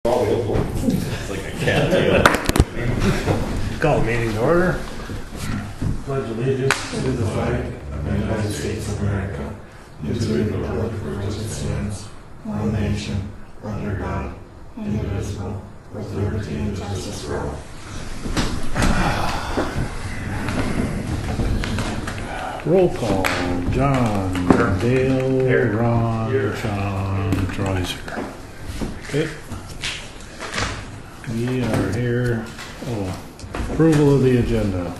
It's like a cat deal. Call meeting to order. Pledge allegiance to the flag of the United States of America, and to the republic for which it stands, one nation, under God, indivisible, with liberty and justice for all. Roll call. John, Dale, Ron, Sean, Troy's here. Okay. We are here. Oh, approval of the agenda.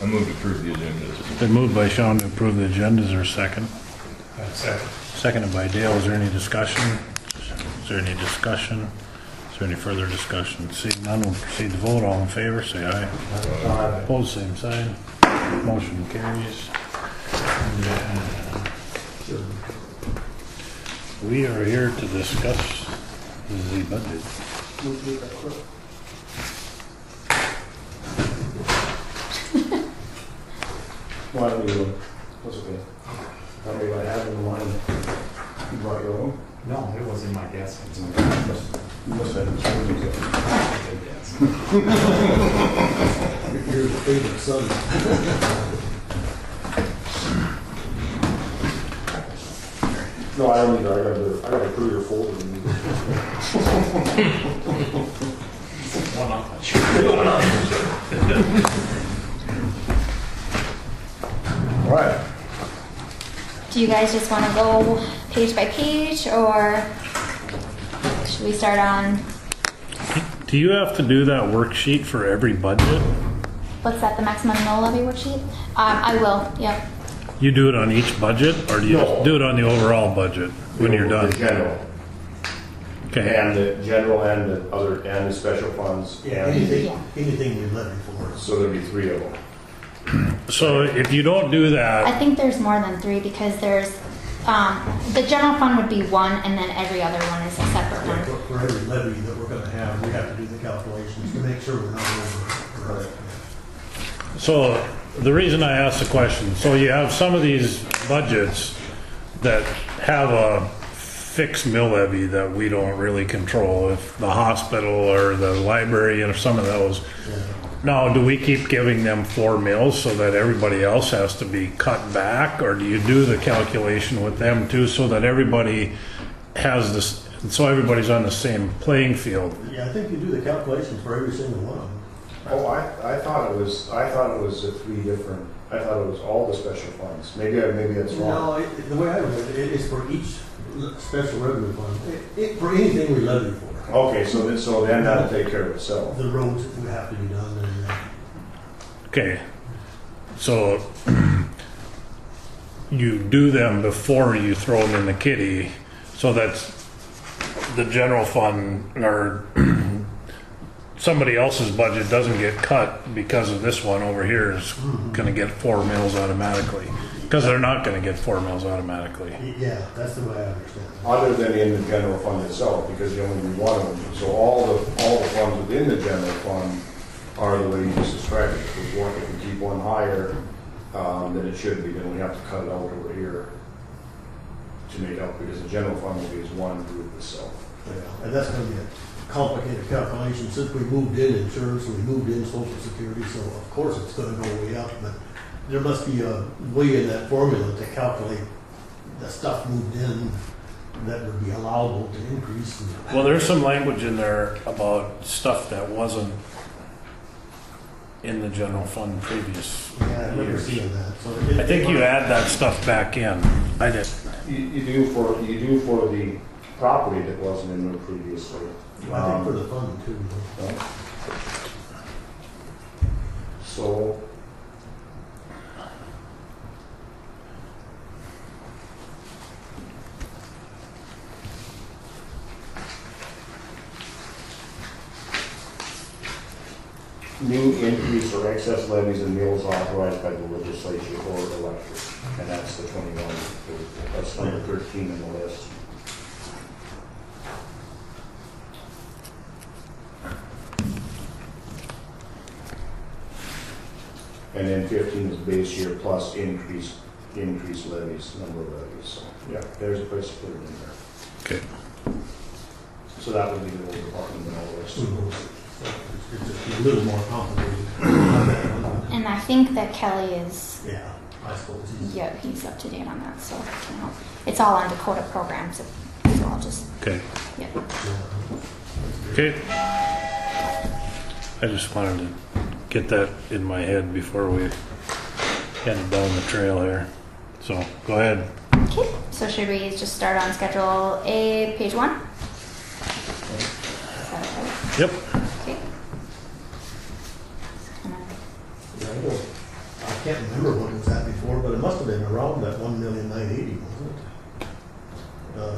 I move to approve the agenda. Been moved by Sean to approve the agenda. Is there a second? Second. Seconded by Dale. Is there any discussion? Is there any discussion? Is there any further discussion? Seeing none, we'll proceed to vote. All in favor, say aye. Aye. Opposed, same sign. Motion carries. We are here to discuss the budget. Why don't you, what's okay? How many do I have in mind? You brought your own? No, it was in my desk. You must have some of these. You're the favorite son. No, I don't need that. I got a career folder. All right. Do you guys just want to go page by page, or should we start on, Do you have to do that worksheet for every budget? what's that, the maximum mill levy worksheet? I will, yep. You do it on each budget, or do you No. do it on the overall budget when you're done? The general. Okay. And the general and the other, and the special funds. Yeah, and- anything we levy for. So there'd be three of them. So if you don't do that, I think there's more than three, because there's, the general fund would be one, and then every other one is a separate Yeah, one. for every levy that we're gonna have, we have to do the calculations to make sure we're not over. Right. so the reason I asked the question, so you have some of these budgets that have a fixed mill levy that we don't really control, if the hospital or the library and some of those. Now, do we keep giving them 4 mills so that everybody else has to be cut back, or do you do the calculation with them too so that everybody has this, so everybody's on the same playing field? Yeah, I think you do the calculations for every single one of them. Oh, I thought it was the three different, I thought it was all the special funds. Maybe that's wrong. No, the way I read it, it is for each special revenue fund, for anything we levy for. Okay, so then that'll take care of itself. The roads that would have to be done and Okay, so you do them before you throw them in the kitty, so that's the general fund or somebody else's budget doesn't get cut because of this one over here is gonna get 4 mills automatically. Because they're not gonna get 4 mills automatically. yeah, that's the way I understand it. Other than in the general fund itself, because you only need one of them. So all the funds within the general fund are the way you just described it. If we keep one higher than it should be, then we have to cut it out over here to make up, because the general fund will be as one group itself. Yeah, and that's gonna be a complicated calculation, since we moved in insurance, and we moved in social security, so of course it's gonna go way up, but there must be a way in that formula to calculate the stuff moved in that would be allowable to increase. Well, there's some language in there about stuff that wasn't in the general fund previous Yeah, I remember years. seeing that. So I think you add that stuff back in. I did. You do for the property that wasn't in there previously. I think for the fund too. Right? So new increase or excess levies and mills authorized by the legislature or elected, and that's the 21. That's number 13 in the list. And then 15 is base year plus increased levies, number of levies. So, yeah, there's a place to put it in there. Okay. So that would be the road department and all the rest of those. It's just a little more complicated on that one. And I think that Kelly is, Yeah, I suppose he's. yeah, he's up to date on that, so, you know, it's all on Dakota programs, so I'll just, Okay, yeah. okay. I just wanted to get that in my head before we head down the trail here. So, go ahead. Okay, so should we just start on Schedule A, page 1? Is that okay? Yep. Okay. Just kinda- Yeah, I can't remember what it was at before, but it must have been around that 1,980,000, wasn't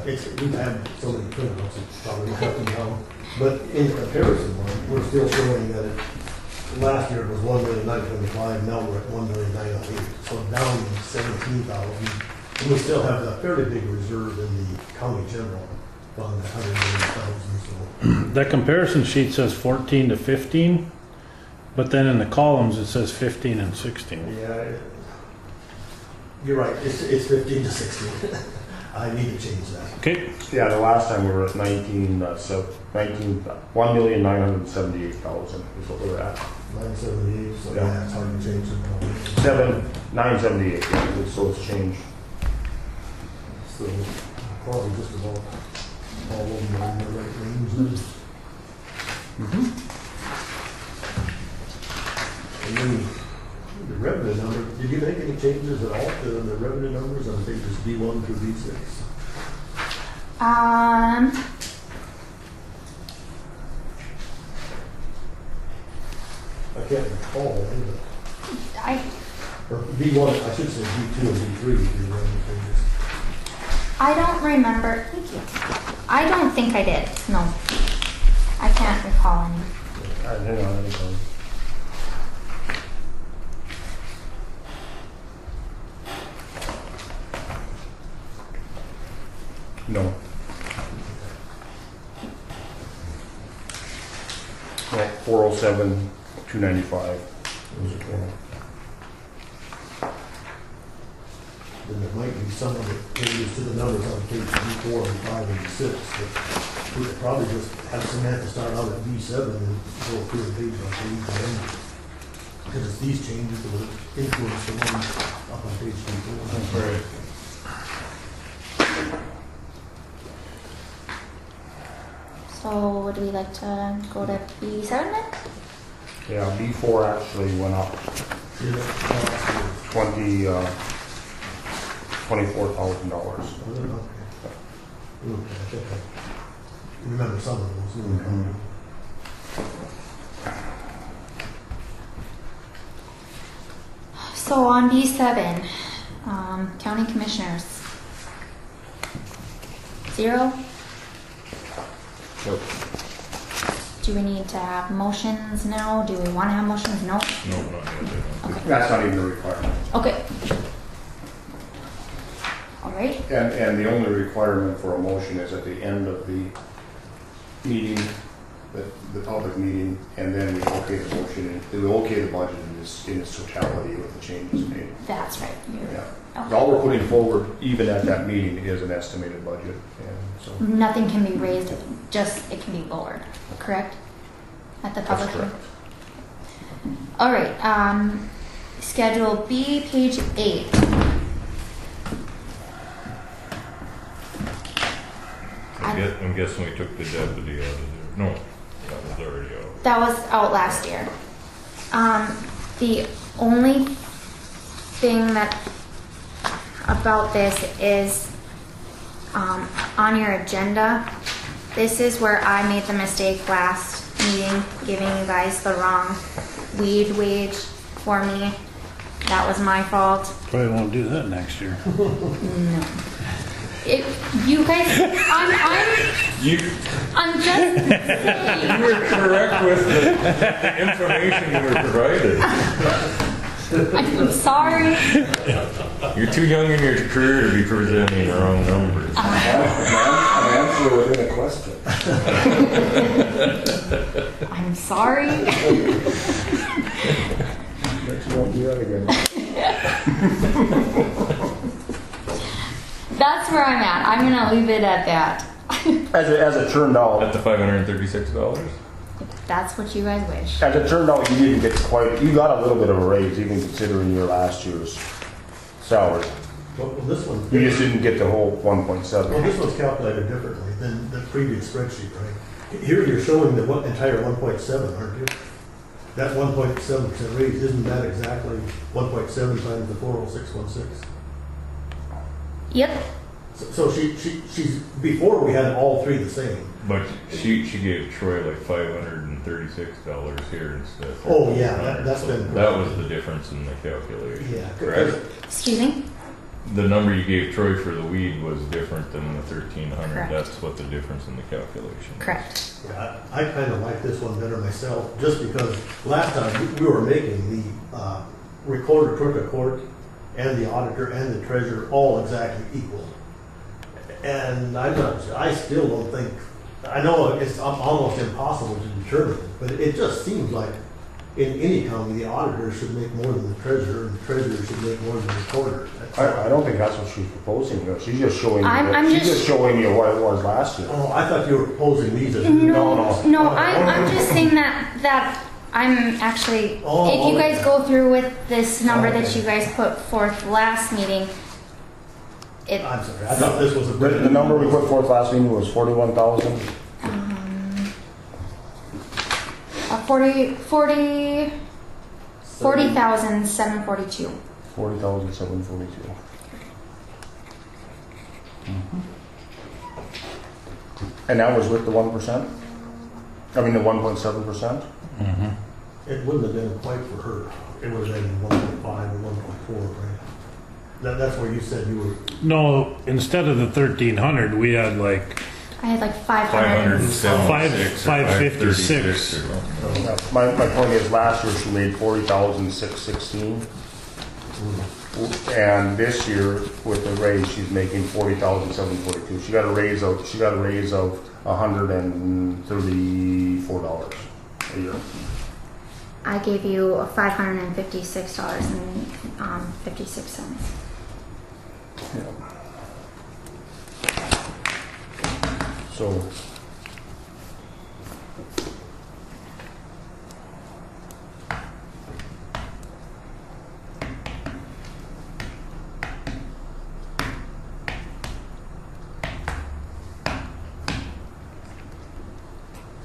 it? We've had so many criminals, it's probably cutting down. But in comparison, we're still showing that last year it was 1,925,000, now we're at 1,908,000, so down 17,000. And we still have a fairly big reserve in the county general fund, 180,000, so. That comparison sheet says 14 to 15, but then in the columns it says 15 and 16. Yeah, you're right, it's 15 to 16. I need to change that. Okay, Yeah, the last time we were at 1,978,000 is what we were at. 978, so Yeah. yeah, it's hard to change it. 978, yeah, so it's changed. So probably just about all of them are in the right ranges. And then the revenue number, did you make any changes at all to the revenue numbers on pages B1 through B6? I can't recall, or B1, I should say B2 and B3 if you remember pages. I don't remember, thank you. I don't think I did, no. I can't recall any. Hang on, let me go. No. Well, 407, 295. Those are total. Then there might be some of the changes to the numbers on page B4 and 5 and 6, but we could probably just have Samantha start out at B7 and go through the page by page and then, because it's these changes that would influence the ones up on page B4. Right. So would we like to go to B7 then? Yeah, B4 actually went up Yeah, that's- $24,000. was it? Okay. Okay, I think I remember some of those. Mhm. So on B7, county commissioners. 0. Yep. Do we need to have motions now? Do we want to have motions? No? No, not yet. Okay. That's not even a requirement. Okay. All right. And the only requirement for a motion is at the end of the meeting, the public meeting, and then we okay the motion, and we okay the budget in its totality with the changes made. That's right. Yeah. Okay. All we're putting forward, even at that meeting, is an estimated budget, and so. Nothing can be raised, just it can be lowered, correct? At the public That's hearing? correct. All right, Schedule B, page 8. I'm guessing we took the deputy out of there. No, that was already out. That was out last year. The only thing that about this is on your agenda. This is where I made the mistake last meeting, giving you guys the wrong weed wage for me. That was my fault. probably won't do that next year. No. You guys, I'm just saying. You were correct with the information you were provided. I'm sorry. You're too young in your career to be presenting the wrong numbers. An answer within a question. I'm sorry. But you won't do that again. That's where I'm at. I'm gonna leave it at that. As it turned out, At the $536? That's what you guys wish. as it turned out, you didn't get you got a little bit of a raise, even considering your last year's salary. Well, this one. You just didn't get the whole 1.7. Well, this one's calculated differently than the previous spreadsheet, right? Here you're showing the entire 1.7, aren't you? That 1.7% raise, isn't that exactly 1.7 times the 40616? Yep. So she's, before we had all three the same. But she gave Troy like $536 here instead of Oh, yeah, $1,400. that's been. That was the difference in the calculation. Yeah. Correct? Excuse me? The number you gave Troy for the weed was different than the 1,300. Correct. That's what the difference in the calculation was. Correct. Yeah, I kind of like this one better myself, just because last time we were making the recorder, clerk of court, and the auditor and the treasurer all exactly equal. And I still don't think, I know it's almost impossible to determine, but it just seems like in any county, the auditor should make more than the treasurer, and the treasurer should make more than the recorder. I don't think that's what she's proposing here. She's just showing you. I'm She's just- just showing you what it was last year. Oh, I thought you were proposing these as. No, I'm just saying that I'm actually, Oh, if you guys okay. go through with this number that Okay. you guys put forth last meeting, it, I'm sorry, I thought this was a. The number we put forth last meeting was 41,000. 40,742. 40,742. And that was with the 1%? I mean, the 1.7%? It wouldn't have been quite for her. It would have been 1.5 or 1.4, right? That's where you said you were. No, instead of the 1,300, we had like I had like 500. 576 or 556. 536 or something. My point is, last year she made 40,616. And this year, with the raise, she's making 40,742. She got a raise of $134 a year. I gave you $556.56. Yeah. So.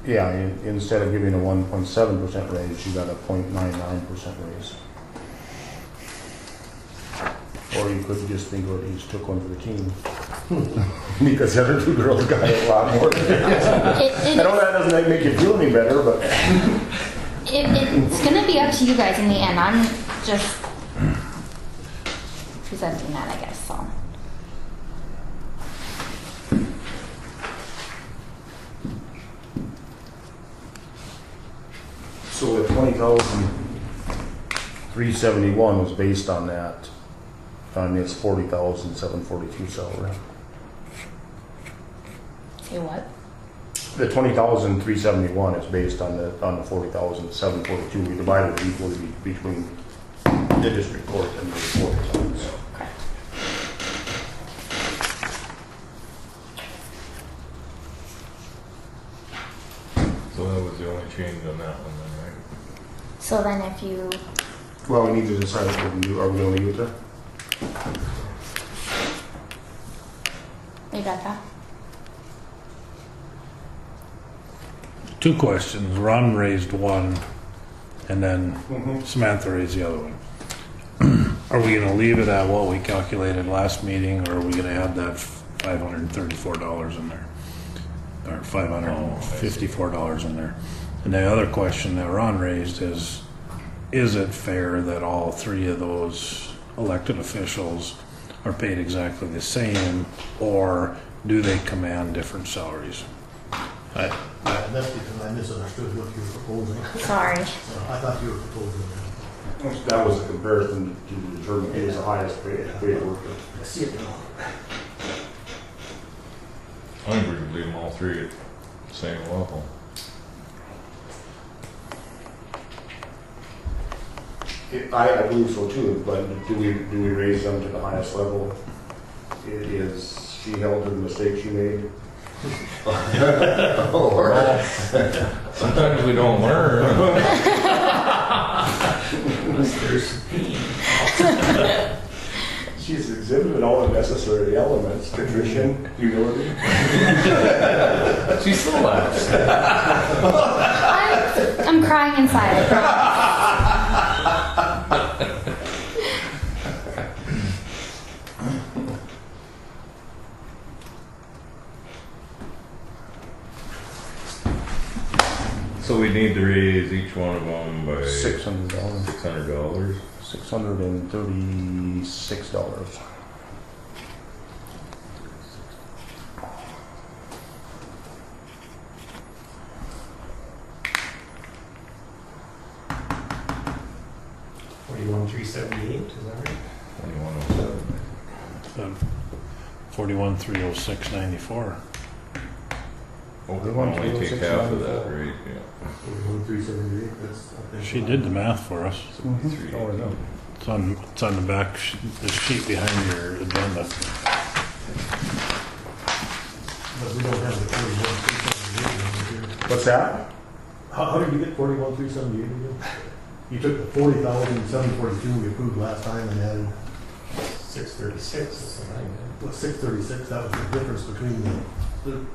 Yeah, instead of giving a 1.7% raise, you got a 0.99% raise. Or you could just think, well, he just took one for the team. Because the other two girls got a lot more. I know that doesn't make you feel any better, but. It's going to be up to you guys in the end. I'm just presenting that, I guess, so. So the 20,371 was based on that, on this 40,742 salary. Say what? The 20,371 is based on the 40,742. We divided it equally between the district court and the 40,000. Correct. So that was the only change on that one then, right? So then if you, Well, we need to decide what we can do. Are we going to leave it there? you got that? two questions. Ron raised one, and then Samantha raised the other one. Are we going to leave it at what we calculated last meeting, or are we going to add that $534 in there? Or $554 in there? And the other question that Ron raised is it fair that all three of those elected officials are paid exactly the same, or do they command different salaries? That's because I misunderstood what you were proposing. Sorry. I thought you were proposing that. That was a comparison to determine who is the highest paid worker. I see it now. I think we could leave them all three at the same level. I believe so too, but do we raise them to the highest level? Is she held to the mistake she made? Sometimes we don't learn. She's exhibited all the necessary elements, contrition, humility. She still laughs. I'm crying inside, I promise. So we need to raise each one of them by $600. $600. $636. $41,378, is that right? 2107. 41,306.94. Oh, we want to only take half of that, right? Yeah. 41,378, that's, I think. She did the math for us. Mm-hmm. Oh, I know. It's on the back, the sheet behind your agenda. But we don't have the 41,378 over here. What's that? How did you get 41,378 again? You took the 40,742 we approved last time and added, 636 is the line. what, 636? That was the difference between the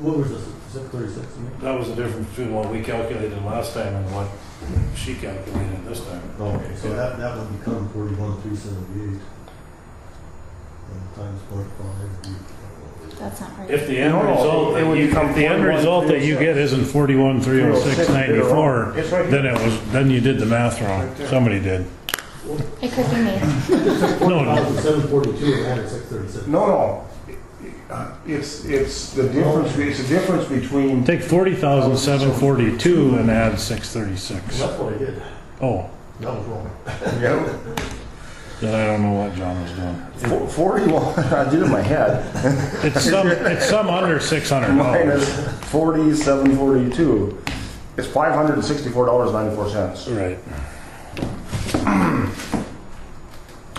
what was this, 636? That was the difference between what we calculated last time and what she calculated this time. Okay, so that would become 41,378. And times 0.5. That's not right. If the end No, result, it would become the end result that you get isn't 41,306.94, It's right here. then you did the math wrong. Right there. Somebody did. It could be me. No, 742 and added 636. No. It's the difference. It's the difference between. take 40,742 and add 636. That's what I did. Oh, That was wrong. Yeah, then I don't know what John was doing. 41. I did it in my head. It's some under $600. Minus 4742. It's $564.94 Right.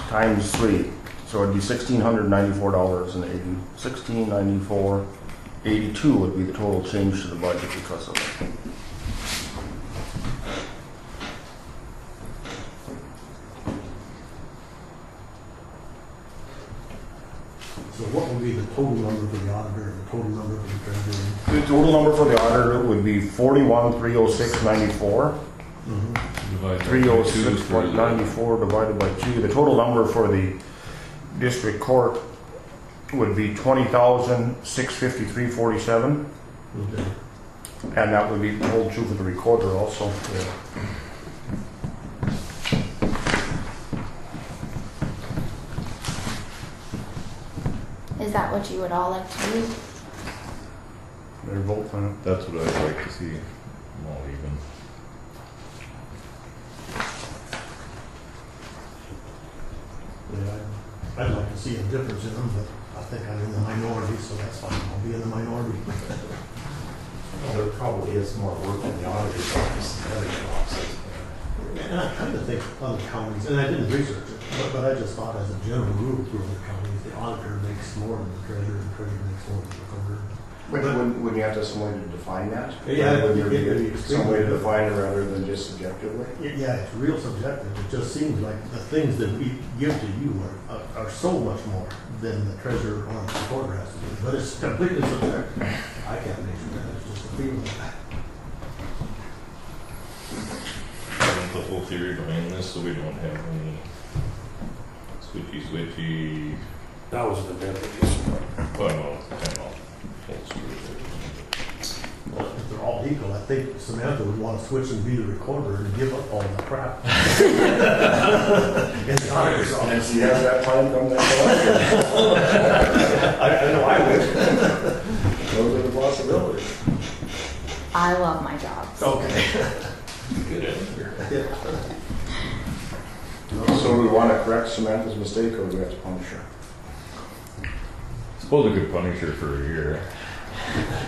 times 3. So it'd be $1,694.80. $1,694.82 would be the total change to the budget because of it. So what would be the total number for the auditor and the total number for the treasurer? The total number for the auditor would be 41,306.94. Divide by 306.94 divided by 2. The total number for the district court would be 20,653.47, Okay. and that would be the whole true for the recorder also. Is that what you would all like to do? They're both on it. That's what I'd like to see. I'm all even. Yeah, I'd like to see a difference in them, but I think I'm in the minority, so that's fine. I'll be in the minority. Well, there probably is more work in the auditor's office than the other offices. And I kind of think other counties, and I didn't research it, but I just thought as a general rule for other counties, the auditor makes more than the treasurer, and the treasurer makes more than the recorder. But wouldn't you have to have some way to define that? Yeah, Would there it'd be be some way to extremely- define it rather than just subjectively? Yeah, it's real subjective. It just seems like the things that we give to you are so much more than the treasurer or the recorder has to do. But it's completely subjective. I can't measure that. It's just a feeling. Isn't the whole theory behind this so we don't have any switchy. That was the deputies. Well, no, kind of holds true. Well, if they're all equal, I think Samantha would want to switch and be the recorder and give up all the crap. In the auditor's And office. she has that time come that I know I would. Those are the possibilities. I love my job. Okay. Good answer. So do we want to correct Samantha's mistake or do we have to punish her? Suppose we could punish her for a year.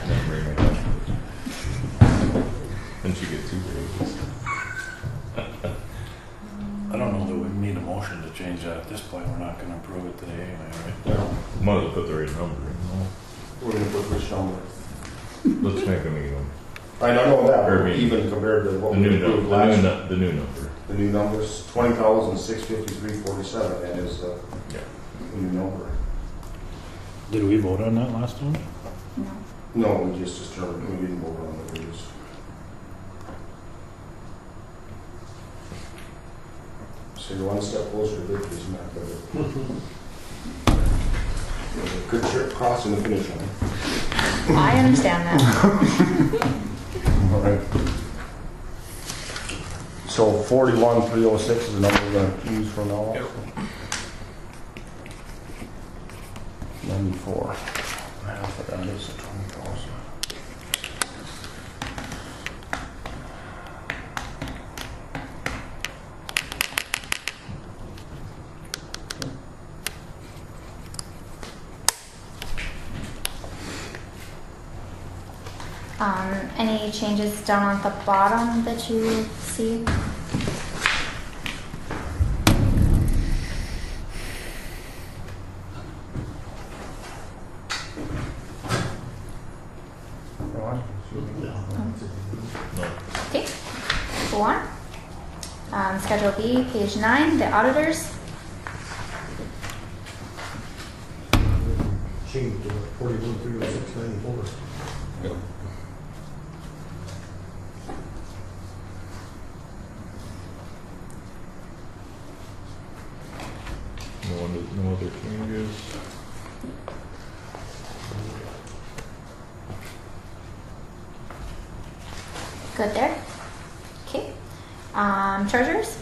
Then bring her up. Then she gets 2 raises. I don't know that we need a motion to change that at this point. We're not going to approve it today anyway, right? Might as well put the right number in. We're gonna put which number? Let's make them even. I don't know that, Or but me. even compared to what The we new approved number, last. the new number. The new number's 20,653.47, that is the Yeah. new number. Did we vote on that last time? No. No, we just determined, we didn't vote on the dues. So you're one step closer to victory's Matt, but good trip crossing the finish line. I understand that. All right. So 41,306 is the number we're gonna use for now. 94. Half of that is the 20,000. Any changes down at the bottom that you see? Okay, go on. Schedule B, page 9, the auditors. Change to 41,306.94. No other changes. Good there. Okay. Treasurers.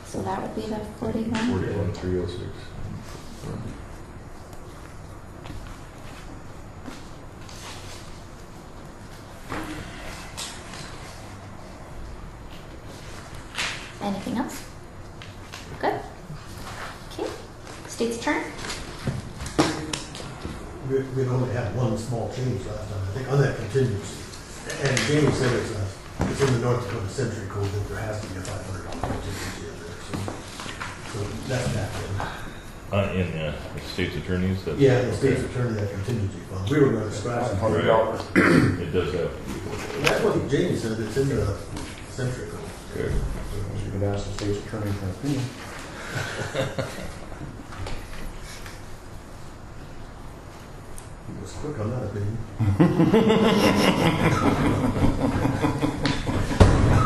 So that would be the 41. 41,306. Anything else? Good. Okay. State's attorney. We only had one small change last time, I think, on that contingency. And Jamie said it's in the North Dakota Century Code that there has to be a $500 contingency in there, so that's that. In the state's attorneys? That's, Yeah, the state's attorney, that contingency fund, we were gonna scratch it. $100. It does have to be. That's what Jamie said, it's in the Century Code. Okay. You could ask the state's attorney for an opinion. He was quick on that opinion.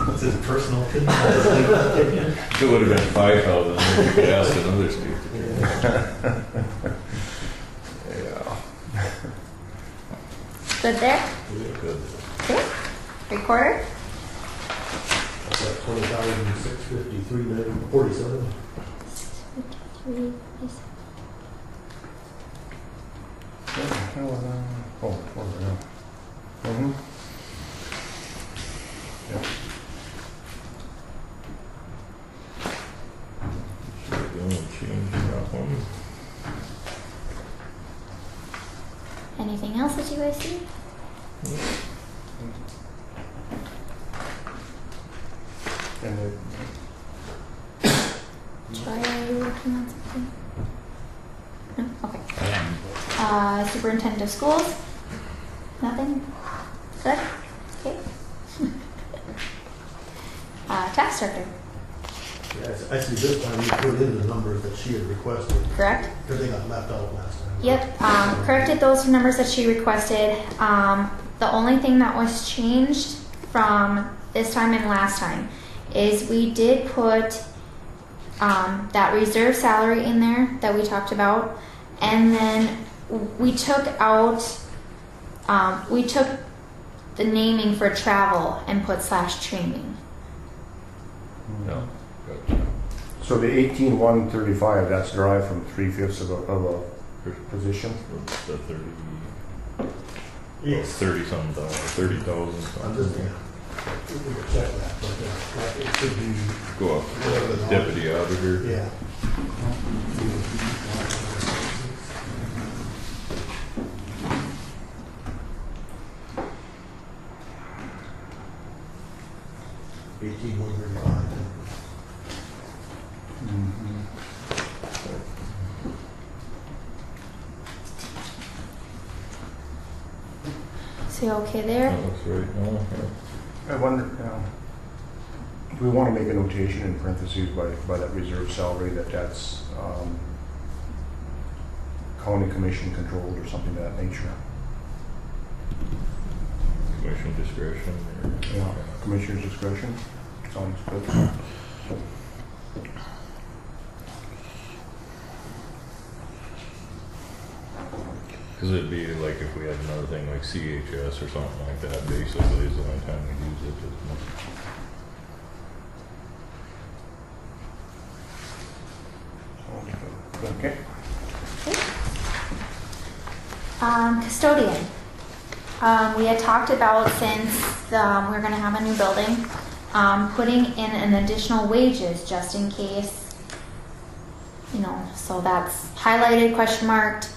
What's his personal opinion? If it would have been 5,000, then you could ask another state attorney. Yeah. Good there. Good. Okay. Recorder. That's 20,653.47. 3. Oh, yeah. Mm-hmm. Yeah. The only change in that one. Anything else that you guys see? And it, Troy, are you working on something? No? Okay. Superintendent of schools? Nothing? Good? Okay. Tax director, Yeah, I see this time you put in the numbers that she had requested, correct? because they got left out last time. Yep, corrected those numbers that she requested. The only thing that was changed from this time and last time is we did put that reserve salary in there that we talked about, and then we took out, we took the naming for travel and put /training. No. Gotcha. so the 18,135, that's derived from 3/5 of a position. The 30, Yes. 30-something dollars, 30,000 I'm something. just, yeah, we can check that, but it should be, Go up to deputy auditor. yeah. $18,135. So you okay there? That looks right. Oh, yeah. I wonder, do we want to make a notation in parentheses by that reserve salary that's county commission controlled or something of that nature? Commission discretion. Or, Yeah, commissioner's discretion. Sounds good. Because it'd be like if we had another thing like CHS or something like that, basically, is the only time we'd use it. Okay. Custodian. We had talked about, since we're gonna have a new building, putting in an additional wages just in case, you know, so that's highlighted, question marked.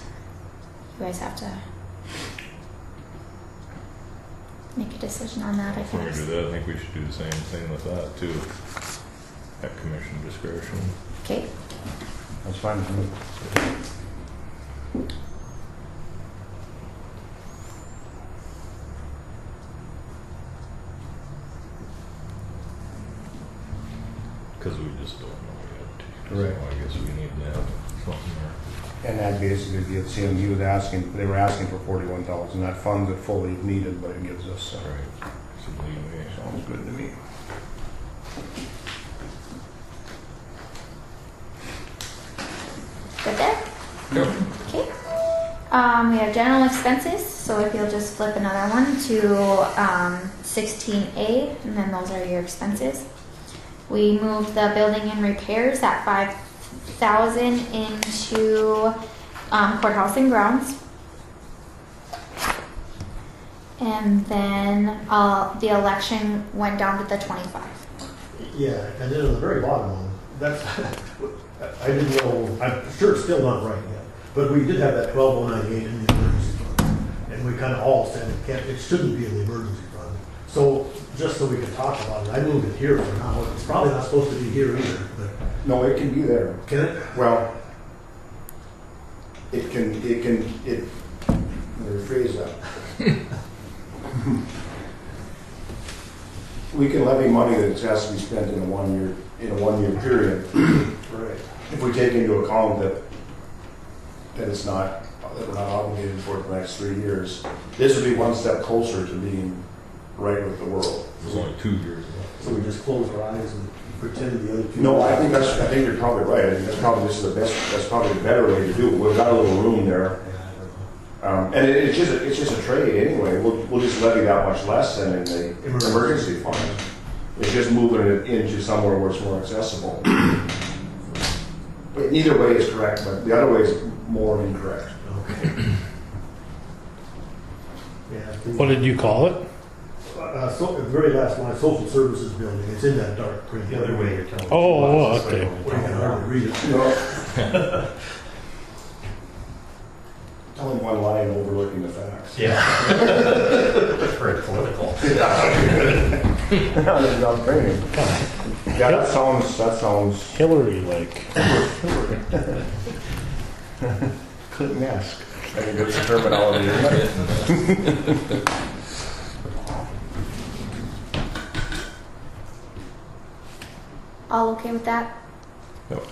You guys have to make a decision on that, I Before we guess. do that, I think we should do the same thing with that too. At commission discretion. Okay, That's fine with me. Because we just don't know yet. Correct. So I guess we need to have something there. And that basically gives him, he was asking, they were asking for 41,000. That funds it fully needed, but it gives us, Right. So leeway. sounds good to me. good there? Yep. Okay. We have general expenses, so if you'll just flip another one to 16A, and then those are your expenses. We moved the building and repairs at 5,000 into courthouse and grounds. And then the election went down to the 25. Yeah, and then on the very bottom one, that's, I didn't know, I'm sure it's still not right yet, but we did have that 12098 in the emergency fund. And we kind of all said it shouldn't be in the emergency fund. So, just so we could talk about it, I moved it here for now. It's probably not supposed to be here either, but No, it can be there. can it? Well, let me rephrase that. We can levy money that has to be spent in a one-year period. Right. If we take into account that it's not, that we're not obligated for it the next 3 years, this would be one step closer to being right with the world. It was only 2 years ago. So we just close our eyes and pretend the other two. No, I think you're probably right. I think that's probably that's probably the better way to do it. We've got a little room there. Yeah, I don't know. And it's just a trade anyway. We'll just levy that much less than in the emergency fund. It's just moving it into somewhere where it's more accessible. But either way is correct, but the other way is more incorrect. Okay. Yeah. What did you call it? So the very last line, social services building, it's in that dark print. The other way you're telling. Oh, okay. Well, you can hardly read it. Telling one line, overlooking the facts. Yeah. Very political. Job training. Yeah, that sounds Hillary-like. Clinton-esque. I think that's the terminology, isn't it? All okay with that? Yep.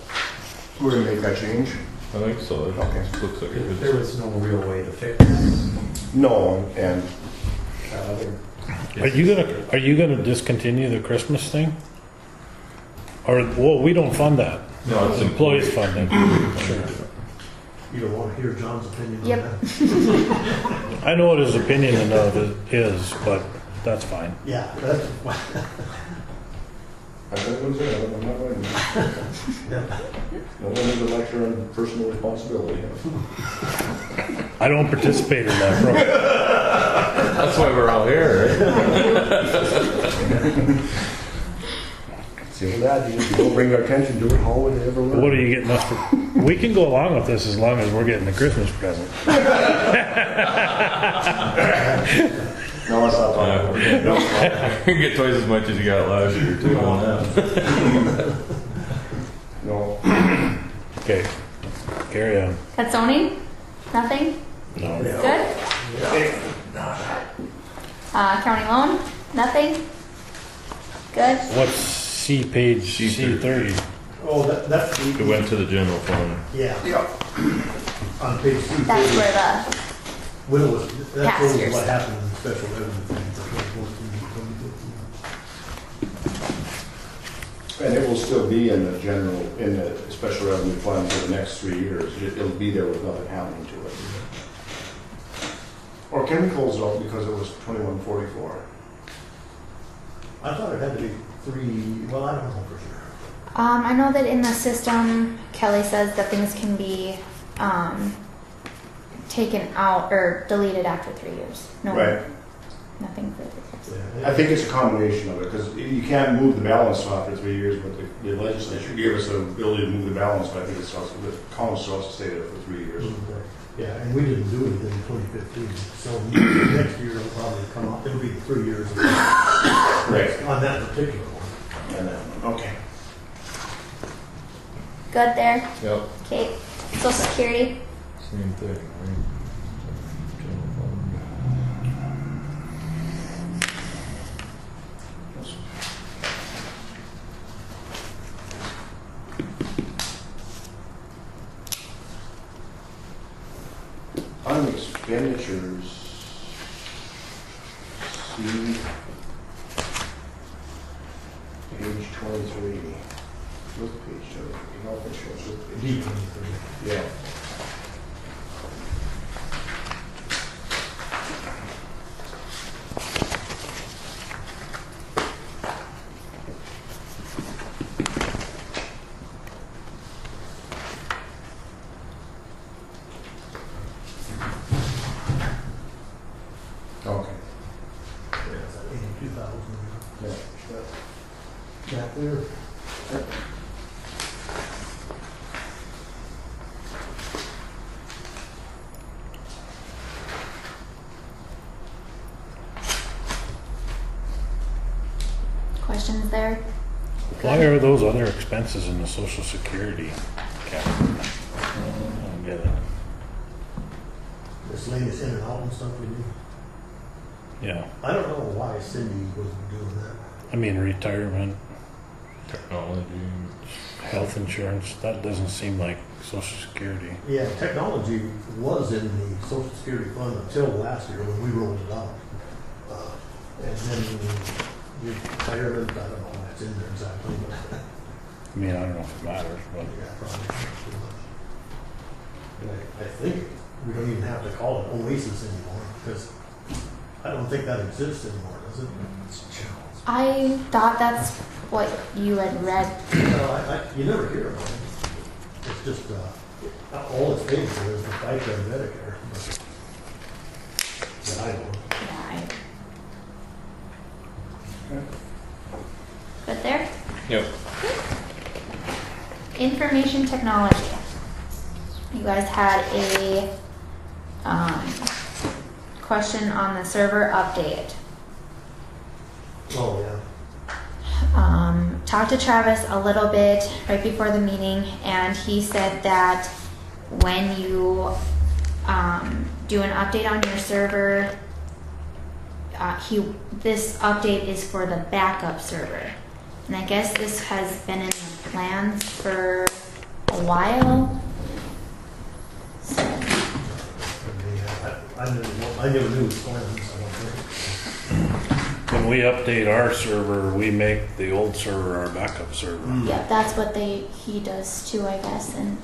We're gonna make that change? I think so. It Okay. looks like a good. There was no real way to fix it. No, and Are you gonna discontinue the Christmas thing? Or, well, we don't fund that. No, it's Employees funding. You don't want to hear John's opinion on Yep. that? I know what his opinion of it is, but that's fine. Yeah, that's, I said it was there. I'm not going to. No one is a lecture on personal responsibility. I don't participate in that program. That's why we're all here, right? see with that, you don't bring our attention to it, how would it ever work? What are you getting us for? We can go along with this as long as we're getting the Christmas present. No, let's not talk about it. No. You get twice as much as you got last year too on that. No. Okay, carry on. That's zoning? Nothing? No. Good? County loan, nothing? Good. What's C page C30? Oh, that's It the, went to the general fund. yeah, Yeah. on page 230. That's where the, When it was, that Past shows years. what happened in the special revenue thing for 2014 and 2015. And it will still be in the general, in the special revenue fund for the next 3 years. It'll be there with nothing happening to it. Or can we close it off because it was 2144? I thought it had to be 3, well, I don't know for sure. I know that in the system, Kelly says that things can be, taken out or deleted after 3 years. No, Right. nothing further. I think it's a combination of it, because you can't move the balance after 3 years, but the legislature gave us the ability to move the balance, but I think it's also, the council also stayed there for 3 years. Yeah, and we didn't do anything in 2015, so next year it'll probably come up, it'll be 3 years Right. on that particular one. And then, okay. Good there? Yep. Okay. Social Security? Same thing, right? General fund. On expenditures, see page 23. What page 23? Health insurance. What page? D23. Yeah. Okay. Yeah, it's at 82,000. Yeah. Back there. Questions there? Why are those other expenses in the social security category? I don't get it. Miscellaneous in and out and stuff we do. Yeah, I don't know why Cindy was doing that. I mean retirement, Technology. health insurance, that doesn't seem like social security. Yeah, technology was in the social security fund until last year when we rolled it out. And then the retirement, I don't know why it's in there exactly, but I mean, I don't know if it matters, but yeah, probably not too much. And I think we don't even have to call it Oasis anymore because I don't think that exists anymore, does it? I thought that's what you had read. No, you never hear about it. It's just, all it's paid for is the FICA and Medicare. That I know. Yeah, Good there? Yep. Information technology. You guys had a question on the server update. Oh, yeah. Talked to Travis a little bit right before the meeting, and he said that when you do an update on your server, this update is for the backup server. And I guess this has been in the plans for a while. So, I never knew his plans, I don't think. when we update our server, we make the old server our backup server. yeah, that's what he does too, I guess. And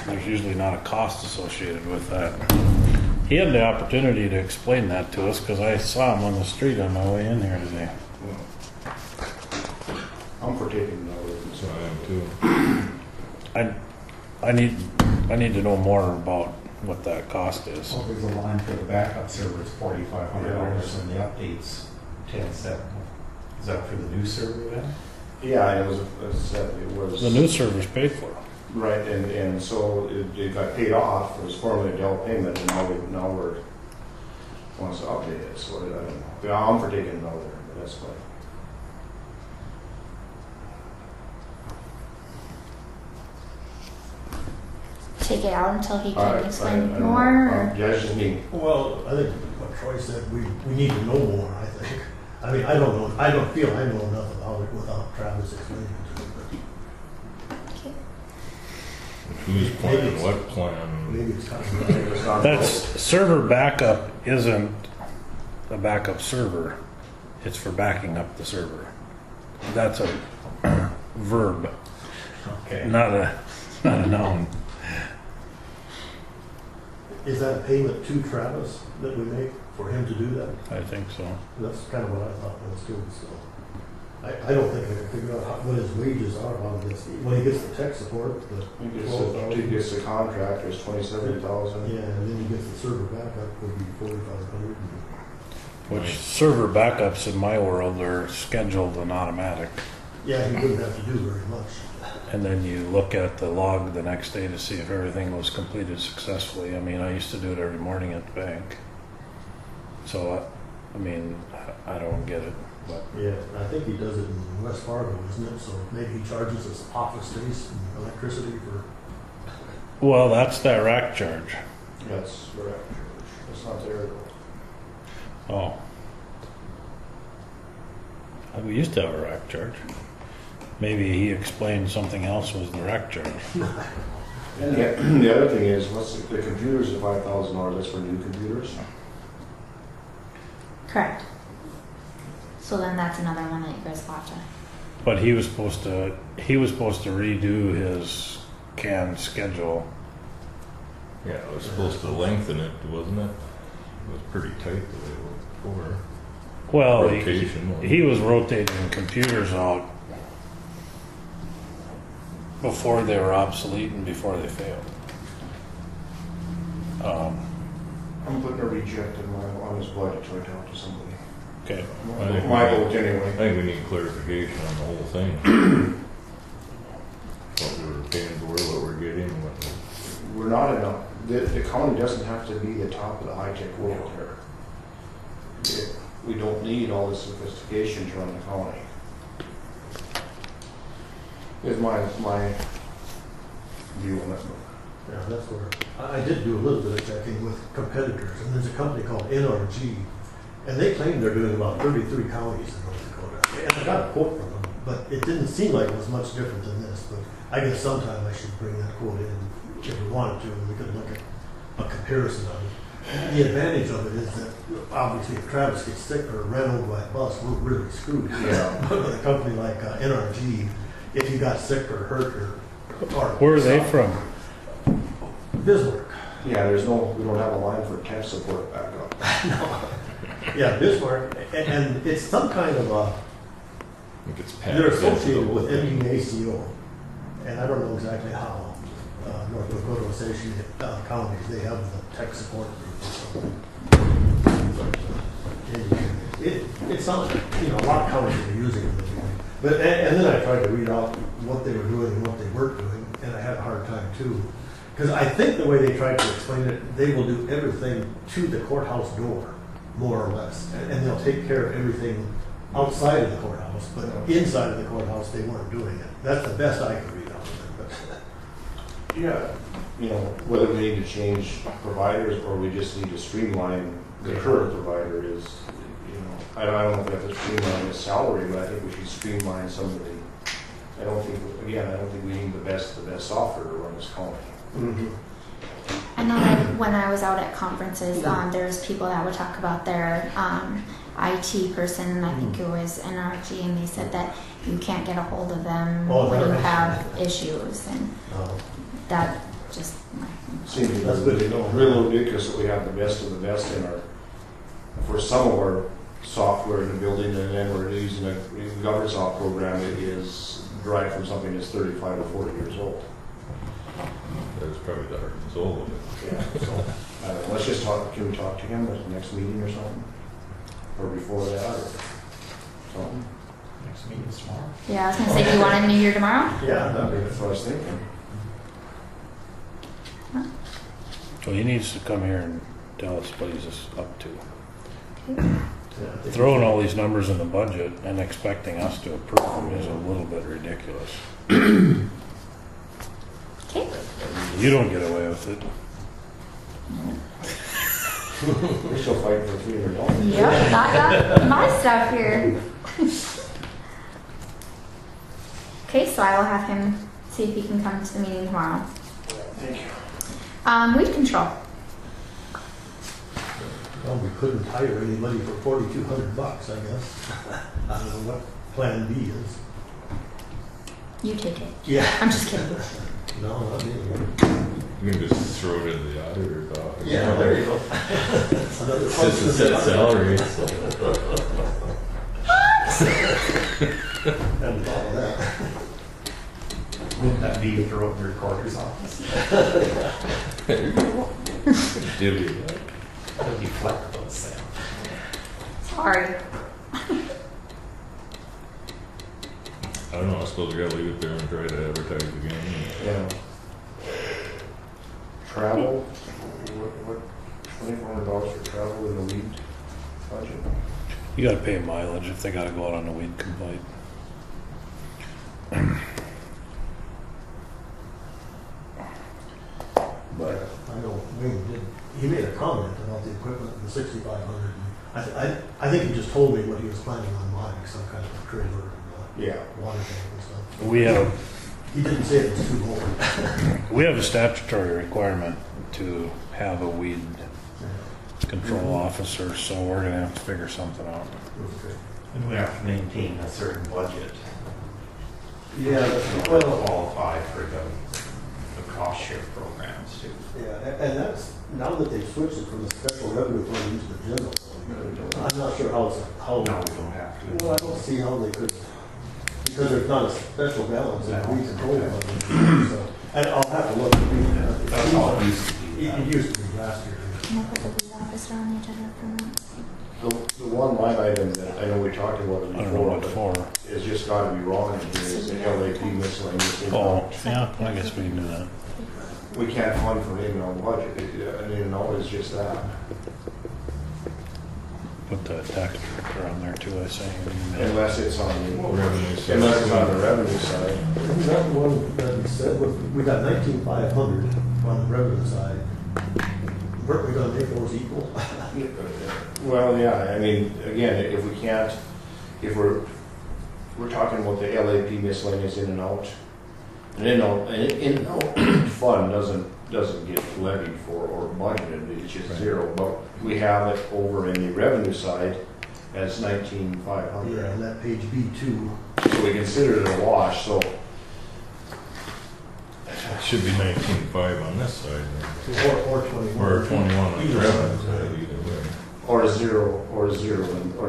There's usually not a cost associated with that. He had the opportunity to explain that to us because I saw him on the street on my way in here today. I'm for taking note. So I am too. I need to know more about what that cost is. Well, there's a line for the backup server, it's $4,500, and the update's $10,700. Is that for the new server then? Yeah, it was, as I said, it was. The new server's paid for. Right, and so it got paid off, it was formerly a Dell payment, and now we're, wants to update it, so I don't know. Yeah, I'm for taking note there, but that's fine. take it out until he I can don't explain know. more? Or? Yeah, it's just me. Well, I think what Troy said, we need to know more, I think. I mean, I don't know, I don't feel I know enough about it without Travis explaining it to me, Okay. Who's plan, what but plan? maybe it's kind of. It's not That's, server backup isn't a backup server. It's for backing up the server. That's a verb, Okay. not a noun. Is that a payment to Travis that we make for him to do that? I think so. That's kind of what I thought was too, so. I don't think I can figure out what his wages are on this. When he gets the tech support, the He gets the contract, there's 27,000. yeah, and then he gets the server backup, would be 4,500. Which server backups in my world are scheduled and automatic. Yeah, he wouldn't have to do very much. And then you look at the log the next day to see if everything was completed successfully. I mean, I used to do it every morning at the bank. So, I mean, I don't get it, but Yeah, I think he does it in West Fargo, isn't it? So maybe he charges us office space and electricity for, well, that's that rack charge. That's correct. It's not there though. Oh. We used to have a rack charge. Maybe he explained something else was the rack charge. And the other thing is, the computers are $5,000, that's for new computers. Correct. So then that's another one that you guys will have to. But he was supposed to redo his CAN schedule. Yeah, it was supposed to lengthen it, wasn't it? It was pretty tight the way it was before. Well, Rotation. he was rotating computers out before they were obsolete and before they failed. I'm putting a reject on his budget till I talk to somebody. Okay. My vote I anyway. think we need clarification on the whole thing. What we're paying for, what we're getting, what. We're not enough, the county doesn't have to be the top of the high-tech world here. We don't need all this sophistication to run the county. Is my view on it. yeah, that's where, I did do a little bit of checking with competitors, and there's a company called NRG, and they claim they're doing about 33 counties in North Dakota. And I got a quote from them, but it didn't seem like it was much different than this, but I guess sometime I should bring that quote in if we wanted to, and we could look at a comparison of it. The advantage of it is that obviously if Travis gets sick or ran over by a bus, we're really screwed. Yeah. But with a company like NRG, if you got sick or hurt or Where are they from? Bismarck. Yeah, we don't have a line for tech support backup. Yeah, Bismarck, and it's some kind of I think it's they're packaged into the associated whole with thing. MDACO, and I don't know exactly how. North Dakota Association Counties, they have the tech support group or something. But, it's not, a lot of counties are using it. But, and then I tried to read out what they were doing and what they weren't doing, and I had a hard time too. Because I think the way they tried to explain it, they will do everything to the courthouse door, more or less. And they'll take care of everything outside of the courthouse, but inside of the courthouse, they weren't doing it. That's the best I could read out of it. But Yeah, whether we need to change providers or we just need to streamline the current provider is, I don't know if we have to streamline his salary, but I think we should streamline some of the, I don't think we need the best software to run this county. I know that when I was out at conferences, there's people that would talk about their IT person, I think it was NRG, and they said that you can't get a hold of them when you have issues, and that just... Seems That's good to know. Real ridiculous that we have the best of the best for some of our software in the building, and then we're using a governance software program that is derived from something that's 35 or 40 years old. That was probably the heart and soul of it. Yeah, so, let's just talk, can we talk to him at the next meeting or something? Or before that, or something? Next meeting is tomorrow. Yeah, I was going to say, do you want him to hear tomorrow? yeah, That's what I was thinking. So he needs to come here and tell us what he's up to. yeah, Throwing all these numbers in the budget and expecting us to approve them is a little bit ridiculous. Okay. You don't get away with it. We're still fighting for $300. Yep, got my stuff here. Okay, so I will have him see if he can come to the meeting tomorrow. Thank you. Weed control. Well, we couldn't hire anybody for $4,200, I guess. I don't know what Plan B is. You take it. Yeah. I'm just kidding. No, not me. You can just throw it in the auditor's office. Yeah, there you go. It's just a set salary. Hadn't thought of that. Wouldn't that be throw it in the recorder's office? Divvy it up. That'd be flexible, Sam. Sorry. I don't know, I suppose we gotta leave it there and try to advertise again. Yeah. Travel, what, $2,400 for travel in the weed budget? You gotta pay mileage if they gotta go out on a weed complaint. But I know Wayne did, he made a comment about the equipment and the 6,500. I think he just told me what he was planning on buying, some kind of a trailer and Yeah. water tank and stuff. We He didn't say it was too old. have a statutory requirement to have a weed control officer, so we're gonna have to figure something out. Okay. And we have to maintain a certain budget Yeah, to well, qualify for the cost share programs too. yeah, and that's, now that they've switched it from the special revenue fund into the general fund, I'm not sure how, No, we don't have to. well, I don't see how they could, because there's not a special balance in the weed control fund. So, and I'll have to look. That's all it used to be. It used to be last year. Can I put the weed officer on the agenda for a minute? The one line item that I know we talked about it I don't know what before, for. but it's just gotta be wrong in here, is the LAP miscellaneous income. Oh, yeah, I guess we can do that. We can't fund for in our budget, an in and out is just that. Put the tax director on there too, I say. Unless it's on the Revenue side. unless it's on the revenue side. Isn't that the one that we said, we got 19,500 on the revenue side. Weren't we gonna make those equal? Well, yeah, I mean, again, if we can't, if we're talking about the LAP miscellaneous in and out, an in and out fund doesn't get levied for or budgeted, it's just zero, but we have it over in the revenue side as 19,500. Yeah, and that page B2. So we considered it a wash, so It should be 19.5 on this side, Or 21. or 21 on the Either revenue side. side, either way. or zero,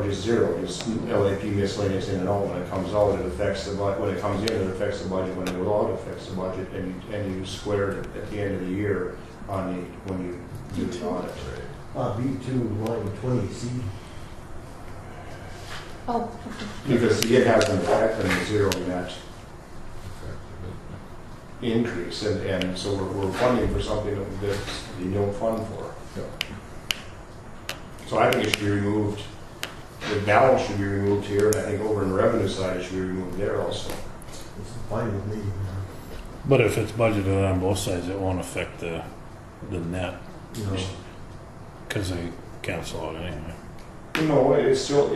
just zero, just LAP miscellaneous in and out. When it comes out, it affects the budget. When it comes in, it affects the budget. When it goes out, it affects the budget, and you square it at the end of the year on the, when you do the audit. B2, line 20C. Oh, Because it has an effect on the zero net increase, and so we're funding for something that you don't fund for. So I think it should be removed, the balance should be removed here, and I think over in the revenue side, it should be removed there also. It's fine with me. But if it's budgeted on both sides, it won't affect the net, You know, because they cancel out anyway. No, it still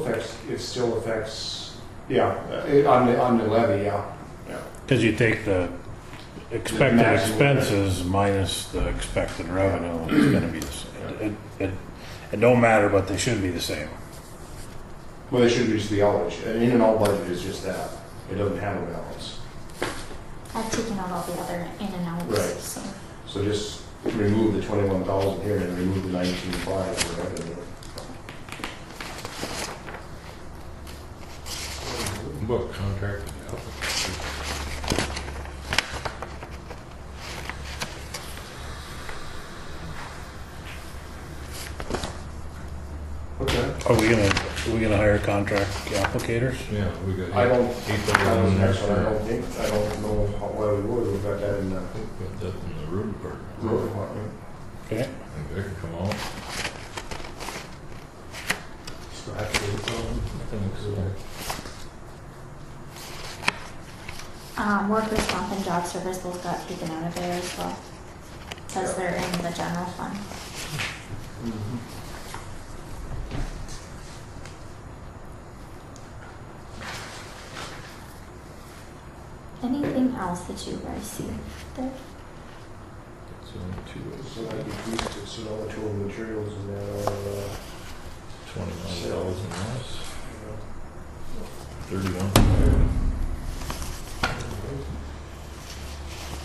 affects, yeah, on the levy, yeah. Because you take the expected maximum. expenses minus the expected revenue, it's gonna be the same. It don't matter, but they should be the same. Well, they should just be outage, an in and out budget is just that, it doesn't have a balance. I've taken out all the other in and outs. Right. So. So just remove the 21,000 here and remove the 19,500 for revenue. What contract? Okay. Are we gonna hire contract applicators? Yeah, we got. I don't, Eight that was the next one, I thousand. don't know why we would, we've got that in the Put that in the road department. road department. Okay. I think that could come out. scratch it. I think so. Workers' comp and job service both got taken out of there as well. Because they're in the general fund. Anything else that you guys see there? So 2, So that decreased it, so all the tool and materials and that are, $21,000 less. 31.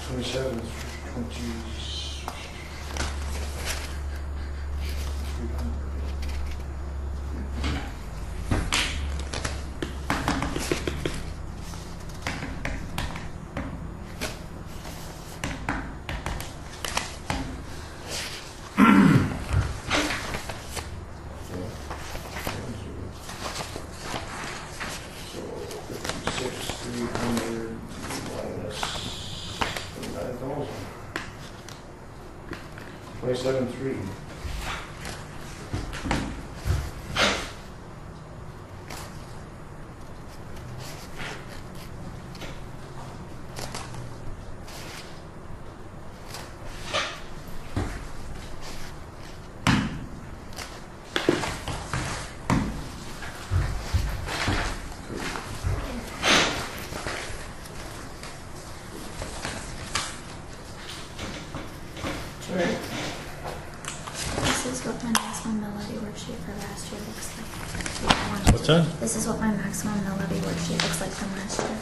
27, 20. So 56,300 minus 9,000. 27,300. This is what my maximum mill levy worksheet for last year looks like. If you wanted What's to- that? This is what my maximum mill levy worksheet looks like from last year.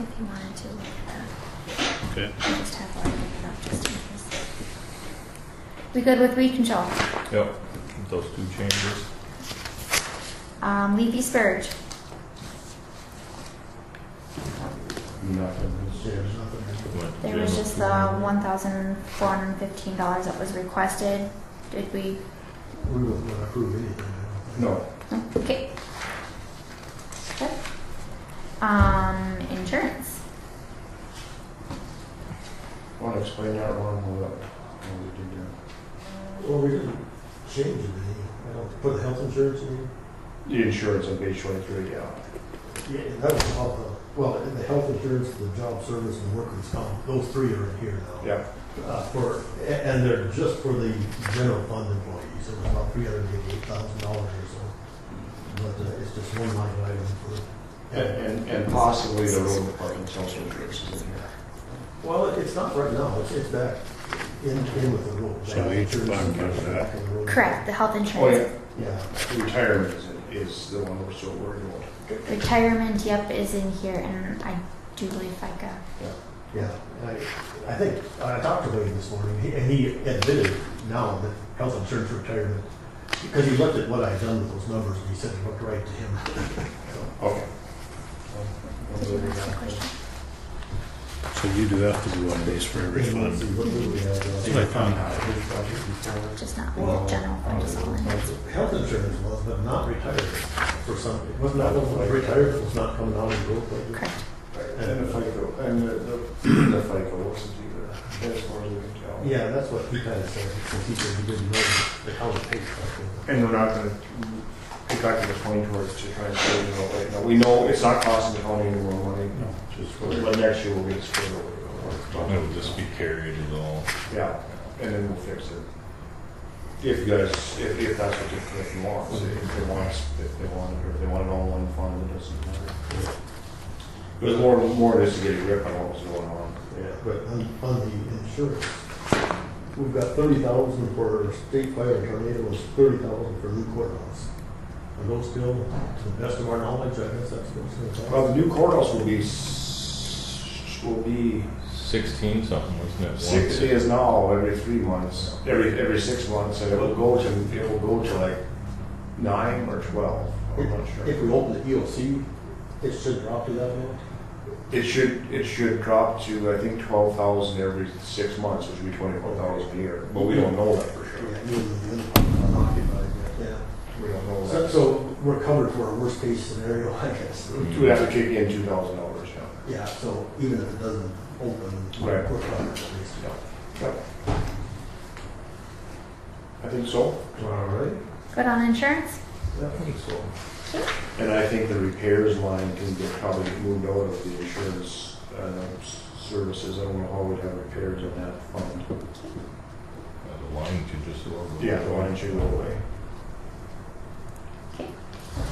If you wanted to look at that. Okay. I just have to open it up just in case. We good with weed control? Yep, those 2 changes. Leafy spurge. Nothing. There's nothing. Went There was general just fund. $1,415 that was requested. Did we? We wouldn't approve anything, I don't think. No. Okay. Good. Insurance. Want to explain that, Ron, what we did there? Well, we didn't change it any. I don't, put the health insurance in. The insurance on page 23, yeah. Yeah, that was about the, well, the health insurance, the job service and workers' comp, those 3 are in here now. Yeah. And they're just for the general fund employees. It was about $388,000 or so. But it's just one line item for. And possibly the road department's health insurance is in here. Well, it's not right now. It's back in with the road. So The each insurance fund is gets that. back in the road. Correct, the health Oh, insurance. yeah. Yeah. Retirement is the one we're so worried about. Retirement, yep, is in here, and I do believe FICA. Yeah, I think, I talked to Wayne this morning, and he admitted now that health insurance retirement, because he looked at what I'd done with those numbers, and he said it looked right to him. Okay. Did you ask a question? So you do have to do one base for every Let's fund. see, what do we have? That's what I found. Just not Well, general fund, just all in. Health insurance was, but not retired for some, it wasn't that one was retired, it was not coming out of the road. like this? Correct. And the FICA, and the FICA wasn't either, as far as we can tell. Yeah, that's what he kind of said, since he said he didn't know the county paid for it. And we're not gonna get back to the point towards to try and save it out right now. We know it's not costing the county any more money, but next year we'll get it straight over. It would just be carried as all. Yeah, and then we'll fix it. If you guys, if that's what you want, if they want, or if they want it all in one fund, it doesn't matter. It was more just to get a grip on what was going on. Yeah, but on the insurance, we've got 30,000 for state fire and tornado, and 30,000 for new courthouse. Are those still, to the best of our knowledge, I guess that's what's going to Well, the new courthouse will be 16 something, wasn't it? 6 days now, every 3 months, every 6 months, and it will go to like 9 or 12. I'm not sure. If we open the EOC, it should drop to that amount? It should drop to, I think, 12,000 every 6 months, which would be 24,000 a year. But we don't know that for sure. Yeah, neither the other one are occupied yet, We don't know yeah. that. So we're covered for a worst case scenario, I guess. We'd have to kick in $2,000, yeah. Yeah, so even if it doesn't open, we're Right. covered at least. Yep. I think so. All right. Good on insurance? I think so. And I think the repairs line can get probably moved out of the insurance services. I don't know how we'd have repairs in that fund. The line should just go. Yeah, the line should go away. Okay.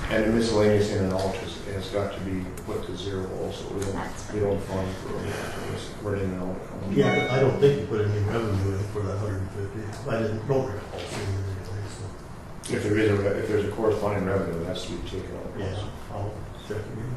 And the miscellaneous in and out has got to be put to zero also. That's We don't fund for in and out. Yeah, but I don't think you put any revenue in for that 150. I don't recall seeing it anyway, so. If there's a corresponding revenue, it has to be taken out. Yeah, I'll check again.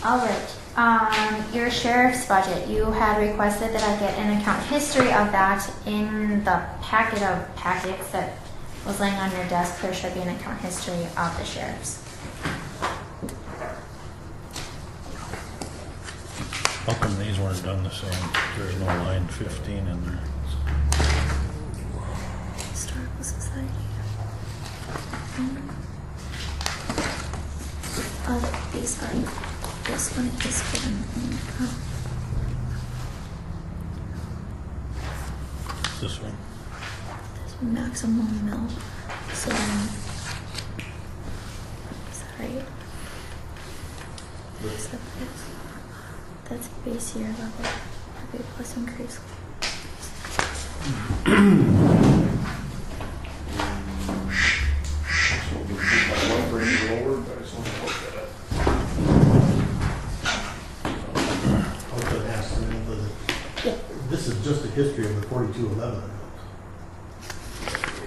All right. All right. Your sheriff's budget. You had requested that I get an account history of that in the packet of packets that was laying on your desk. There should be an account history of the sheriff's. How come these weren't done the same? There's no line 15 in there. Historical Society. These are. This one is given. This one. This maximum mill. So is that right? Is that this? That's base year level. Okay, plus increase. I was going to ask them, this is just a history of the 4211 account.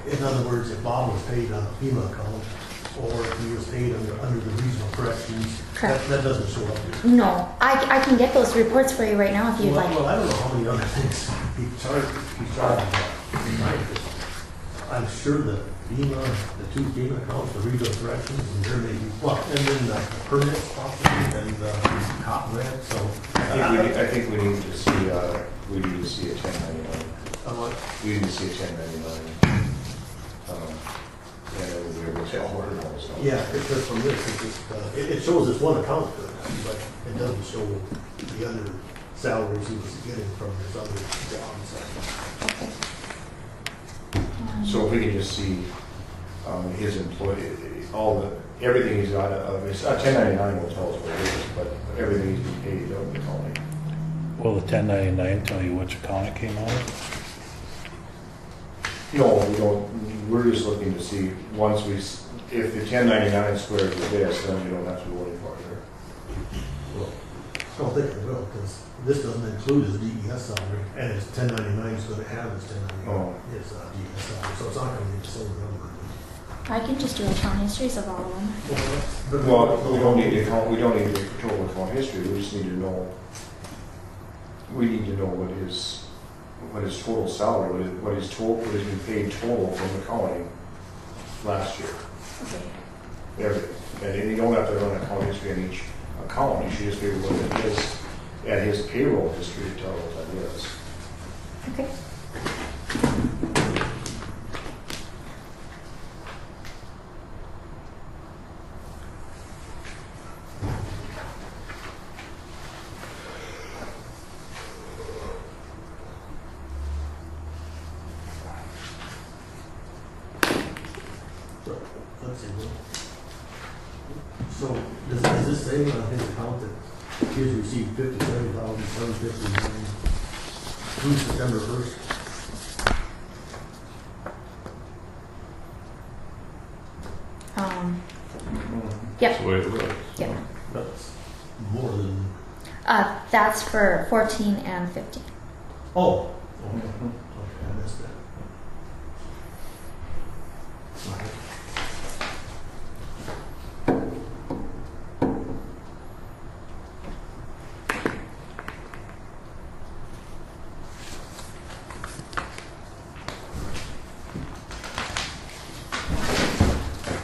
In other words, if Bob was paid on a FEMA account, or if he was paid under the regional corrections, Correct. that doesn't show up here. No, I can get those reports for you right now if you'd Well, like. well, I don't know how many other things he charged about. I'm sure that FEMA, the two FEMA accounts, the regional corrections, and there may be, well, and then the permits possibly, and the cop grant, so. I think we need to see a 1099. We need to see a 1099. And it will be able to tell where it all is. Yeah, it's just from this, it's just, it shows this one account, but it doesn't show the other salaries he was getting from his other jobs. Okay. So if we can just see his employee, everything he's got, it's 1099 will tell us what it is, but everything he's been paid out of the county. Will the 1099 tell you which account it came out of? No, we don't, we're just looking to see, if the 1099 squares with this, then we don't have to worry about it. Well, I don't think it will, because this doesn't include his DES salary, and his 1099 is going to have his 1099, his DES salary, so it's not going to be the same number. I can just do account histories of all of them. Well, we don't need the total account history, we just need to know, what his total salary, what has been paid total from the county last year. Okay. Everything. And you don't have to run account history on each account, you should just be able to look at his payroll history to tell what that is. Okay. Let's see. So, does this say on his account that he has received $57,759 through September 1st? Yep. That's the way it looks. Yep. That's more than, That's for 14 and 15. oh, okay, I missed that. Okay.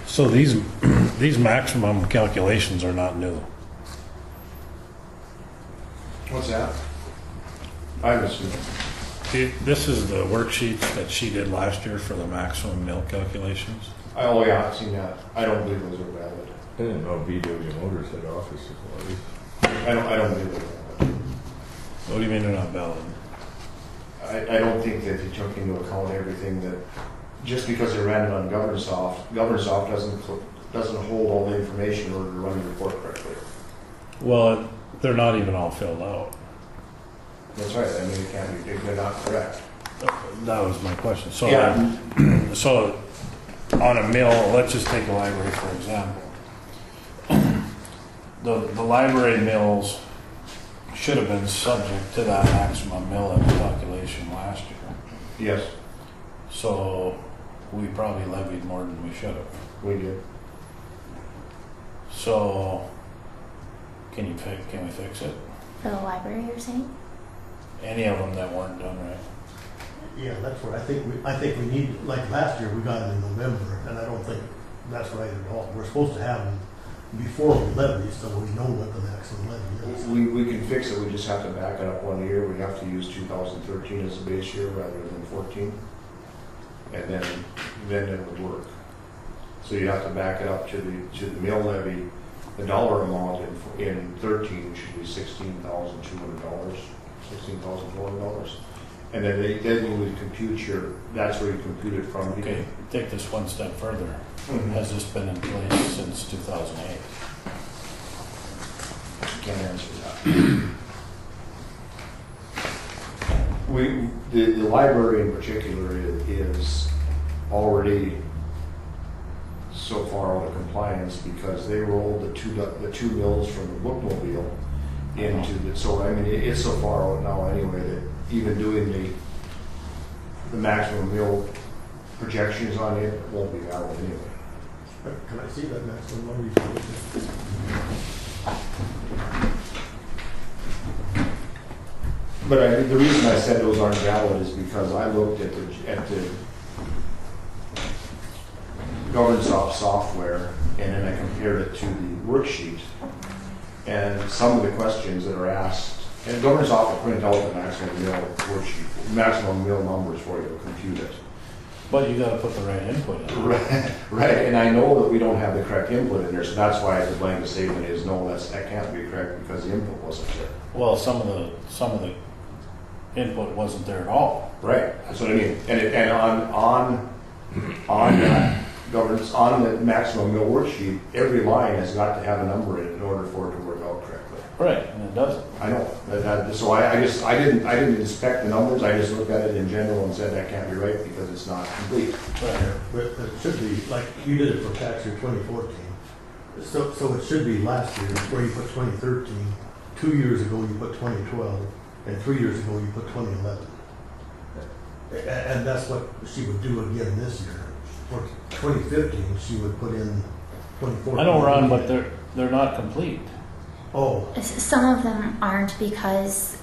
So these maximum calculations are not new. What's that? I haven't seen it. This is the worksheets that she did last year for the maximum mill calculations. Oh yeah, I've seen that. I don't believe those are valid. I didn't know VW Motors had office supplies. I don't believe they're valid. What do you mean they're not valid? I don't think that he took into account everything that, just because they ran it on GovernSoft doesn't doesn't hold all the information in order to run the report correctly. Well, they're not even all filled out. That's right, I mean, it can't be, they're not correct. That was my question. So, Yeah. so on a mill, let's just take a library for example. The library mills should have been subject to that maximum mill levy calculation last year. Yes, So we probably levied more than we should have. we did. So can we fix it? For the library, you're saying? Any of them that weren't done right? Yeah, that's what I think we need, like last year, we got it in November, and I don't think that's right at all. We're supposed to have them before we levy, so we know what the maximum levy is. We can fix it, we just have to back it up 1 year. We have to use 2013 as a base year rather than 14. And then it would work. So you have to back it up to the mill levy. The dollar amount in 13 should be $16,200, $16,400. And then then we would compute that's where you compute it from. Okay, take this one step further. Mhm. Has this been in place since 2008? Can't answer that. The library in particular is already so far out of compliance because they rolled the two mills from the bookmobile into the, so I mean, it's so far out now anyway that even doing the maximum mill projections on it won't be valid anyway. Can I see that maximum levy? But the reason I said those aren't valid is because I looked at the governance software and then I compared it to the worksheet and some of the questions that are asked, and governance software printed out the maximum mill worksheet, maximum mill numbers for you to compute it. But you gotta put the right input in. Right, and I know that we don't have the correct input in there, so that's why the blanket statement is no, that can't be correct because the input wasn't there. Well, some of the input wasn't there at all. Right, that's what I mean. And on that governance, on the maximum mill worksheet, every line has got to have a number in order for it to work out correctly. Right, and it doesn't. I know. So I didn't inspect the numbers. I just looked at it in general and said that can't be right because it's not complete. Right. But it should be, like, you did it for tax year 2014. So it should be last year where you put 2013, 2 years ago you put 2012, and 3 years ago you put 2011. And that's what she would do again this year. For 2015, she would put in 2014. I know, Ron, but they're not complete. Oh, Some of them aren't because,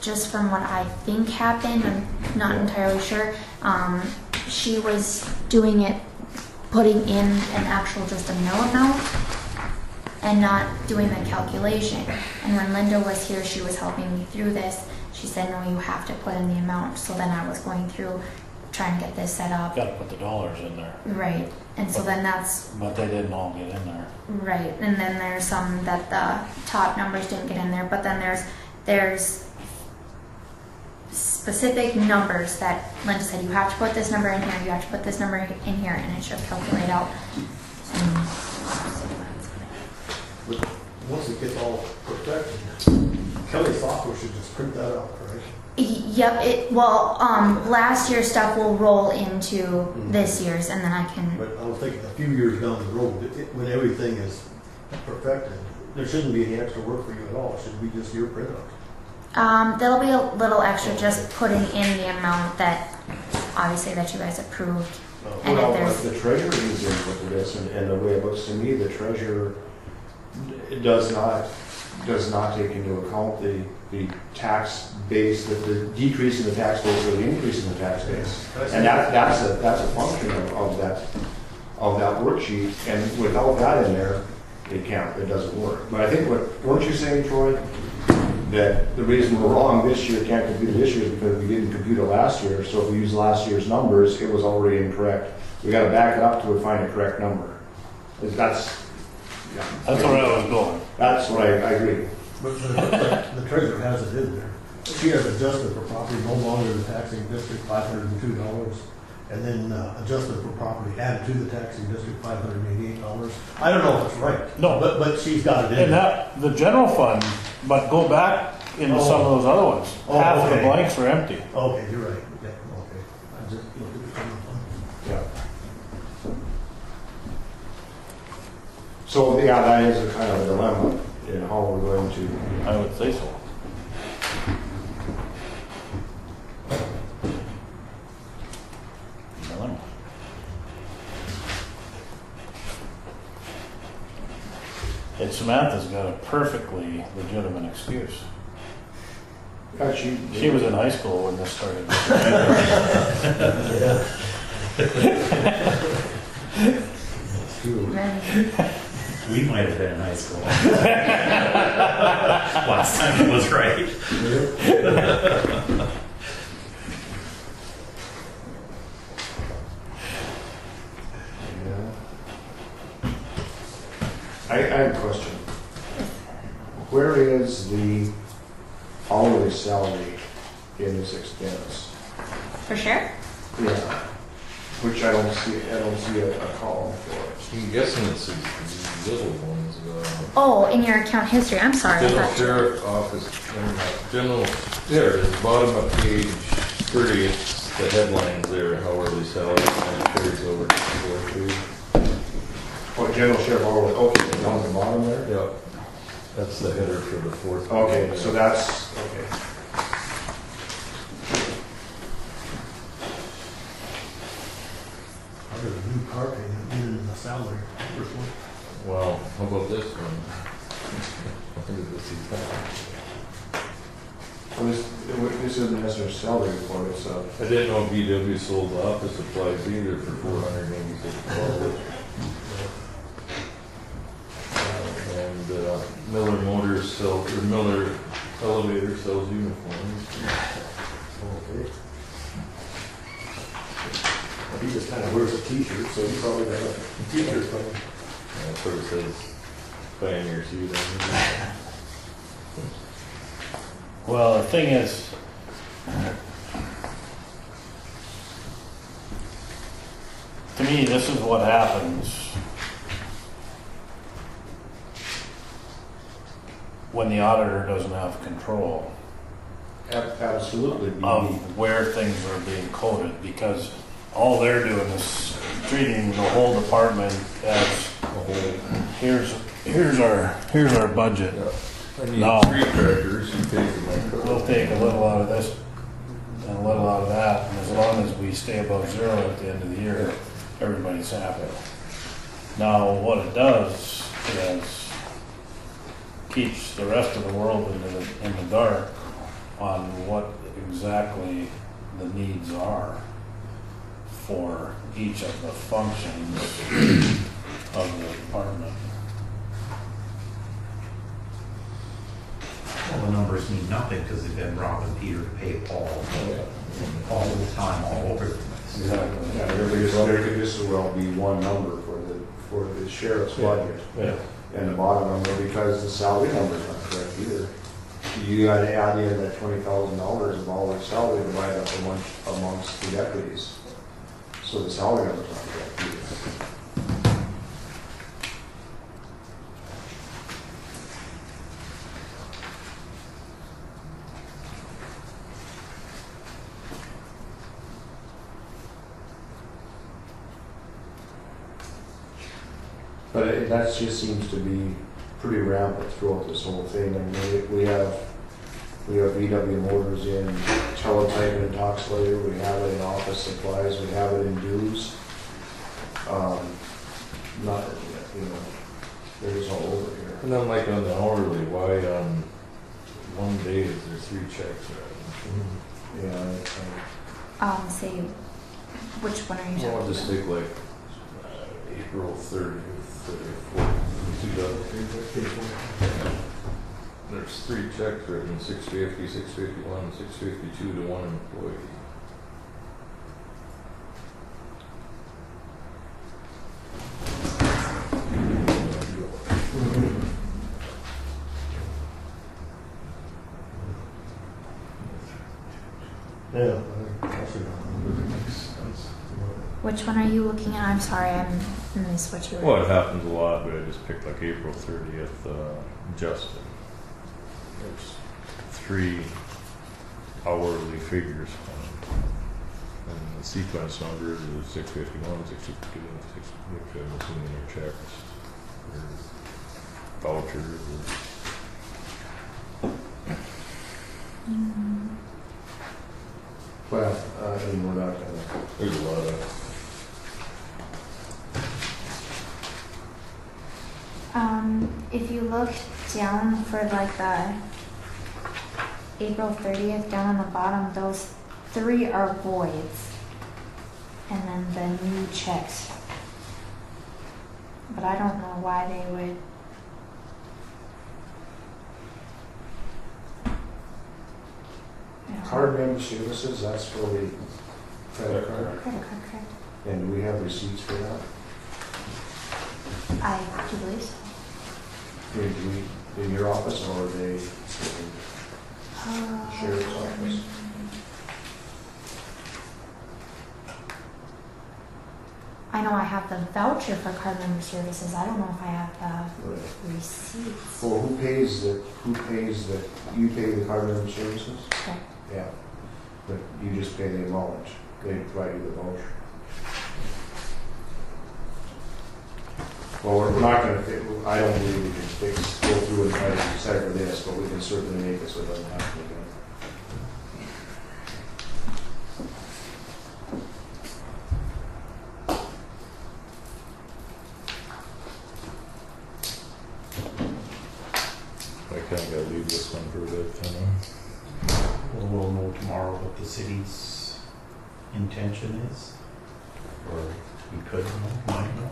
just from what I think happened, I'm not entirely sure, she was doing it, putting in an actual just a mill amount and not doing the calculation. And when Linda was here, she was helping me through this. She said, no, you have to put in the amount. So then I was going through trying to get this set up. Gotta put the dollars in there. Right. And so then that's But they didn't all get in there. right. And then there's some that the top numbers didn't get in there, but then there's specific numbers that Linda said you have to put this number in here, you have to put this number in here, and it should calculate out. once it gets all perfected, Kelly software should just print that out, correct? Yep. Last year's stuff will roll into this year's, and then I can. But I was thinking a few years down the road, when everything is perfected, there shouldn't be any extra work for you at all. It should be just your printout. There'll be a little extra just putting in the amount that, obviously, that you guys approved. And Well, if but there's, the treasurer needs input to this, and the way it looks to me, the treasurer does not take into account the tax base, the decrease in the tax base or the increase in the tax base. And that's a function of that worksheet, and without that in there, it doesn't work. But I think weren't you saying, Troy, that the reason we're wrong this year, can't compute it this year, is because we didn't compute it last year, so if we use last year's numbers, it was already incorrect. We gotta back it up to find a correct number. That's where I was going. That's what I agree. But the treasurer has it in there. She has adjustment for property no longer in the taxing district, $502. and then adjustment for property added to the taxing district, $588. I don't know if it's right. No. But she's got it in And there. that, the general fund, but go back into some of those other ones. Oh, Half of the okay. blanks are empty. Okay, you're right. Yeah, okay. I just looked at the general fund. Yeah. So, yeah, that is a kind of a dilemma in how we're going to, I would say so. Dilemma. And Samantha's got a perfectly legitimate excuse. actually. She was in high school when this started. We might have been in high school. Last time it was right. I have a question. Where is the hourly salary in this expense? For sure. Yeah. Which I don't see a column for. I'm guessing it's these little ones. Oh, in your account history. I'm sorry. I General thought- Sheriff Office, general, there, at the bottom of page 30, it's the headlines there, hourly salary, and it carries over to the fourth page. Oh, general sheriff hourly, okay, down at the bottom there? Yep. That's the header for the fourth. page. Okay, so that's, okay. How does a new car payment get into the salary? First one. Well, how about this one? Where did this is at? Well, this isn't necessarily salary report, it's I didn't know VW sold office supplies either for $486. And Miller Motors sells, or Miller Elevator sells uniforms. okay. He just kind of wears a t-shirt, so he probably got a t-shirt from him. That's what it says, Pioneer Seed. on it. Well, the thing is, to me, this is what happens when the auditor doesn't have control Absolutely. of where things are being coded, because all they're doing is treating the whole department as here's our budget. I need No. 3 tractors, you pay for my We'll take a little out of this and a little out of that, and as long as we stay above zero at the end of the year, everybody's happy. Now, what it does is keeps the rest of the world in the dark on what exactly the needs are for each of the functions of the department. Well, the numbers mean nothing because they've been robbing Peter to pay Paul all the time, all over the place. Exactly. Yeah, there could just as well be one number for the sheriff's budget. Yeah. And the bottom number, because the salary number's not correct either. You gotta add in that $20,000 of all their salary divided up amongst the deputies. So the salary number's not correct either. But that just seems to be pretty rampant throughout this whole thing. I mean, we have VW Motors in teletype and Toxlayer, we have it in office supplies, we have it in dues. Not, they're just all over here. And then like on the hourly, why on one day is there 3 checks right? Yeah, Say, which one are you So I'll talking just about? take like April 30th, 2004. There's 3 checks written, 650, 651, 652 to one employee. Yeah. question on it. Makes sense. Which one are you looking at? I'm sorry, I missed what you were. Well, it happens a lot, but I just picked like April 30th, adjusted. There's 3 hourly figures. And the sequence numbers is 651, 652, 652, I'm assuming they're checks or vouchers Well, and we're not gonna, there's a lot of, If you look down for like the April 30th, down on the bottom, those 3 are voids. And then the new checks. But I don't know why they would. card member services, that's for the credit card. Credit card, correct. And do we have receipts for that? I do believe so. Do we, in your office or are they in sheriff's office? I know I have the voucher for card member services. I don't know if I have the Right. receipts. Well, who pays the, you pay the card member services? Correct. Yeah. But you just pay the amount, they provide you the voucher. Well, we're not gonna, I don't believe we can go through and try to decipher this, but we can certainly make it so it doesn't have to be done. I kinda gotta leave this one for a bit, Well, we'll know tomorrow what the city's intention is. Or we could know, might know.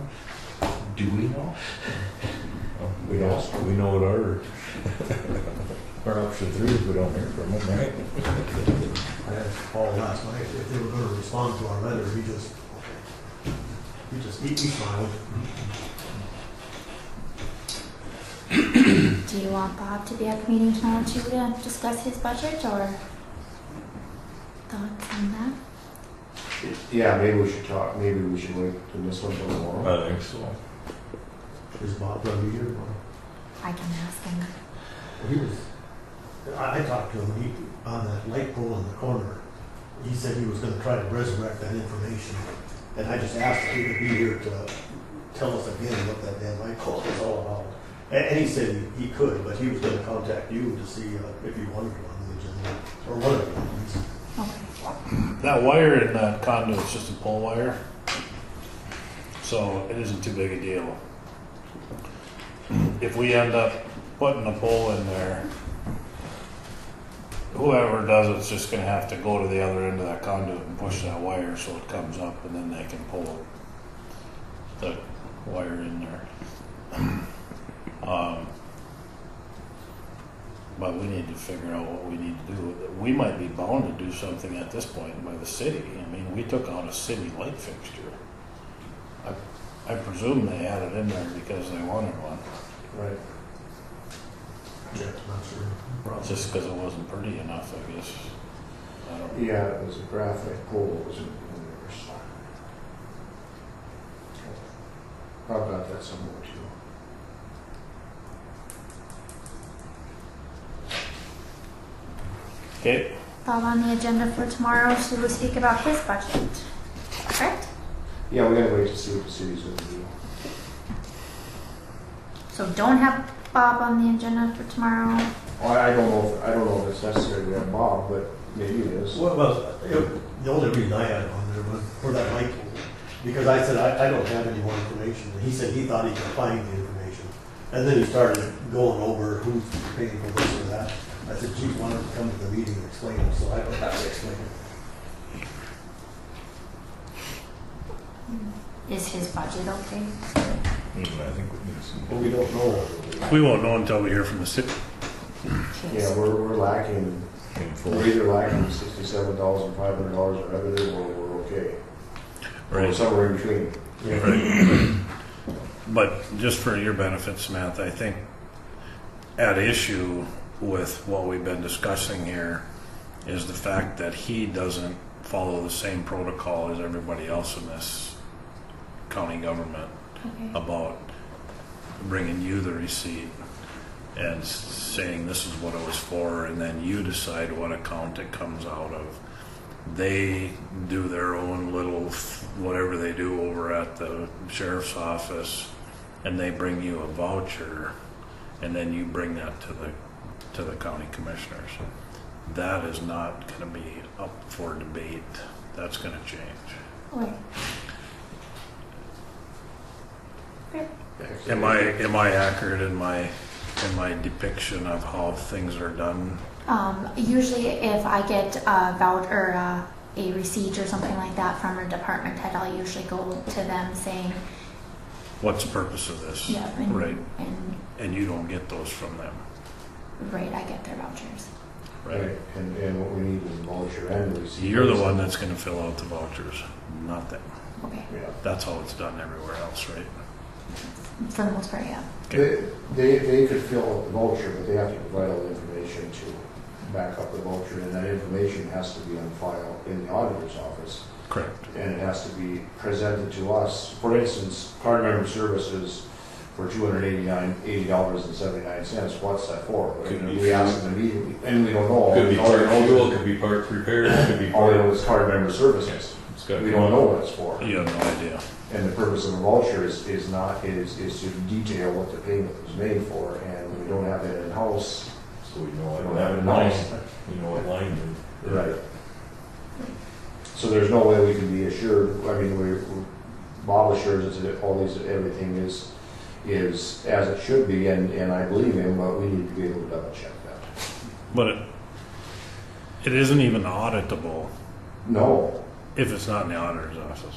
Do we know? We know what our option 3 is, we don't hear from them, right? I had Paul last night, if they were gonna respond to our letter, he smiled. Do you want Bob to be at the meeting tomorrow too to discuss his budget or thoughts on that? Yeah, maybe we should wait till this one till tomorrow. I think so. Is Bob gonna be here? I can ask him. I talked to him, on that light pole in the corner, he said he was gonna try to resurrect that information. And I just asked if he could be here to tell us again what that damn light pole is all about. And he said he could, but he was gonna contact you to see if you wanted to on the agenda, or one of the ones. Okay. That wire in that conduit is just a pole wire, so it isn't too big a deal. If we end up putting a pole in there, whoever does it's just gonna have to go to the other end of that conduit and push that wire so it comes up, and then they can pull the wire in there. But we need to figure out what we need to do. We might be bound to do something at this point by the city. I mean, we took out a city light fixture. I presume they had it in there because they wanted one, Right. Yeah, not sure. just because it wasn't pretty enough, I guess. I don't know. Yeah, it was a graphic pole that was in there, so. I've got that somewhere too. Okay, Bob on the agenda for tomorrow to speak about his budget. Correct? Yeah, we gotta wait to see what the city's gonna do. So don't have Bob on the agenda for tomorrow. Well, I don't know if it's necessary to have Bob, but maybe it is. Well, the only reason I had it on there was for that light pole, because I said, I don't have any more information. And he said he thought he could find the information. And then he started going over who's paying for this or that. I said, geez, why don't you come to the meeting and explain it, so I don't have to explain it. Is his budget okay? I think we need some. But we don't know. we won't know until we hear from the city. Yeah, we're lacking, info. we're either lacking $67,500 of revenue or we're okay. Or somewhere in between. But just for your benefit, Samantha, I think at issue with what we've been discussing here is the fact that he doesn't follow the same protocol as everybody else in this county government Okay. about bringing you the receipt and saying this is what it was for, and then you decide what account it comes out of. They do their own little whatever they do over at the sheriff's office, and they bring you a voucher, and then you bring that to the county commissioners. That is not going to be up for debate. That's going to change. Okay. Fair. Am I accurate in my depiction of how things are done? Usually if I get a voucher, a receipt or something like that from a department head, I'll usually go to them saying, What's the purpose of this? yeah, and, Right. and You don't get those from them. right, I get their vouchers. Right. And what we need is a voucher and a receipt. You're the one that's going to fill out the vouchers, not them. Okay. Yeah. That's how it's done everywhere else, right? For the most part, yeah. Okay. They could fill out the voucher, but they have to provide all the information to back up the voucher, and that information has to be on file in the auditor's office. Correct. And it has to be presented to us. For instance, card member services for $280.79. What's that for? Could be We ask them immediately, and we don't know. Could be All we part know fuel, is- could be part repairs, could be all we part. know is card member services. It's got We don't know what it's for. You have no idea. And the purpose of a voucher is to detail what the payment was made for, and we don't have that in-house. So we know We what don't have it line, in-house. we know what line. Right. So there's no way we can be assured, I mean, Bob assures us that everything is as it should be, and I believe him, but we need to be able to double check that. But it isn't even auditable No, if it's not in the auditor's office.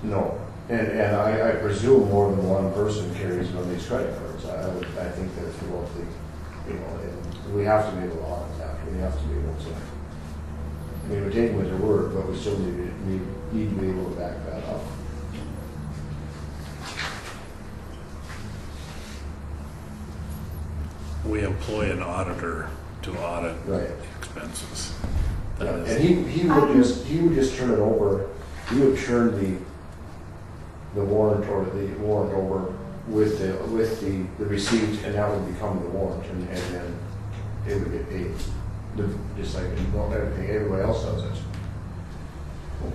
no. And I presume more than one person carries one of these credit cards. I think that if you want the, and we have to be able to audit that. We have to be able to, I mean, we take them at their word, but we still need to be able to back that up. We employ an auditor to audit Right. expenses. Yeah, That and is, he would just turn it over, he would turn the warrant over with the receipt, and that would become the warrant, and then it would get paid. Just like everything, everybody else does it.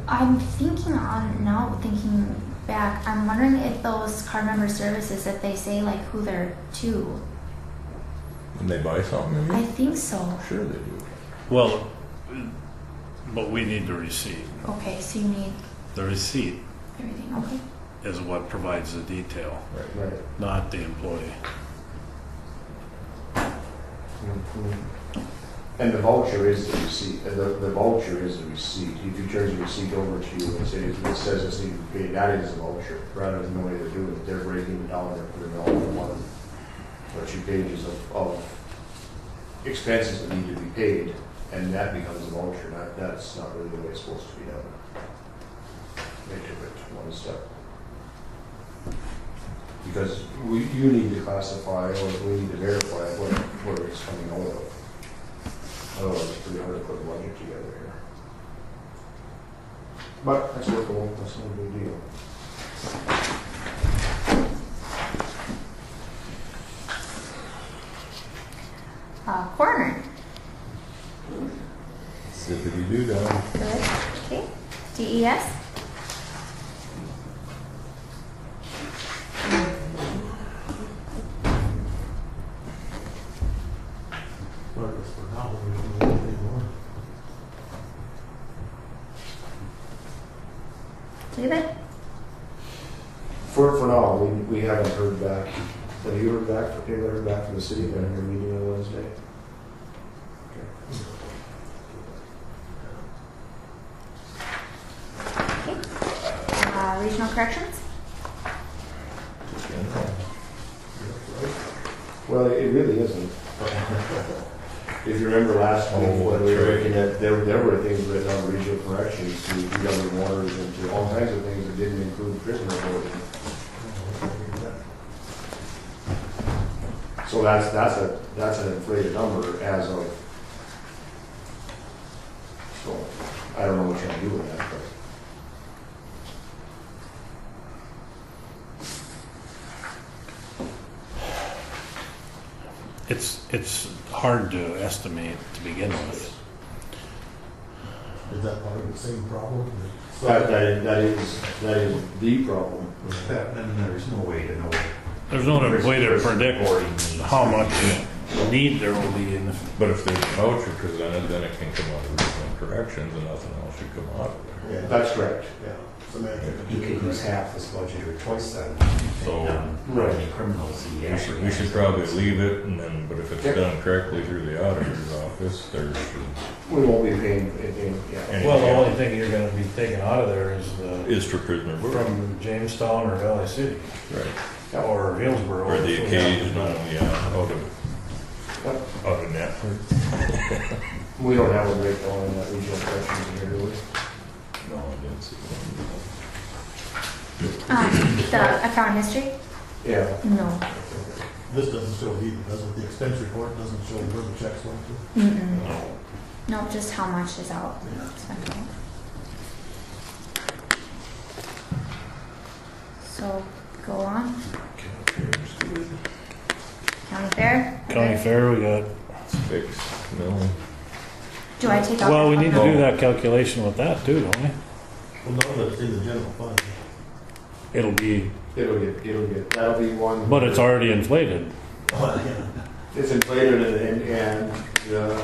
I'm thinking on now, thinking back, I'm wondering if those card member services, if they say like who they're to. When they buy something, you I mean? think so. Sure they do. well, but we need the receipt. Okay, so you need The receipt everything. Okay. is what provides the detail, Right. not the employee. And the voucher is the receipt, the voucher is the receipt. If you turn the receipt over to you and say, it says it's needed to be paid, that is the voucher, rather than the way they're doing it. They're breaking it down, they're putting it all in one, or 2 pages of expenses that need to be paid, and that becomes a voucher. That's not really the way it's supposed to be done. They took it one step. Because you need to classify, or we need to verify where it's coming out of. Otherwise, it's pretty hard to put a budget together here. But that's workable, that's no big deal. Coroner. Zippity doo dah. Good. Okay. DES. But I guess for now, we don't know anything more. David. For now, we haven't heard back. Have you heard back, have you heard back from the city at their meeting on Wednesday? Okay. Regional corrections. Well, it really isn't. If you remember last week, when we were looking at, there were things written on regional corrections to DW waters and to all kinds of things that didn't include prisoner voting. So that's an inflated number as of, so, I don't know what you're gonna do with that, but. It's hard to estimate to begin with. Is that part of the same problem? That is the problem. And there's no way to know. There's no way to predict how much need there will be in the. But if there's a voucher presented, then it can come out of regional corrections and nothing else should come out of there. Yeah, that's correct. Yeah. Semantic. You could use half this budget or twice that. So- How many criminals he We actually should has. probably leave it and then, but if it's Yep. done correctly through the auditor's office, there's. We won't be paying, yeah. Well, the only thing you're gonna be taking out of there is the, Is for prisoner board. from Jamestown or Valley City, Right. or Hillsborough. Or the occasional, yeah, out of net. We don't have a breakdown in that regional corrections in here, do we? No, I didn't see The account history? Yeah. No. This doesn't show either, does it? The expense report doesn't show where the checks went to. Mm-mm. No, just how much is out. Spent out. So, go on. County fair? County Okay. fair, we got, It's fixed, no. Do I take out? well, we that need to one? do that calculation with that too, don't we? Well, none of it's in the general fund. It'll be, That'll be one. but it's already inflated. Oh, yeah. It's inflated and the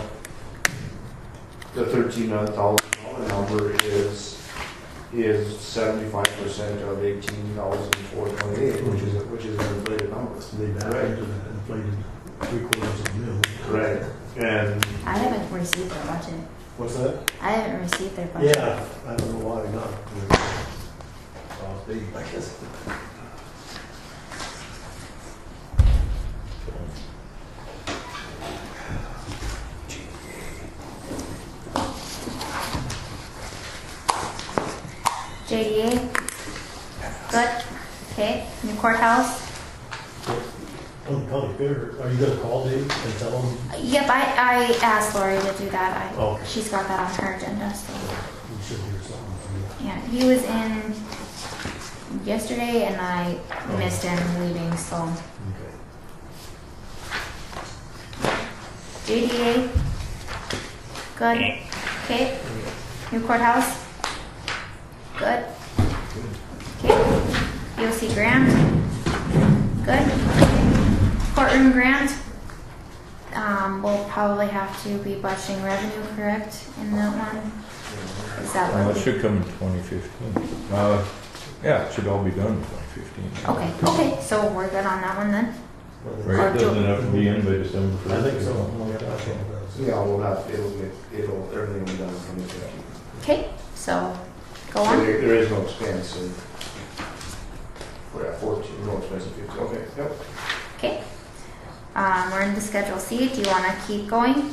$13,000 number is 75% of 18,428, which is an inflated number. They back into that inflated 3/4 of a mil. Right. And I haven't received their budget. What's that? I haven't received their budget. Yeah, I don't know why not. I guess. JDA? Good. Okay. New courthouse? On the county fair, are you gonna call Dave and tell him? Yep, I asked Lori to do that. Okay. She's got that on her agenda, so. We should hear something from you. Yeah, he was in yesterday and I missed him leaving, so. Okay. JDA? Good. Okay. New courthouse? Good. Okay. BOC grant? Good. Courtroom grant? We'll probably have to be budgeting revenue, correct, in that one? Is that Well, what it we? should come in 2015. Yeah, it should all be done in 2015. Okay, so we're good on that one then? Right, Or it do- doesn't have to be in by December 1st. I think so. yeah, everything will be done from the 15th. Okay, so go So on. there is no expense in, we're at 14, no expense in 15, okay, yep. Okay. We're in the Schedule C. Do you want to keep going?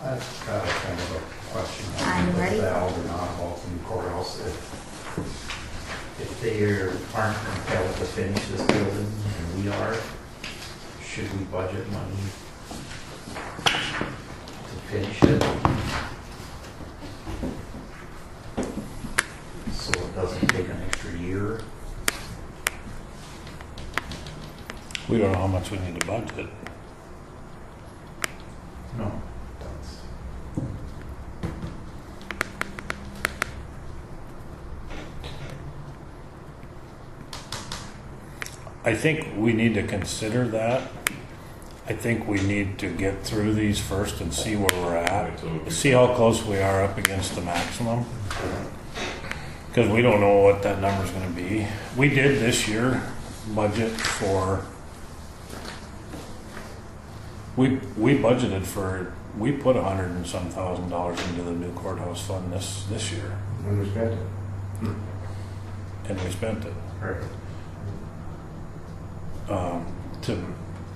I've got a kind of a question. I'm ready. Valve or not about the new courthouse. If they aren't compelled to finish this building and we are, should we budget money to finish it? So it doesn't take an extra year? We don't know how much we need to budget. No. That's. I think we need to consider that. I think we need to get through these first and see where we're at. See how close we are up against the maximum. Because we don't know what that number's gonna be. We did this year budget for, we budgeted for, we put $100 and some thousand into the new courthouse fund this year, And we spent it. and we spent it. Right.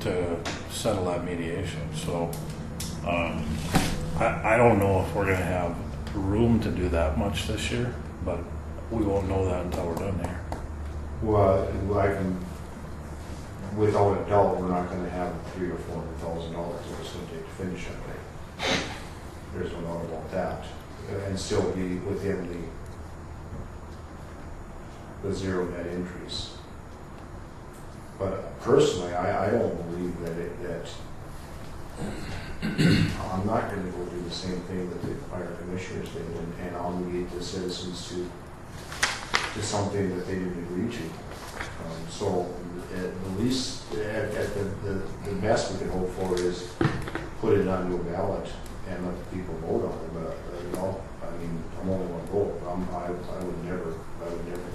To settle that mediation. So I don't know if we're gonna have room to do that much this year, but we won't know that until we're done here. Well, I can, without a doubt, we're not gonna have $300,000 or $400,000 that it's gonna take to finish that thing. There's no doubt about that. And still be within the zero net increase. But personally, I don't believe that I'm not gonna go do the same thing that the fire commissioners did and obligate the citizens to something that they didn't agree to. So at the least, at the best we can hope for is put it onto a ballot and let the people vote on it. But you know, I mean, I'm only one vote. I would never.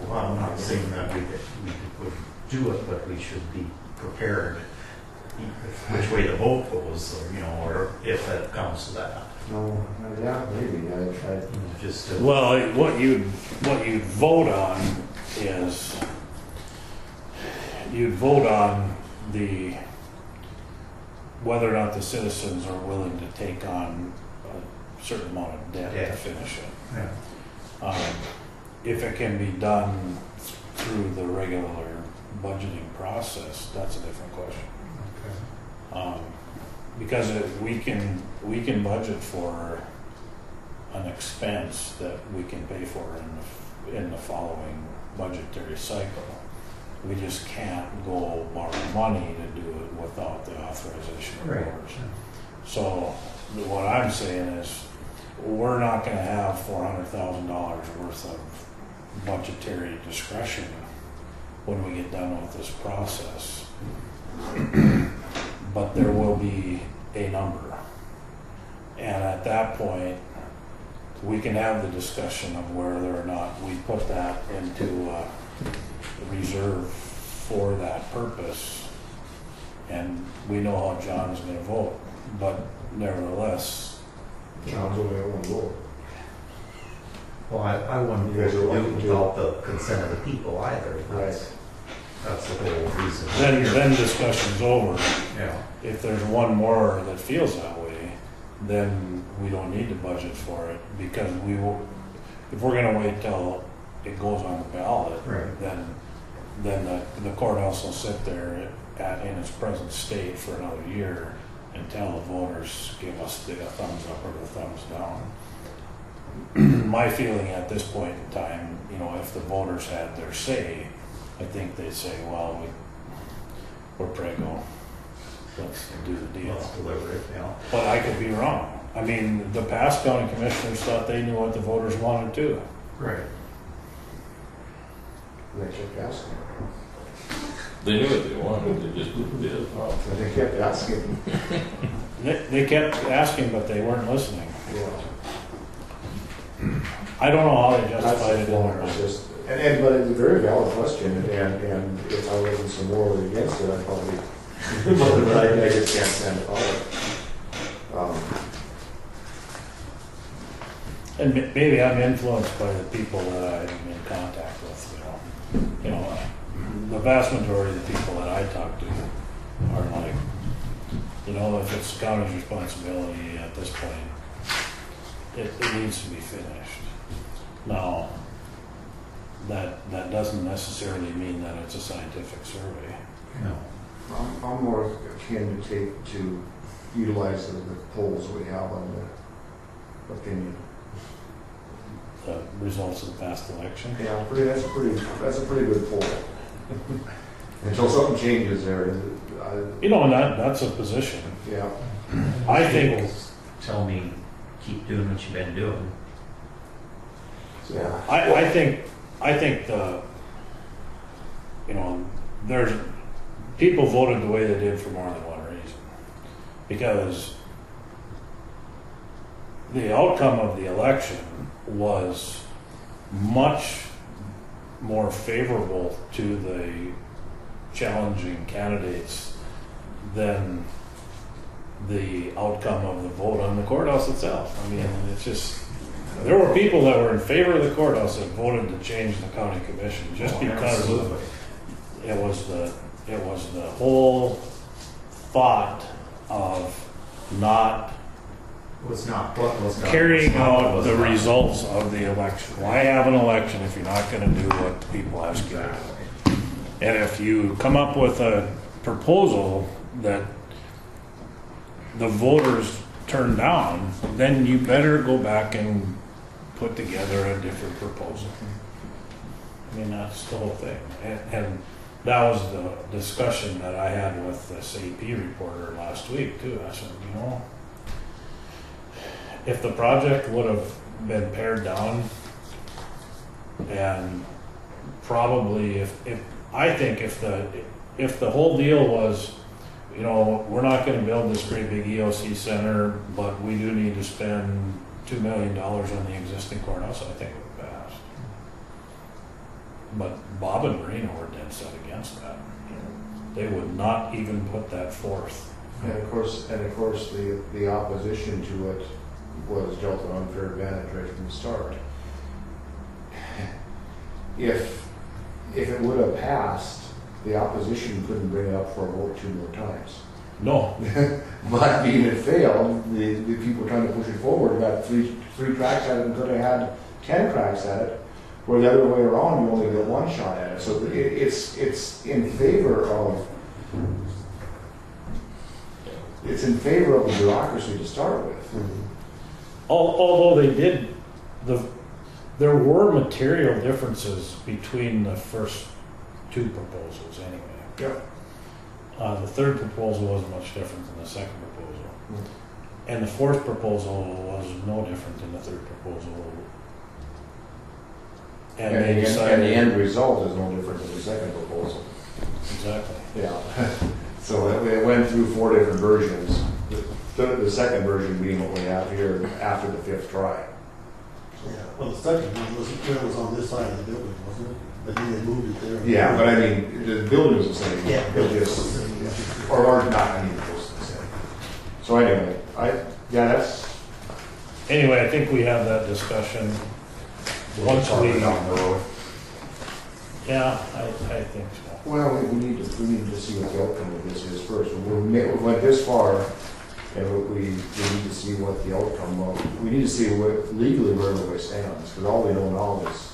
Well, I'm not saying that we would do it, but we should be prepared which way the vote goes, or, you know, or if it comes to that. No, yeah, maybe. Just Well, what you'd vote on is, you'd vote on whether or not the citizens are willing to take on a certain amount of debt to finish it. yeah. If it can be done through the regular budgeting process, that's a different question. Because we can budget for an expense that we can pay for in the following budgetary cycle. We just can't go borrow money to do it without the authorization of Right. voters. So what I'm saying is, we're not going to have $400,000 worth of budgetary discretion when we get done with this process. But there will be a number. And at that point, we can have the discussion of whether or not we put that into a reserve for that purpose. And we know how John's going to vote, but nevertheless, John's only one vote. Well, I wouldn't You guys are do it welcome to. without the consent of the people either. That's the whole reason. then discussion's over. Yeah. If there's one more that feels that way, then we don't need to budget for it, because we will, if we're gonna wait till it goes on the ballot, Right. then the courthouse will sit there in its present state for another year until the voters give us the thumbs up or the thumbs down. My feeling at this point in time, you know, if the voters had their say, I think they'd say, well, we're prego. Let's do the deal. Let's deliver it, yeah. But I could be wrong. I mean, the past county commissioners thought they knew what the voters wanted too. Right. They kept asking. They knew what they wanted, they just didn't do it. And they kept asking. They kept asking, but they weren't listening. Yeah. I don't know how they That's justified the it in point. their It's mind. just, but it's a very valid question, and if I wasn't so morally against it, I'd probably, but I just can't stand it all. And maybe I'm influenced by the people that I'm in contact with, you know. The vast majority of the people that I talk to are like, you know, if it's the county's responsibility at this point, it needs to be finished. Now, that doesn't necessarily mean that it's a scientific survey. No. I'm more akin to utilize the polls we have on the opinion. The results of the past election. Yeah, that's a pretty good poll. Until something changes there, You know, and that's a position. yeah. I think, People tell me, keep doing what you've been doing. Yeah. I think the, you know, there's, people voted the way they did for more than one reason. Because the outcome of the election was much more favorable to the challenging candidates than the outcome of the vote on the courthouse itself. I mean, it's just, there were people that were in favor of the courthouse that voted to change the county commission just because Absolutely. it was the whole thought of not Was not what was done. carrying Was not what out was the done. results of the election. Why have an election if you're not going to do what the people ask you to do? And if you come up with a proposal that the voters turn down, then you better go back and put together a different proposal. I mean, that's the whole thing. And that was the discussion that I had with this AP reporter last week too. I said, you know, if the project would have been pared down, and probably I think if the whole deal was, you know, we're not going to build this great big EOC center, but we do need to spend $2 million on the existing courthouse, I think it would have passed. But Bob and Marina were dead set against that. You know, they would not even put that forth. And of course, the opposition to it was dealt an unfair advantage right from the start. If it would have passed, the opposition couldn't bring it up for a vote 2 more times. No. But being it failed, the people trying to push it forward got three cracks at it and could have had 10 cracks at it. Where the other way around, you only get one shot at it. So it's in favor of the bureaucracy to start with. Although they did, there were material differences between the first 2 proposals anyway. Yep. The third proposal was much different than the second proposal. And the fourth proposal was no different than the third proposal. And they And decided, the end result is no different than the second proposal. exactly. Yeah. So it went through 4 different versions. The second version being what we have here after the 5th try. Yeah, well, the second one was on this side of the building, wasn't it? But then they moved it there. Yeah, but I mean, the building was the same. Yeah. It just, or not, I mean, it was the same. So anyway, that's. Anyway, I think we have that discussion once we, Down the road. yeah, I think so. Well, we need to see what the outcome of this is first. We went this far, and we need to see what the outcome of, we need to see what legally where everybody stands, because all we know now is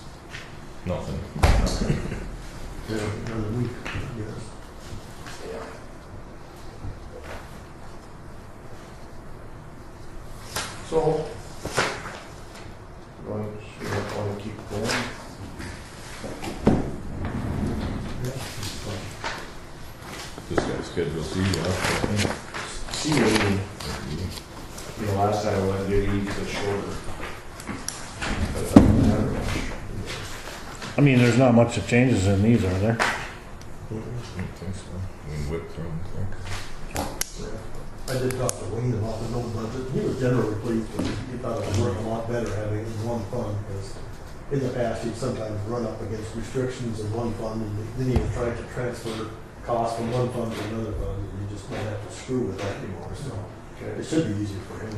Nothing. Yeah, another week, I guess. yeah. So, you want to keep going? Just got scheduled to see you. See you know, last time I went, did eat a bit shorter. But other than that, I mean, there's not much of changes in these, are there? I don't think so. We can whip through them quick. I did talk to Wayne about the no budget. He was generally pleased, but he thought it would work a lot better having it in one fund, because in the past, he'd sometimes run up against restrictions in one fund, and then he was trying to transfer costs from one fund to another fund, and you just don't have to screw with that anymore, so it should be easier for him.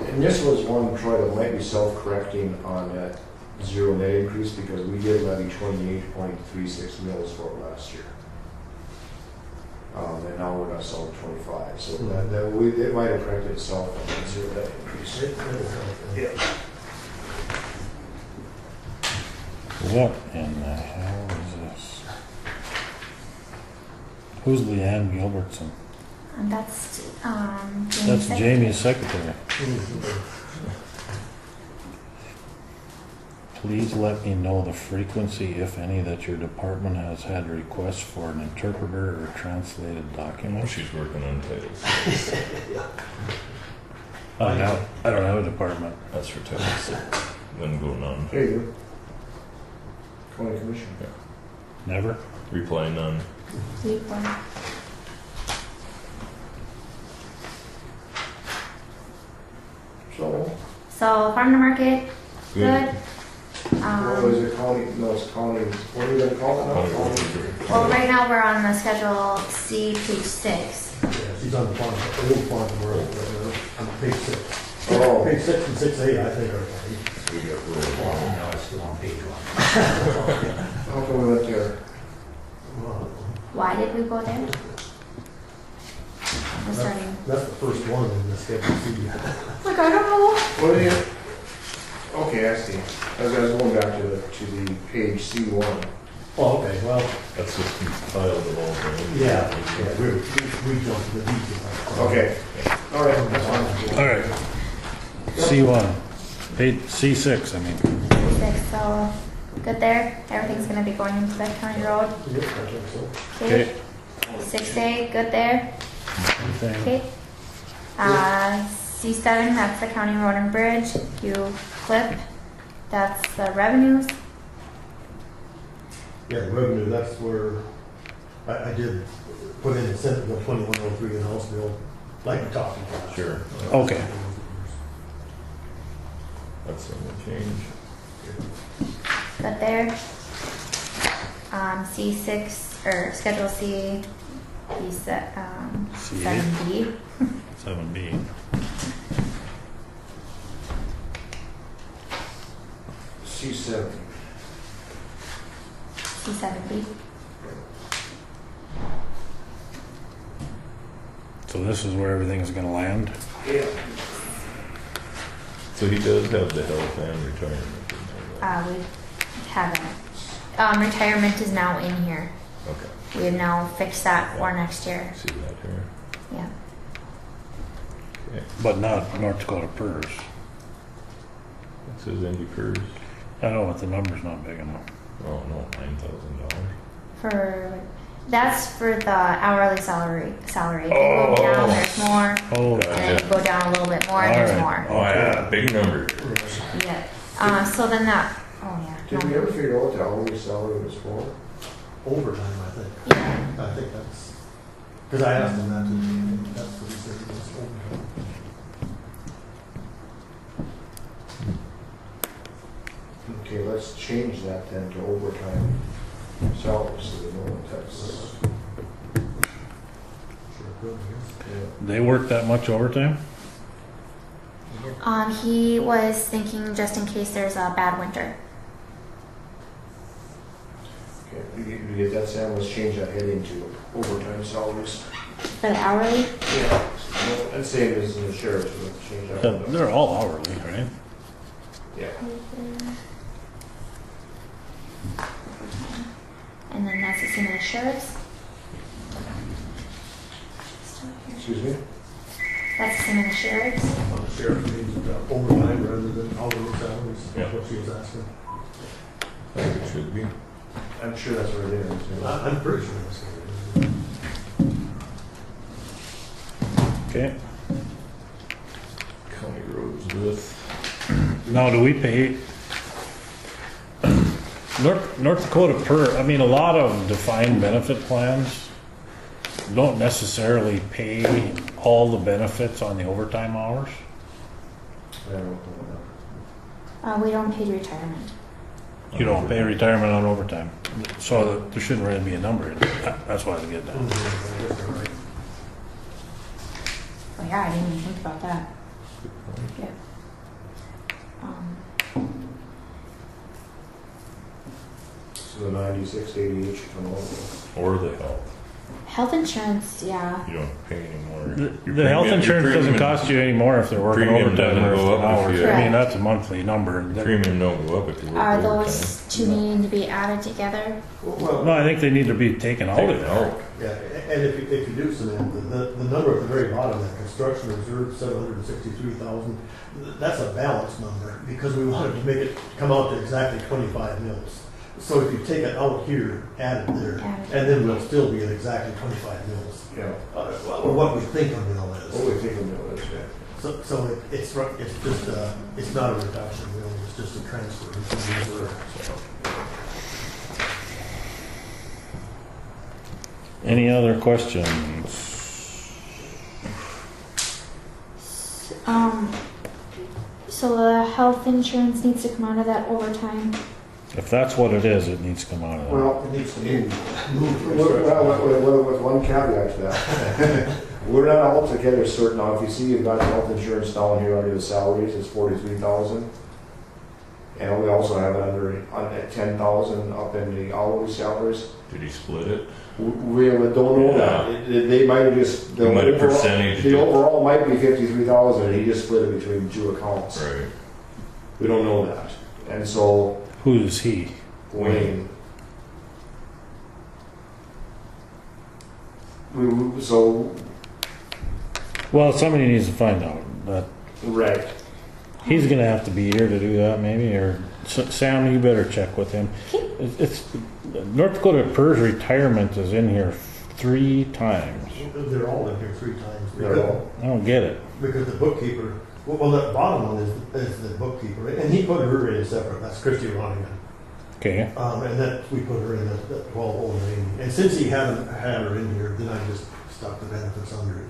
And this was one, Troy, that might be self-correcting on that zero net increase, because we did levy 28.36 mils for it last year. And now we're not selling 25, so it might have corrected itself on that zero net increase. Yeah. What in the hell is this? Who's Leanne Gilbertson? And that's That's Jamie's secretary. Please let me know the frequency, if any, that your department has had requests for an interpreter or translated Oh, document. she's working on titles. I don't have a department. That's for titles. Then go none. There you go. County Commission. Never? Reply none. Week one. So, So farm to market, Good. good. what was it, county, no, it's county, what are we gonna call it now? Well, right now we're on the schedule C, page 6. Yeah, she's on the farm, the old farm world, on page 6. Oh. Page 6 and 6A, I think, are. We got rid of No, it's still on page 1. How come we went there? Why did we go there? I'm starting. That's the first one in the schedule C. Like, I don't know. What are you? Okay, I see. I was going back to the page C1. Oh, okay, well, That's just compiled it all. yeah, we jumped to the detail. Okay, all right, that's fine. All right. C1, C6, I mean. Six, so good there. Everything's gonna be going into that county road. Yep, I think so. Okay. 6A, good there. Anything? Okay. C7, that's the county road and bridge. You flip, that's the revenues. Yeah, the revenue, that's where I did put in the Senate Bill 2103 and House Bill, like we talked about. Sure. Okay. That's in the change. Good there. C6, or Schedule C, C8. 7B. 7B. C7. C7B. So this is where everything's gonna land? Yeah. So he does have the health and retirement. We haven't. Retirement is now in here. Okay, We have now fixed that for next year. see that here. Yeah. Okay, But not North Dakota PERS. it says Indy PERS. I know, but the number's not big enough. Oh, no, $9,000. That's for the hourly salary. If you go down, there's more. Oh, And then you go down a little bit more, and there's more. Oh, yeah, big number. Yeah. So then that. Oh yeah. Did we ever figure out what the hourly salary was for? Overtime, I think. Yeah. I think that's, because I asked him that too. That's what he said, it was overtime. Okay, let's change that then to overtime salaries, so we know what that's. Sure could, I guess. they work that much overtime? He was thinking just in case there's a bad winter. Okay, you get that, Sam, let's change that heading to overtime salaries. For the hourly. Yeah. And same as in the sheriff's, we'll change that. They're all hourly, right? Yeah. And then that's the same as the sheriff's. Excuse me? That's the same as the sheriff's. Sheriff needs overtime rather than hourly salaries, Yeah. that's what she was asking. I think it should be. I'm sure that's where it is. I'm pretty sure that's what it is. Okay. County roads with. Now, do we pay, North Dakota I mean, a lot of defined benefit plans don't necessarily pay all the benefits on the overtime hours? I don't know. We don't pay retirement. You don't pay retirement on overtime, so there shouldn't really be a number in it. That's why I get that. Right. Oh yeah, I didn't even think about that. Yeah. So the 9688 should come over. Or the health. Health insurance, yeah. You don't pay anymore. The health insurance doesn't cost you any more if they're working premium overtime doesn't or if go they're up if hours. you- I mean, that's a monthly number. Premium don't go up if you work Are overtime. those two needing to be added together? Well, No, I think they need to be taken out Take of it there. out. yeah, and if you do Samantha, the number at the very bottom, that construction reserve, 763,000, that's a balanced number, because we wanted to make it come out to exactly 25 mils. So if you take it out here, add it there, Add it. and then we'll still be at exactly 25 mils. Yeah. Or what we think a mill What is. we think of it is, yeah. So it's just, it's not a reduction, really, it's just a transfer. Any other questions? So the health insurance needs to come out of that overtime. If that's what it is, it needs to come out of there. Well, It needs to move. well, with one caveat to that. We're not altogether certain, now, if you see you've got health insurance down here under the salaries, it's 43,000. And we also have it under 10,000 up in the hourly salaries. Did he split it? We don't know that. They might have just, He might have percentage the it. overall might be 53,000, and he just split it between two accounts. Right. We don't know that. And so, Who is he? Wayne, So, Well, somebody needs to find out, but right. he's gonna have to be here to do that maybe, or Sam, you better check with him. It's, North Dakota PERS retirement is in here 3 times. They're all in here 3 times. They're all- I don't get it. Because the bookkeeper, well, the bottom one is the bookkeeper, and he put her in separate, that's Christie Ronningham. Okay, And then we put her in at 1209. And since he hadn't had her in here, then I just stuck the benefits under it.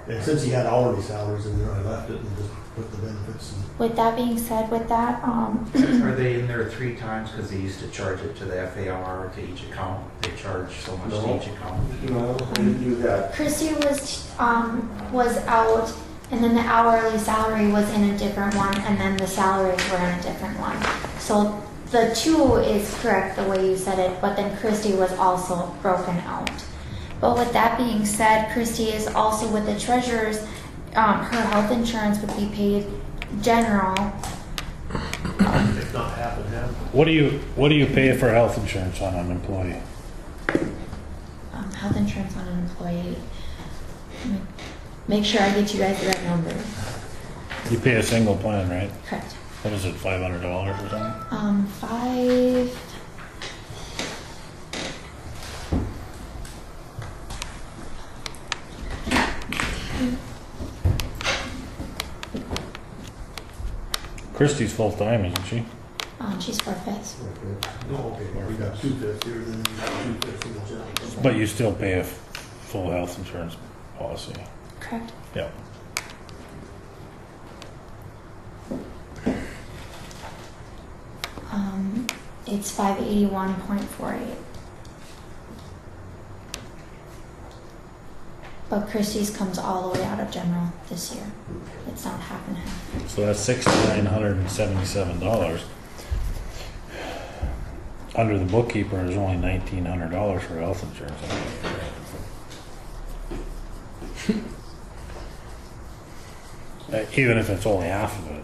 And since he had hourly salaries in there, I left it and just put the benefits in. With that being said, with that, Are they in there 3 times because they used to charge it to the FAR to each account? They charge so much No. to each account. No, I didn't do that. Christy was out, and then the hourly salary was in a different one, and then the salaries were in a different one. So the 2 is correct the way you said it, but then Christy was also broken out. But with that being said, Christy is also with the treasurers. Her health insurance would be paid general. If not half and half. what do you pay for health insurance on an employee? Health insurance on an employee. Let me make sure I get you guys the right number. You pay a single plan, right? Correct. What is it, $500 or something? 5. Christie's full-time, isn't she? She's 4/5. No, okay, we got 2/5 here, then we got 2/5 in the general. But you still pay a full health insurance policy. Correct. Yeah. It's 581.48. But Christie's comes all the way out of general this year. It's not half and half. So that's $6,977. Under the bookkeeper, there's only $1,900 for health insurance. Even if it's only half of it.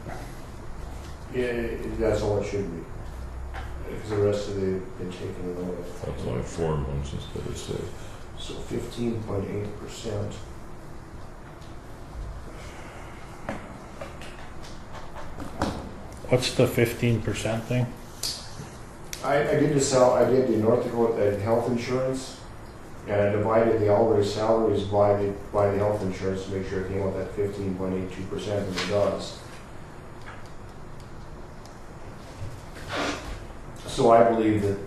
Yeah, that's all it should be. Because the rest of the, been taken away. That's only 4 months instead of 6. So 15.8%. What's the 15% thing? I did the North Dakota health insurance, and I divided the hourly salaries by the health insurance to make sure it came out at 15.82%, and it does. So I believe that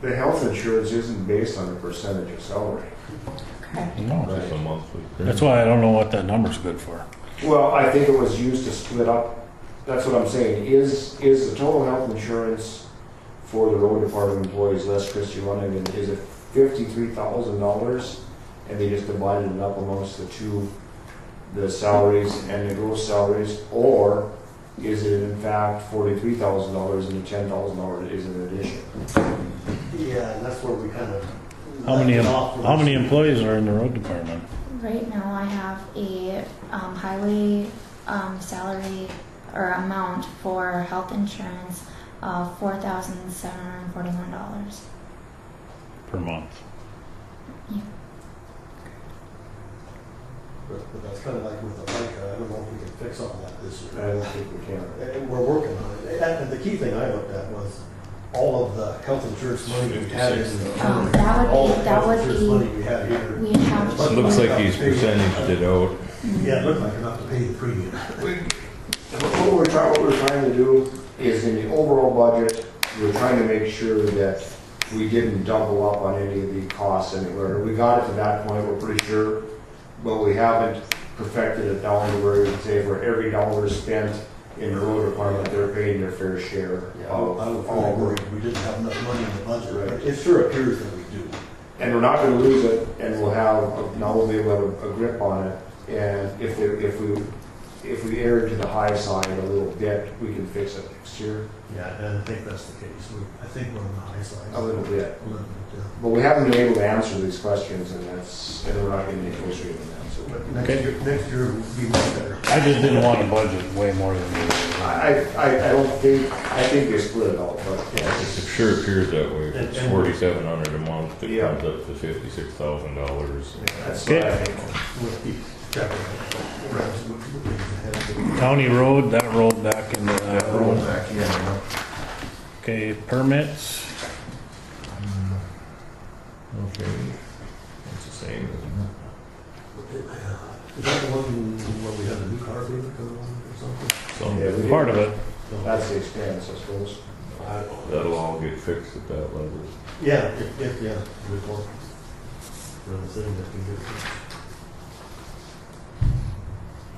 the health insurance isn't based on a percentage of salary. Correct. No. Just a monthly. That's why I don't know what that number's good for. Well, I think it was used to split up, that's what I'm saying, is the total health insurance for the road department employees, less Christie Running, is it $53,000? And they just divided it up amongst the salaries and the gross salaries, or is it in fact $43,000 and the $10,000 is an addition? Yeah, and that's where we kind of. How many employees are in the road department? Right now I have a highway salary or amount for health insurance of $4,741. Per month. But that's kind of like with the FICA, I don't know if we can fix all that this year. I don't think we can. And we're working on it. And the key thing I looked at was all of the health insurance money we had in the. That would be money we had here. we'd have But to. Looks like he's percentaged it out. Yeah, it looked like enough to pay the premium. What we're trying to do is in the overall budget, we're trying to make sure that we didn't double up on any of the costs anywhere. We got it to that point, we're pretty sure, but we haven't perfected it down to where we can say for every dollar spent in the road department, they're paying their fair share Yeah, of I was all really work. worried we didn't have enough money in the budget. Right. But it sure appears that we do. And we're not gonna lose it, and now we'll be able to have a grip on it. And if we if we err to the high side a little bit, we can fix it next year, Yeah, and I think that's the case. I think we're on the high side. a little bit. A little bit, yeah. But we haven't been able to answer these questions, and we're not getting any closer to an answer. But Okay. next year will be much better. I just didn't want to budget way more than we did. I don't think, I think they split it out, but It sure appears that way. If it's And- 4,700 a month, it Yeah. comes up to $56,000. that's what I Okay. think. We'll keep track of that. Right, so we'll ahead. County road, that rolled back into that Roll road. back in, yeah. Okay, permits, Okay. It's the same, isn't Is that the one where we had the new car payment coming on or something? it? Some Yeah, we- part of it. That's the expense, I suppose. that'll all get fixed at that level. Yeah, yeah, report. For the thing that can get it.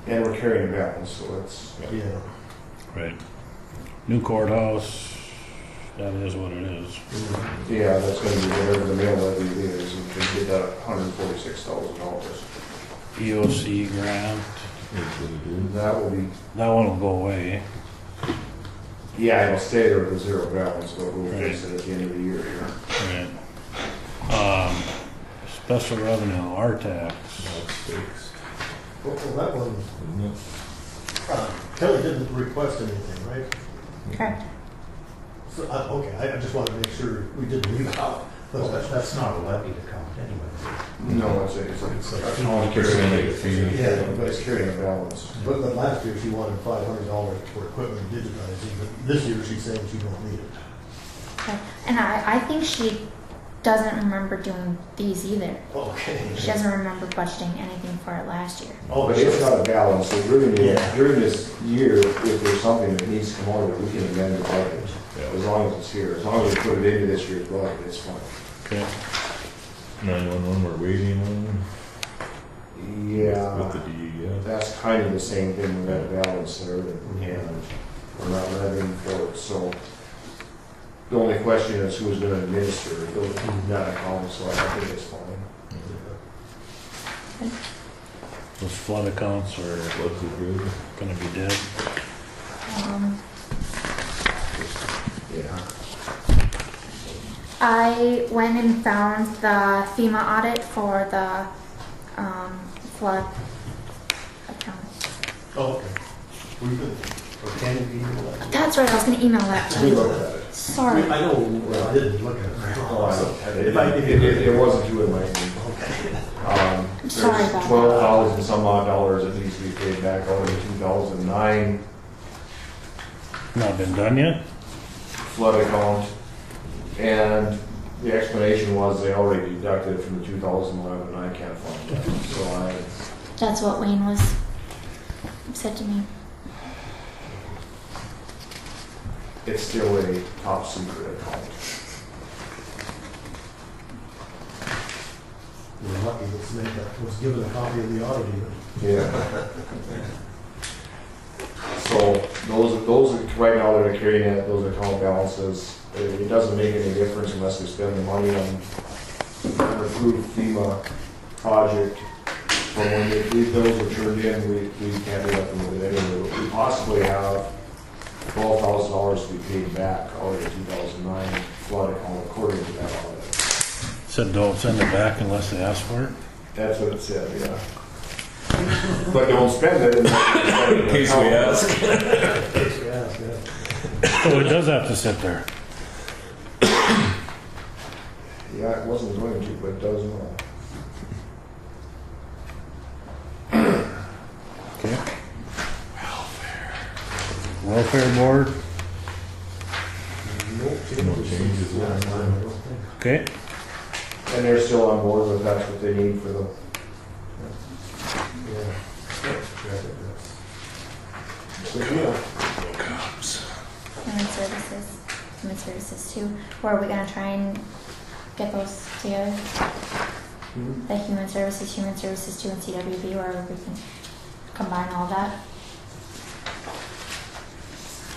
And we're carrying a balance, so it's, Yeah. Right. New courthouse, that is what it is. yeah, that's gonna be whatever the mill levy is, and we can get that $146,000. EOC grant, Is what it is. That will be, that one will go away. yeah, it'll stay there with a zero balance, but we'll fix it at the end of the year here. Right. Special revenue, RTAX. That's fixed, Well, that one, isn't it? Kelly didn't request anything, right? Correct. So, okay, I just wanted to make sure we didn't leave out. Well, that's not a levy account anyway. No, it's a, All carrying a fee. Yeah. but it's carrying a balance. But last year she wanted $500 for equipment digitizing, but this year she's saying she don't need it. Okay. And I think she doesn't remember doing these either. Okay. She doesn't remember budgeting anything for it last year. Oh, But it's got a balance, so during Yeah. this year, if there's something that needs to come out of it, we can amend the budget. Yeah. As long as it's here, as long as we put it into this year's budget, it's fine. Okay. 911 we're waiting on. Yeah. With the DEF. That's kind of the same thing with that balance there, and we're not levying for it, so. The only question is who's gonna administer that account, so I think it's fine. Those flood accounts are Floods are good. gonna be dead. Yeah. I went and found the FEMA audit for the flood account. Oh, okay. We could, or can you email that? That's right, I was gonna email that to We you. looked at it. Sorry. I know, well, I didn't look at it very Oh, well. I so know. if I- if you- It wasn't too enlightening. Okay. Sorry There's about that. 12,000 some odd dollars that needs to be paid back out of the 2009 Not been done yet? flood account. And the explanation was they already deducted it from the 2011, and I can't find that. So That's what Wayne was said to me. it's still a top secret account. We're lucky that Samantha was given a copy of the audit even. Yeah. So those right now that are carrying it, those account balances, it doesn't make any difference unless we spend the money on an approved FEMA project. But when these bills are turned in, we can't do nothing with it anyway. But we possibly have $12,000 to be paid back out of the 2009 flood account according to that audit. Said don't send it back unless they ask for it? That's what it said, yeah. But don't spend it in case we ask. Yeah, yeah. So it does have to sit there. Yeah, it wasn't going to, but it does now. Okay. Welfare board, No changes there. I don't think. okay. And they're still on board with that's what they need for the, Yeah. so, yeah. Human services too. Or are we gonna try and get those together? The human services two, and CWB, or we can combine all that?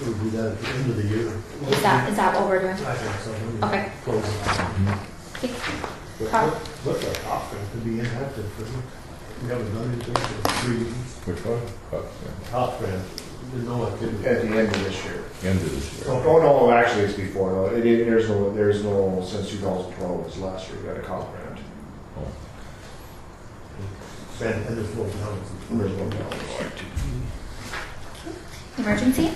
We'll do that at the end of the year. Is that what we're doing? I think so. Okay. Close it out. Okay. But Car- Looks like Optum could be inactive for We haven't done anything for 3 years. Which one? Yeah. Top grant, there's no activity. At the end of this year. End of this year. Oh, no, actually, it's before. No, there's no, since 2012, it's last year, we got a comp grant. And there's no balance. There's no balance. Emergency?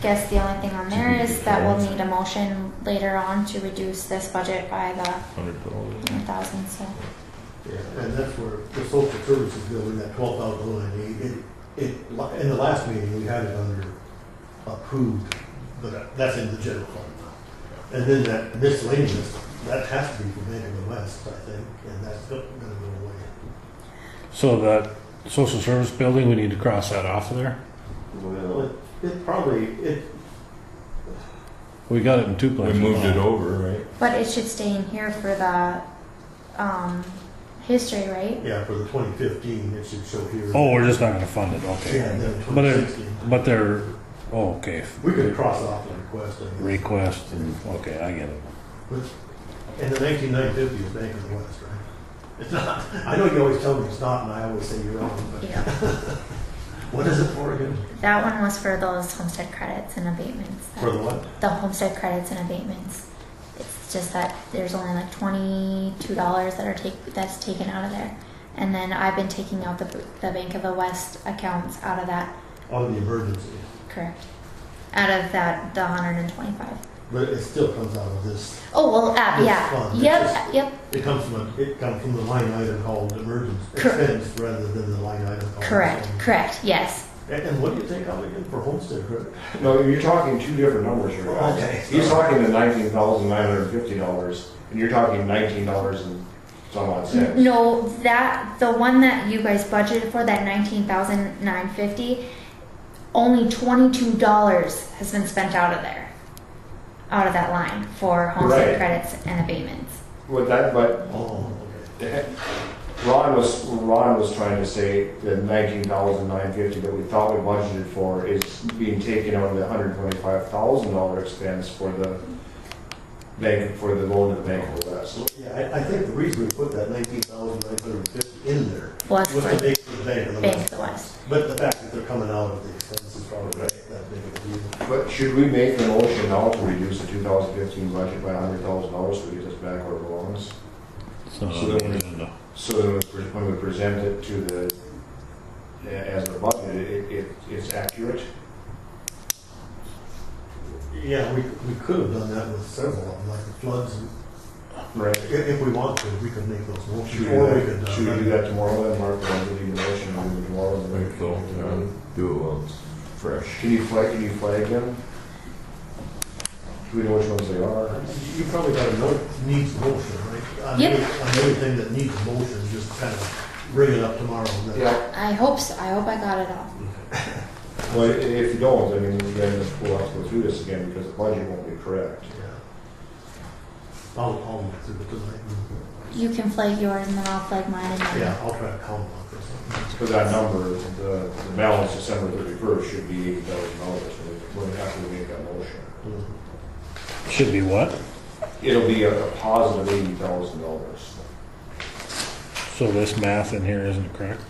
Guess the only thing on there is that we'll need a motion later on to reduce this budget by the $100. 100,000, so. Yeah, and that's where the social services building, that 12,098, in the last meeting, we had it under approved, but that's in the general fund now. And then that miscellaneous, that has to be from Bank of the West, I think, and that's gonna go away. So that social service building, we need to cross that off of there? Well, it probably, We got it in two We places. moved it now. over, right? But it should stay in here for the history, right? yeah, for the 2015, it should show here. Oh, we're just not gonna fund it, Yeah, okay. and then But they're, 2016. but they're, oh, okay. We could cross off the request, I guess. Request, and, okay, I get it. And the 1950 is Bank of the West, right? It's not, I know you always tell me it's not, and I always say you're wrong, but Yeah. what is it for again? That one was for those homestead credits and abatements. For the what? The homestead credits and abatements. It's just that there's only like $22 that's taken out of there. And then I've been taking out the Bank of the West accounts out of that, On the emergency. correct? Out of that, the 125. But it still comes out of this. Oh, well, This yeah. fund. Yep. It comes from the line item called emergency Cor- expense rather than the line item called. Correct, yes. And what do you take out again for homestead credit? No, you're talking two different numbers here. Oh, okay. He's talking the $19,950, and you're talking $19 and some odd cents. No, the one that you guys budgeted for, that $19,950, only $22 has been spent out of there, out of that line for homestead Right. credits and abatements. With that, but Oh, okay. Ron was trying to say the $19,950 that we thought we budgeted for is being taken out of the $125,000 expense for the bank, for the loan to the Bank of the West. Yeah, I think the reason we put that 19,950 in there Was was for to make the Bank of the Bank West. of the West. But the fact that they're coming out of the expenses probably not that big of a deal. But should we make the motion now to reduce the 2015 budget by $100,000 so we get this back where it belongs? So, So that when we present it to the, as a budget, it's accurate? Yeah, we could have done that with several of them, like the floods. Right. If we want to, we could make those motions. Should we Or do we that, could, should we do that tomorrow then, Mark? I'll give you the motion and do it tomorrow. I think so. Yeah. Do it while it's fresh. Can you flag them? Do we know which ones they are? You probably got to know it needs motion, right? On Yep. on anything that needs motion, just kind of bring it up tomorrow. and then- Yeah. I hope so. I hope I got it all. Well, if you don't, I mean, then we'll have to go through this again because the budget won't be correct. Yeah. I'll look through it tonight. You can flag yours and then I'll flag mine and then. Yeah, I'll try to count them up or something. Because that number, the balance December 31st should be $80,000 when we have to make that motion. should be what? It'll be a positive $80,000. So this math in here isn't correct?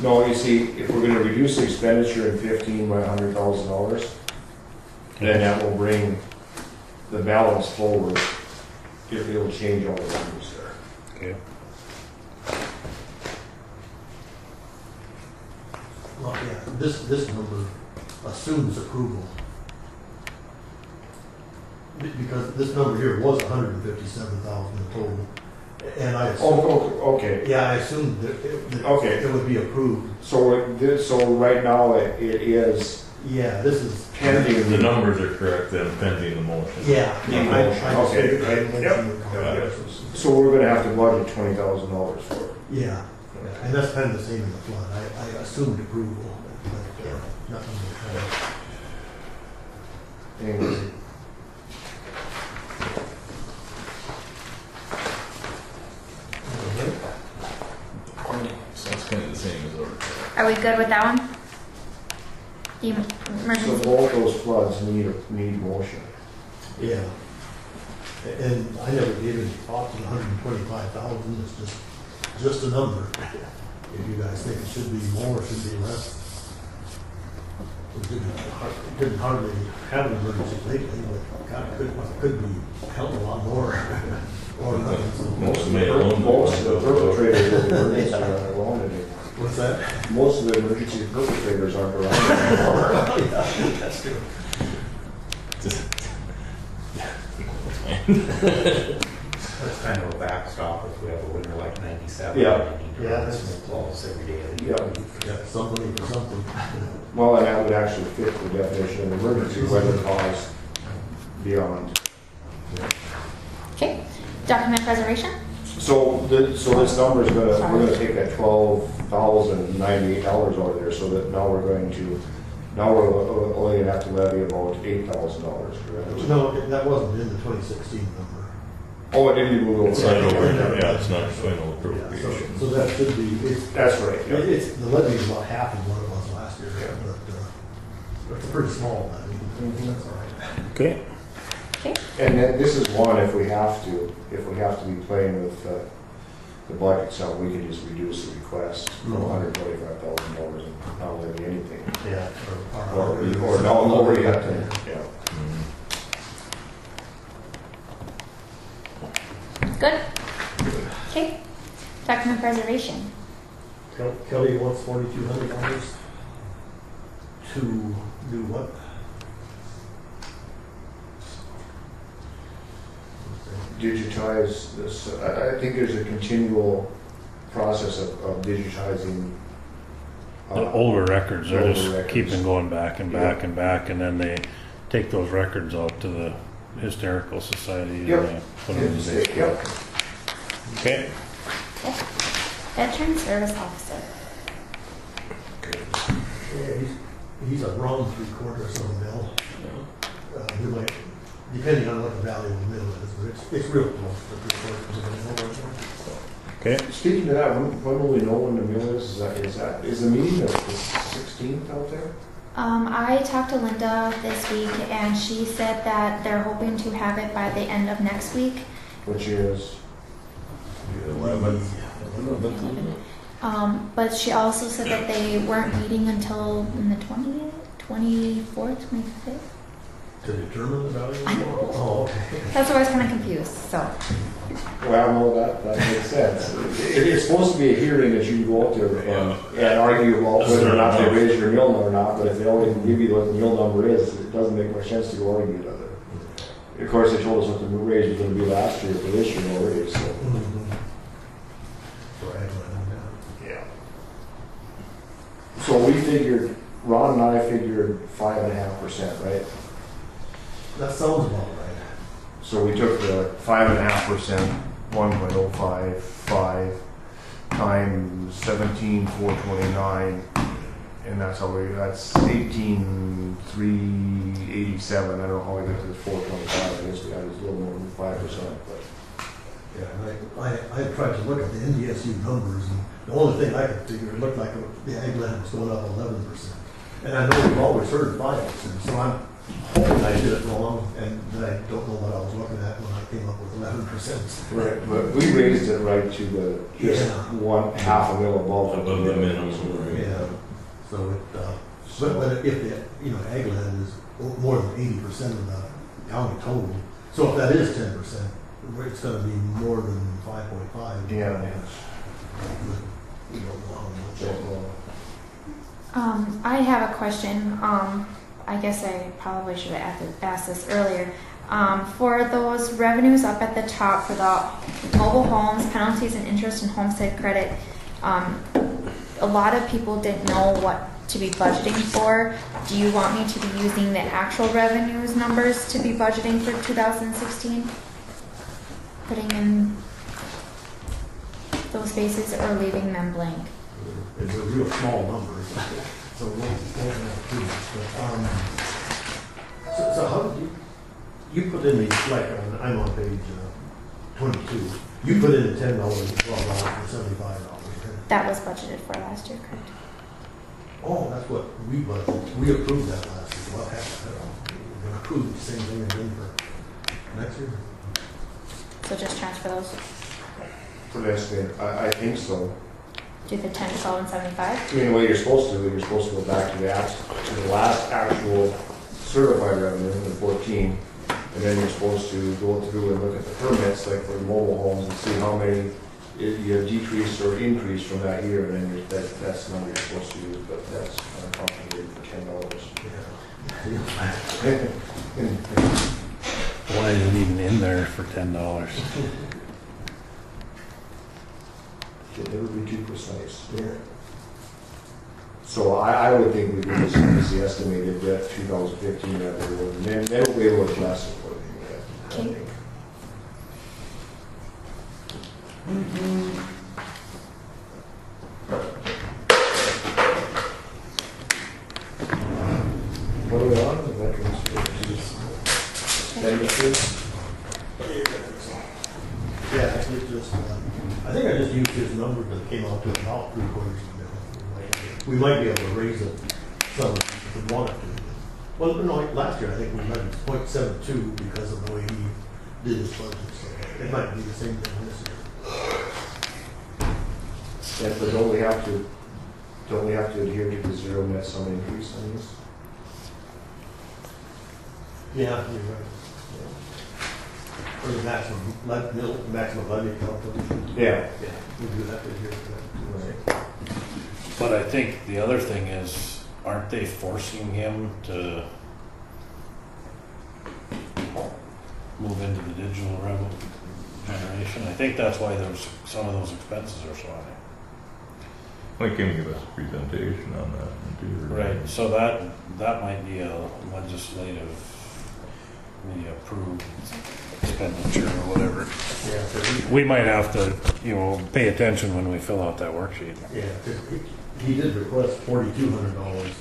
No, you see, if we're gonna reduce the expenditure in 15 by $100,000, then that will bring the balance forward. It'll change all the numbers there. Okay. Well, yeah, this number assumes approval. Because this number here was 157,000 in total. And I assumed, Okay. yeah, I assumed that Okay. it would be approved. So right now it is Yeah, this is. pending. The numbers are correct then, pending the motion. Yeah. I just Okay. figured that Yep. motion would come Got out. it. So we're gonna have to budget $20,000 for it. Yeah, and that's kind of the same in the flood. I assumed approval, but nothing. Anyways, So it's kind of the same as ours. Are we good with that one? The so emergency? both those floods need motion. Yeah. And I never gave any thought to the 125,000, it's just a number. If you guys think it should be more, it should be less. We didn't hardly have an emergency lately, but God, it could be a hell of a lot more. Or nothing. So Most of the perpetrators of the emergency aren't around anymore. what's that? Most of the emergency perpetrators aren't around anymore. That's true. That's kind of a backstop if we have a winter like 97. Yeah. and you need to Yeah, run that's- smoke walls every day of the Yeah. year. Yeah, somebody or something. Well, and that would actually fit the definition of emergency, weather caused beyond. Okay, document preservation? So this number is we're gonna take that $12,098 out of there, so that now we're only gonna have to levy about $8,000, correct? No, that wasn't in the 2016 number. Oh, it didn't move It's over. not over, yeah, it's not final Yeah, appropriation. so that should be, That's right, yeah. it's, the levy is about half of what it was last year, but it's a pretty small levy. That's all right. Okay. Okay, And then this is one, if we have to be playing with the budget, so we can just reduce the request from $125,000 and not levy anything. Yeah. Or no, lower yet, yeah. good. Okay, document preservation. Kelly wants $4,200 to do what? Digitize this, I think there's a continual process of digitizing. The older records are older just records. keeping going back and back and back, and then they take those records out to the Hysterical Society. Yep. And put them in the Yep. Okay. Veteran Service Officer. Yeah, he's a wrong 3/4 of a mill. You might, depending on what the value of the mill is, but it's real close to 3/4 of a mill. Okay. Speaking of that, when will we know when the mill is? Is the meeting the 16th out there? I talked to Linda this week and she said that they're hoping to have it by the end of next week. Which is, 11th. But she also said that they weren't meeting until in the 20th, 24th, 25th. To determine the value of the I mill? know. Oh, okay. That's why I was kind of confused, so. well, no, that makes sense. It's supposed to be a hearing that you go out there and argue about whether or not they raise your mill or not, but if they already give you what the mill number is, it doesn't make much sense to go argue with it. Of course, they told us what the raise was gonna be last year for this year already, so. Yeah. So we figured, Ron and I figured 5.5%, right? That sounds about right. So we took the 5.5%, 1.055 times 17,429, and that's 18,387. I don't know how we got to the 425. I guess we got a little more than 5%, but. Yeah, and I tried to look at the NDSU numbers, and the only thing I could figure, it looked like the ag land was going up 11%. And I know we've always heard 5%, so I'm hoping I did it wrong, and I don't know what I was looking at when I came up with 11%. Right, but we raised it right to the, just Yeah. 1/2 a mil above. Above the minimum, right? Yeah, so but if the, ag land is more than 80% of the county total, so if that is 10%, it's gonna be more than 5.5. Yeah. We don't know how much. I have a question. I guess I probably should have asked this earlier. For those revenues up at the top for the mobile homes, penalties and interest and homestead credit, a lot of people didn't know what to be budgeting for. Do you want me to be using the actual revenues numbers to be budgeting for 2016? Putting in those spaces or leaving them blank? It's a real small number, so we won't have too much, but, so how did you put in the, like, I'm on page 22, you put in the $10 and $12 and $75. That was budgeted for last year, correct? Oh, that's what we budgeted, we approved that last year, what happened? We're gonna approve the same thing again for next year? So just transfer those, For the estimate, I think so. do the 10, 12, and 75? I mean, the way you're supposed to, you're supposed to go back to the last actual certified revenue, the 14, and then you're supposed to go through and look at the permits, like for the mobile homes, and see how many you have decreased or increased from that year, and then that's the number you're supposed to use, but that's kind of complicated for $10. Why is it even in there for $10? Can never be too precise. Yeah. So I would think we could just use the estimated 2015 revenue, and then we'll be able to adjust it for you. I think. What are we on? The veterans benefits? Yeah, I think I think I just used his number, but it came out to about 3/4 million. We might be able to raise it some if we wanted to. Well, no, last year I think we might be 0.72 because of the way he did his budget, so it might be the same thing this year. Yeah, but don't we have to adhere to the zero net sum increase on this? Yeah, you're right. For the maximum levy calculation. Yeah. Yeah, we do have to adhere to that. But I think the other thing is, aren't they forcing him to move into the digital generation? I think that's why there's some of those expenses are so high. Why can't you give us a presentation on that? Right, so that might be a legislative, maybe approved expenditure or whatever. Yeah, 'cause We might have to, pay attention when we fill out that worksheet. yeah, 'cause he did request $4,200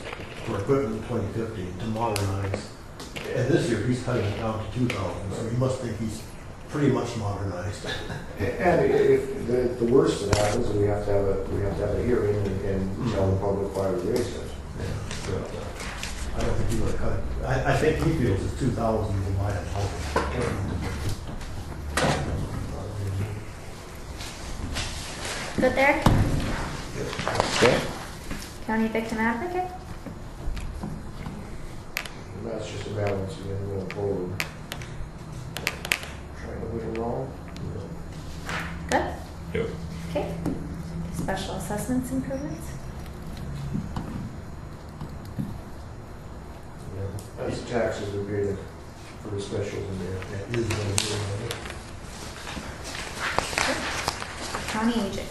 for equipment in 2015 to modernize. And this year he's cutting it down to 2,000, so you must think he's pretty much modernized. And if the worst that happens, we have to have a hearing and tell the public why we raised it. So, I don't think he would cut it. I think he feels it's 2,000 to buy a house. Good there? Okay. County Victim Advocate? And that's just a balance again going forward. Trying to win wrong. Good? Yep. Okay. Special assessments improvements? That's the taxes we paid for the specials in there. That is what it is. County agent?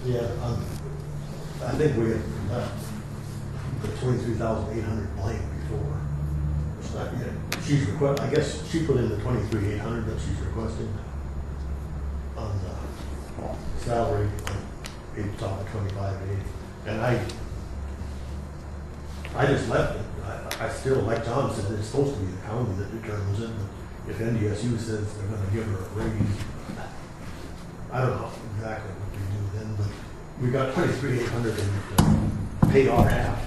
Yeah, I think we had left the 23,800 blank before. It's not yet. I guess she put in the 23,800 that she's requesting on the salary, paid top of 25,800. And I just left it. I still, like John said, it's supposed to be the county that determines it, but if NDSU says they're gonna give her a raise, I don't know exactly what we do then, but we got 23,800 and paid off half.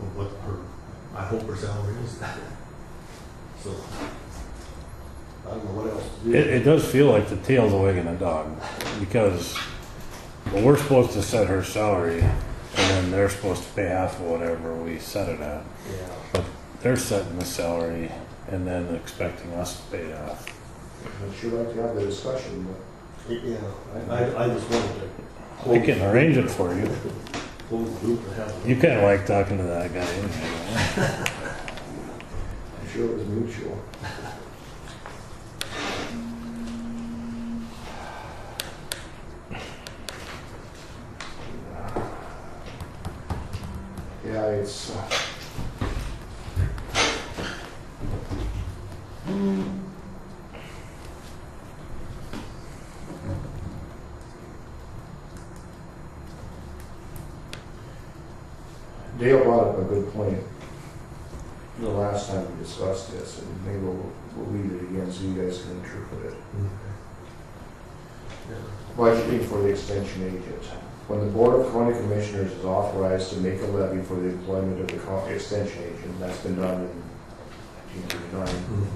Of what I hope her salary is. So, I don't know what else to do. It does feel like the tail's wagging a dog, because we're supposed to set her salary, and then they're supposed to pay half of whatever we set it at. Yeah. But they're setting the salary and then expecting us to pay half. I'd sure like to have the discussion, but Yeah, I just wanted to. I can arrange it for you. Close the loop and have. You kind of like talking to that guy anyway. I'm sure it was mutual. Yeah, it's. Dale brought up a good point the last time we discussed this, and maybe we'll read it again so you guys can interpret it. Budgeting for the extension agent. when the Board of County Commissioners is authorized to make a levy for the employment of the extension agent, that's been done in 1939,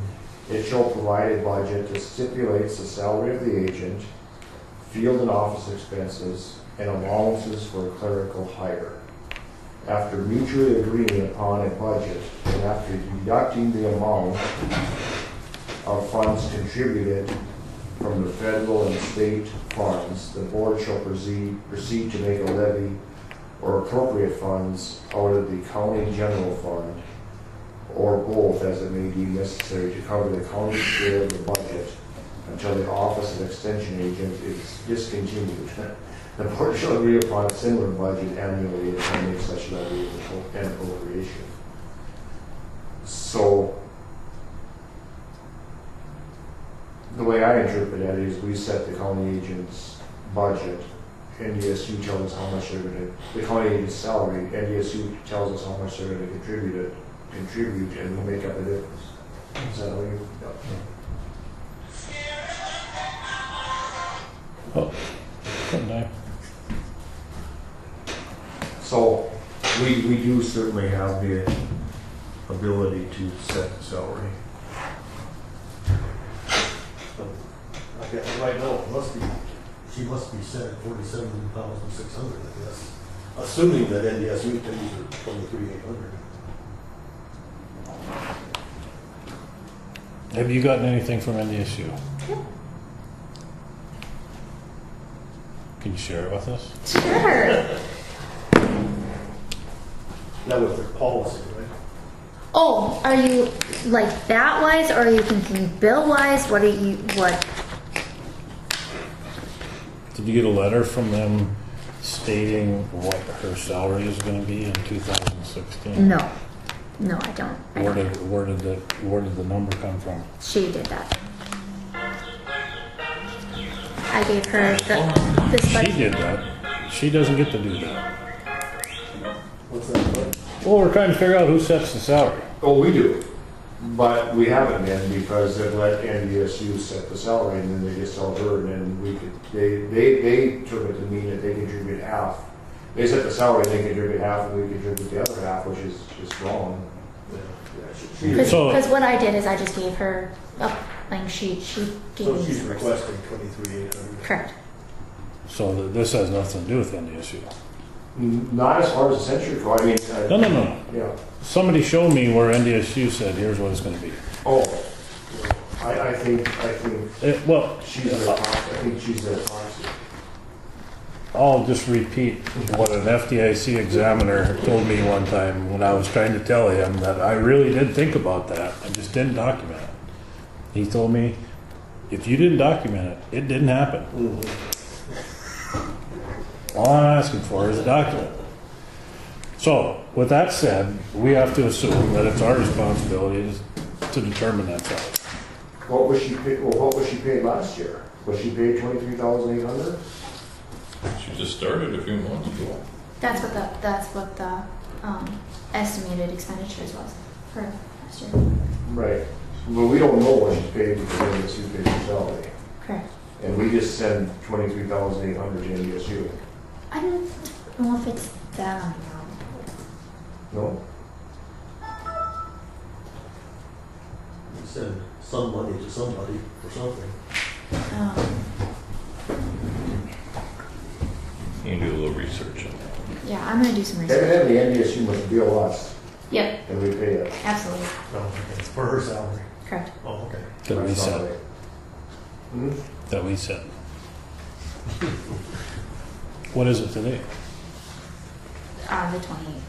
it shall provide a budget that stipulates the salary of the agent, field and office expenses, and allowances for clerical hire. After mutually agreeing upon a budget, and after deducting the amount of funds contributed from the federal and state funds, the board shall proceed to make a levy or appropriate funds out of the county general fund, or both as it may be necessary to cover the county share of the budget until the office of extension agent is discontinued. The board shall agree upon a similar budget annually and shall make such levy and appropriation. So, the way I interpret that is we set the county agent's budget, NDSU tells us how much they're going to, the county agent's salary, NDSU tells us how much they're going to contribute, and we make up the difference. Is that how you? Oh, good night. So, we do certainly have the ability to set the salary. Okay, right now, it must be, she must be set at 47,600, I guess. Assuming that NDSU pays her 23,800. Have you gotten anything from NDSU? Yep. Can you share it with us? Sure. That was their policy, right? Oh, are you like that wise, or are you thinking bill wise? What what? Did you get a letter from them stating what her salary is going to be in 2016? No, I don't. Where did the number come from? She did that. I gave her this She budget. did that. She doesn't get to do that. What's that? Well, we're trying to figure out who sets the salary. Oh, we do, but we haven't been because they've let NDSU set the salary and then they just tell her and then we could, they took it to mean that they contribute half. They set the salary, they contribute half and we contribute the other half, which is just wrong. So- Because what I did is I just gave her a blank sheet. She gave So me she's the first. requesting 23,800. Correct. So this has nothing to do with NDSU. Not as far as the century code, I mean. No. Yeah. Somebody showed me where NDSU said, here's what it's going to be. Oh, I think Well, she's their proxy. I think she's their proxy. I'll just repeat what an FDIC examiner told me one time when I was trying to tell him that I really did think about that. I just didn't document it. He told me, if you didn't document it, it didn't happen. All I'm asking for is a document. So, with that said, we have to assume that it's our responsibility to determine that salary. What was she paid? Well, what was she paid last year? Was she paid 23,800? She just started a few months ago. That's what the estimated expenditures was for last year. Right. But we don't know what she's paid because NDSU pays her salary, Correct. and we just send 23,800 to NDSU. I don't know if it's that amount. No. You send some money to somebody for something. You can do a little research on that. Yeah, I'm gonna do some research. Evidently, NDSU must bill us, Yep, and we pay it. absolutely. No, it's for her salary. Correct. Oh, okay. That we That's not set. right. Hmm? That we set. What is it today? The 28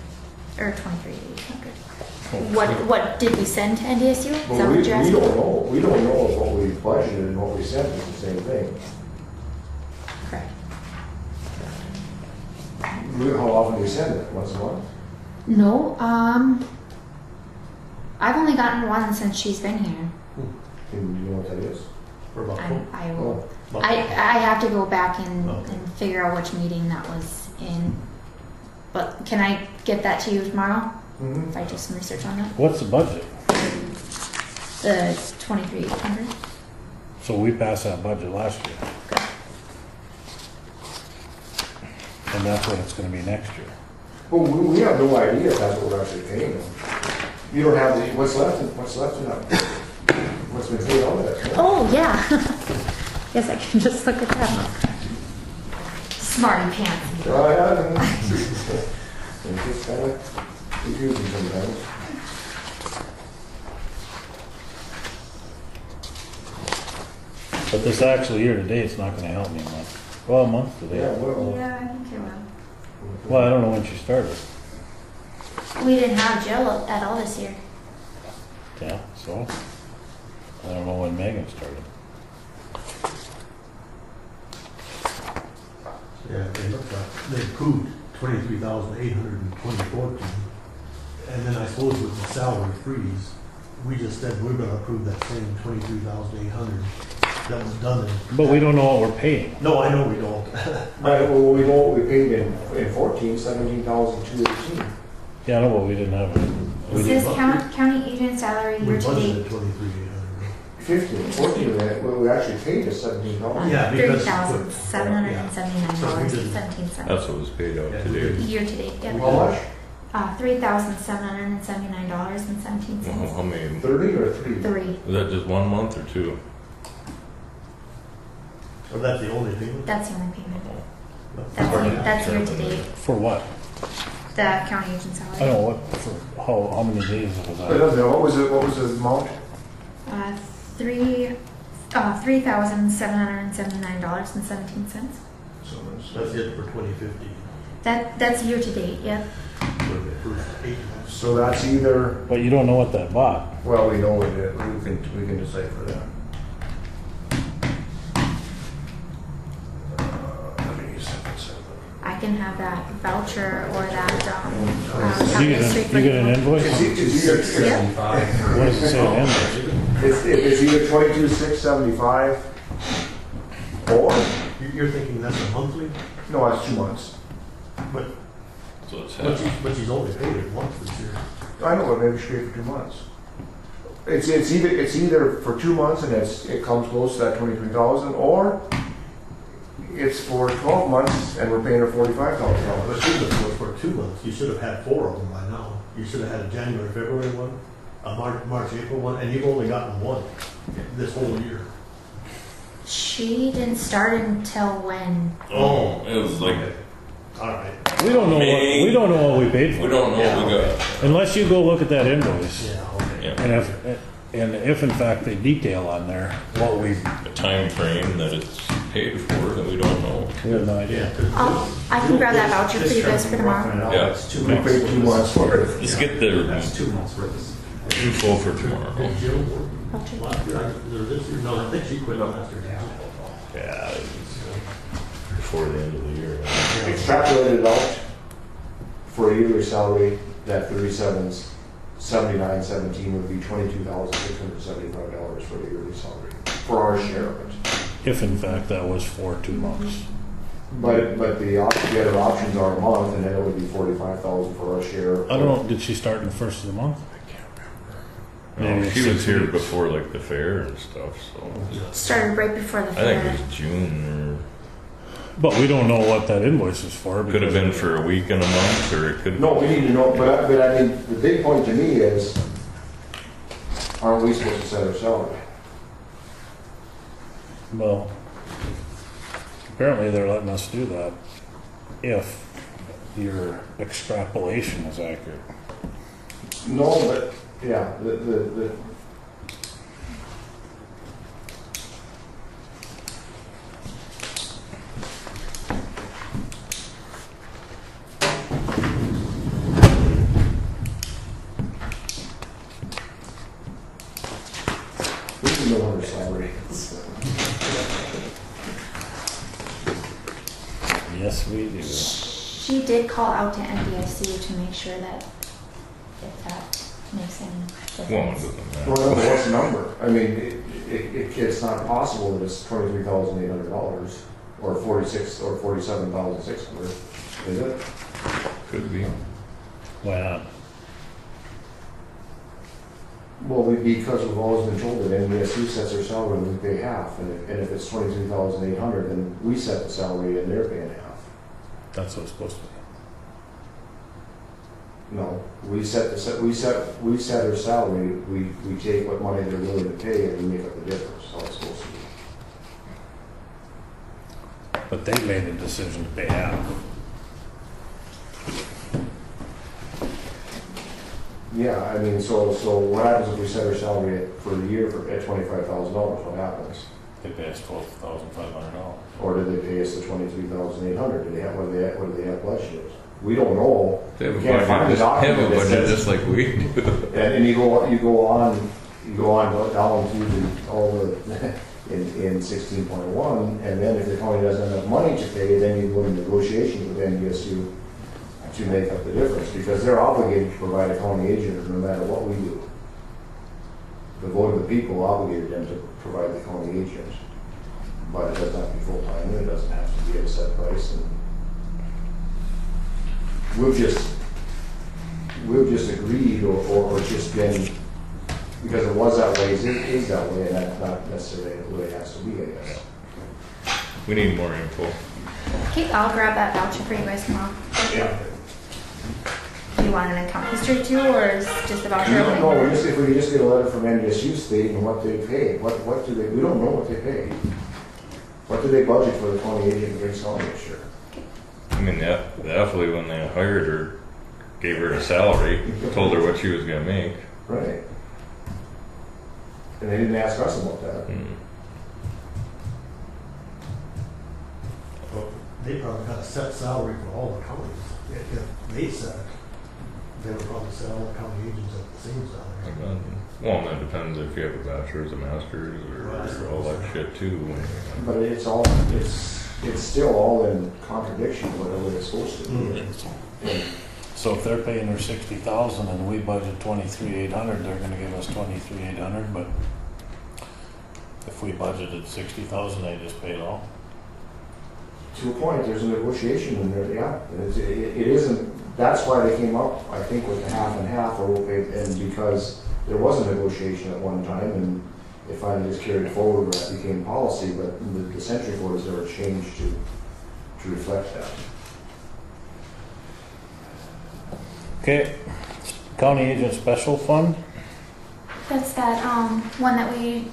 or 23,800. What did we send to NDSU? Is that Well, what we you're asking? don't know. We don't know if what we budgeted and what we sent is the same thing. Correct. How often do we send it? Once a month? No, I've only gotten one since she's been here. Do you know what that is? For about I will. Oh. I have to go back and, Okay. and figure out which meeting that was in. But can I get that to you tomorrow Mhm. if I do some research on that? What's the budget? The 23,800. So we passed that budget last year. and that's what it's gonna be next year. Well, we have no idea if that's what we're actually paying them. You don't have the, what's left in that? What's been paid out of it? Oh, yeah. Guess I can just look at that. Smarty pants. Oh, yeah. It's just kind of confusing sometimes. But this actual year-to-date, it's not gonna help me much. Well, a month today. Yeah, well, Yeah, I think it will. Well, I don't know when she started. We didn't have Jill at all this year. Yeah, so, I don't know when Megan started. Yeah, they approved 23,820 and then I suppose with the salary freeze, we just said we're gonna approve that same 23,800 that was done in. But we don't know what we're paying. No, I know we don't. right, well, we know what we paid in 14, 17,218. Yeah, I know, but we didn't have it. We It didn't- says county agent salary We year to date. budgeted 23,800. 15, 14, we actually paid us 17,000. Yeah, because- $3,779.17. That's what was paid out Yeah. today. Year to date, How yep. much? $3,779.17. How many, 30 or 3? 3. was that just 1 month or 2? So that's the only thing. That's the only payment. That's year to date. For what? The county agent I salary. don't know, what, for how many days was I that? don't know, what was the amount? $3,779.17. So That's it for 2015. That's year to date, yep. For the first 8 months. So that's either, But you don't know what that bought. well, we know we can decipher that. I can have that voucher or that, You get an invoice? It's either, Yep. What does it say on the invoice? it's either 22,675 or, You're thinking that's a monthly, no, that's 2 months. but, So it's but she's only paid it once this year. I know, but maybe she paid for 2 months. It's either for 2 months and it comes close to that 23,000, or it's for 12 months and we're paying her But $45,000. she was for 2 months, you should have had 4 of them by now. You should have had a January, February one, a March, April one, and you've only gotten one this whole year. She didn't start until when? Oh, it was like, All right. We don't know what we paid for. we don't know what we got. Unless you go look at that invoice. Yeah, okay. Yeah. And if in fact they detail on there what we A time frame that it's paid for that we don't know. have no idea. I can grab that voucher for you guys for tomorrow. Yeah. That's 2 We months. paid 2 months for it. Let's get the That's 2 months worth. info for tomorrow. Did Jill work Voucher. last year, or this year? No, I think she quit last year. Yeah, it was before the end of the year. Extrapolated out for a yearly salary, that 37,79.17 would be $22,675 for the yearly salary, for our share of it. If in fact that was for 2 months. But the other options are a month, and then it would be 45,000 for our share. I don't know, did she start in the first of the month? Maybe No, she it's was 6 here weeks. before like the fair and stuff, so Started right before the I think fair. it was June But we don't know what that invoice is for. or could have been for a week and a month, or it could. No, we need to know, but I mean, the big point to me is, aren't we supposed to set our salary? Well, apparently they're letting us do that if your extrapolation is accurate. No, but, yeah, the we can know what our salary is. Yes, we do. She did call out to NDIC to make sure that if that makes any Well, it difference. doesn't matter. Well, no, what's the number? I mean, it's not possible that it's $23,800 or 46 or 47,600, is it? Could be. Why not? Well, because we've always been told that NBSU sets their salary and we pay half, and if it's 23,800, then we set the salary and they're paying half. That's what it's supposed to be. No, we set her salary, we take what money they're willing to pay and we make up the difference, how it's supposed to be. But they made a decision to pay half. Yeah, I mean, so what happens if we set our salary for the year at $25,000, what happens? They pay us $12,500. Or do they pay us the $23,800? Do they have, what do they have budgeted? We don't know. They have a We can't find budget, a document they have a that budget says- just like we do. And you go on down to all the, in 16.1, and then if the county doesn't have enough money to pay, then you go into negotiations with NDSU to make up the difference, because they're obligated to provide a county agent no matter what we do. The vote of the people obligated them to provide the county agent, but it doesn't have to be full-time, and it doesn't have to be at a set price, and we've just agreed or just been, because it was that way, it is that way, and that's not necessarily the way it has to be, I guess. We need more info. Okay, I'll grab that voucher for you guys tomorrow. Yeah. Do you want an account history too, or is just the voucher? No, if we could just get a letter from NDSU stating what they pay, what do they, we don't know what they pay. What do they budget for the county agent in Griggs County this year? I mean, the athlete, when they hired her, gave her a salary, told her what she was gonna make. Right. And they didn't ask us about that. Well, they probably got a set salary for all the counties. If they set it, they would probably set all the county agents at the same salary. Well, that depends if you have a bachelor's, a master's, or all that shit too. But it's still all in contradiction to what it's supposed to be. So if they're paying her $60,000 and we budget $23,800, they're gonna give us $23,800, but if we budgeted $60,000, they just pay it all. To a point, there's a negotiation in there, yeah. It isn't, that's why they came up, I think, with the half and half, and because there was a negotiation at one time, and it finally just carried forward where that became policy, but the century orders never changed to reflect that. Okay, county agent special fund? That's that one that we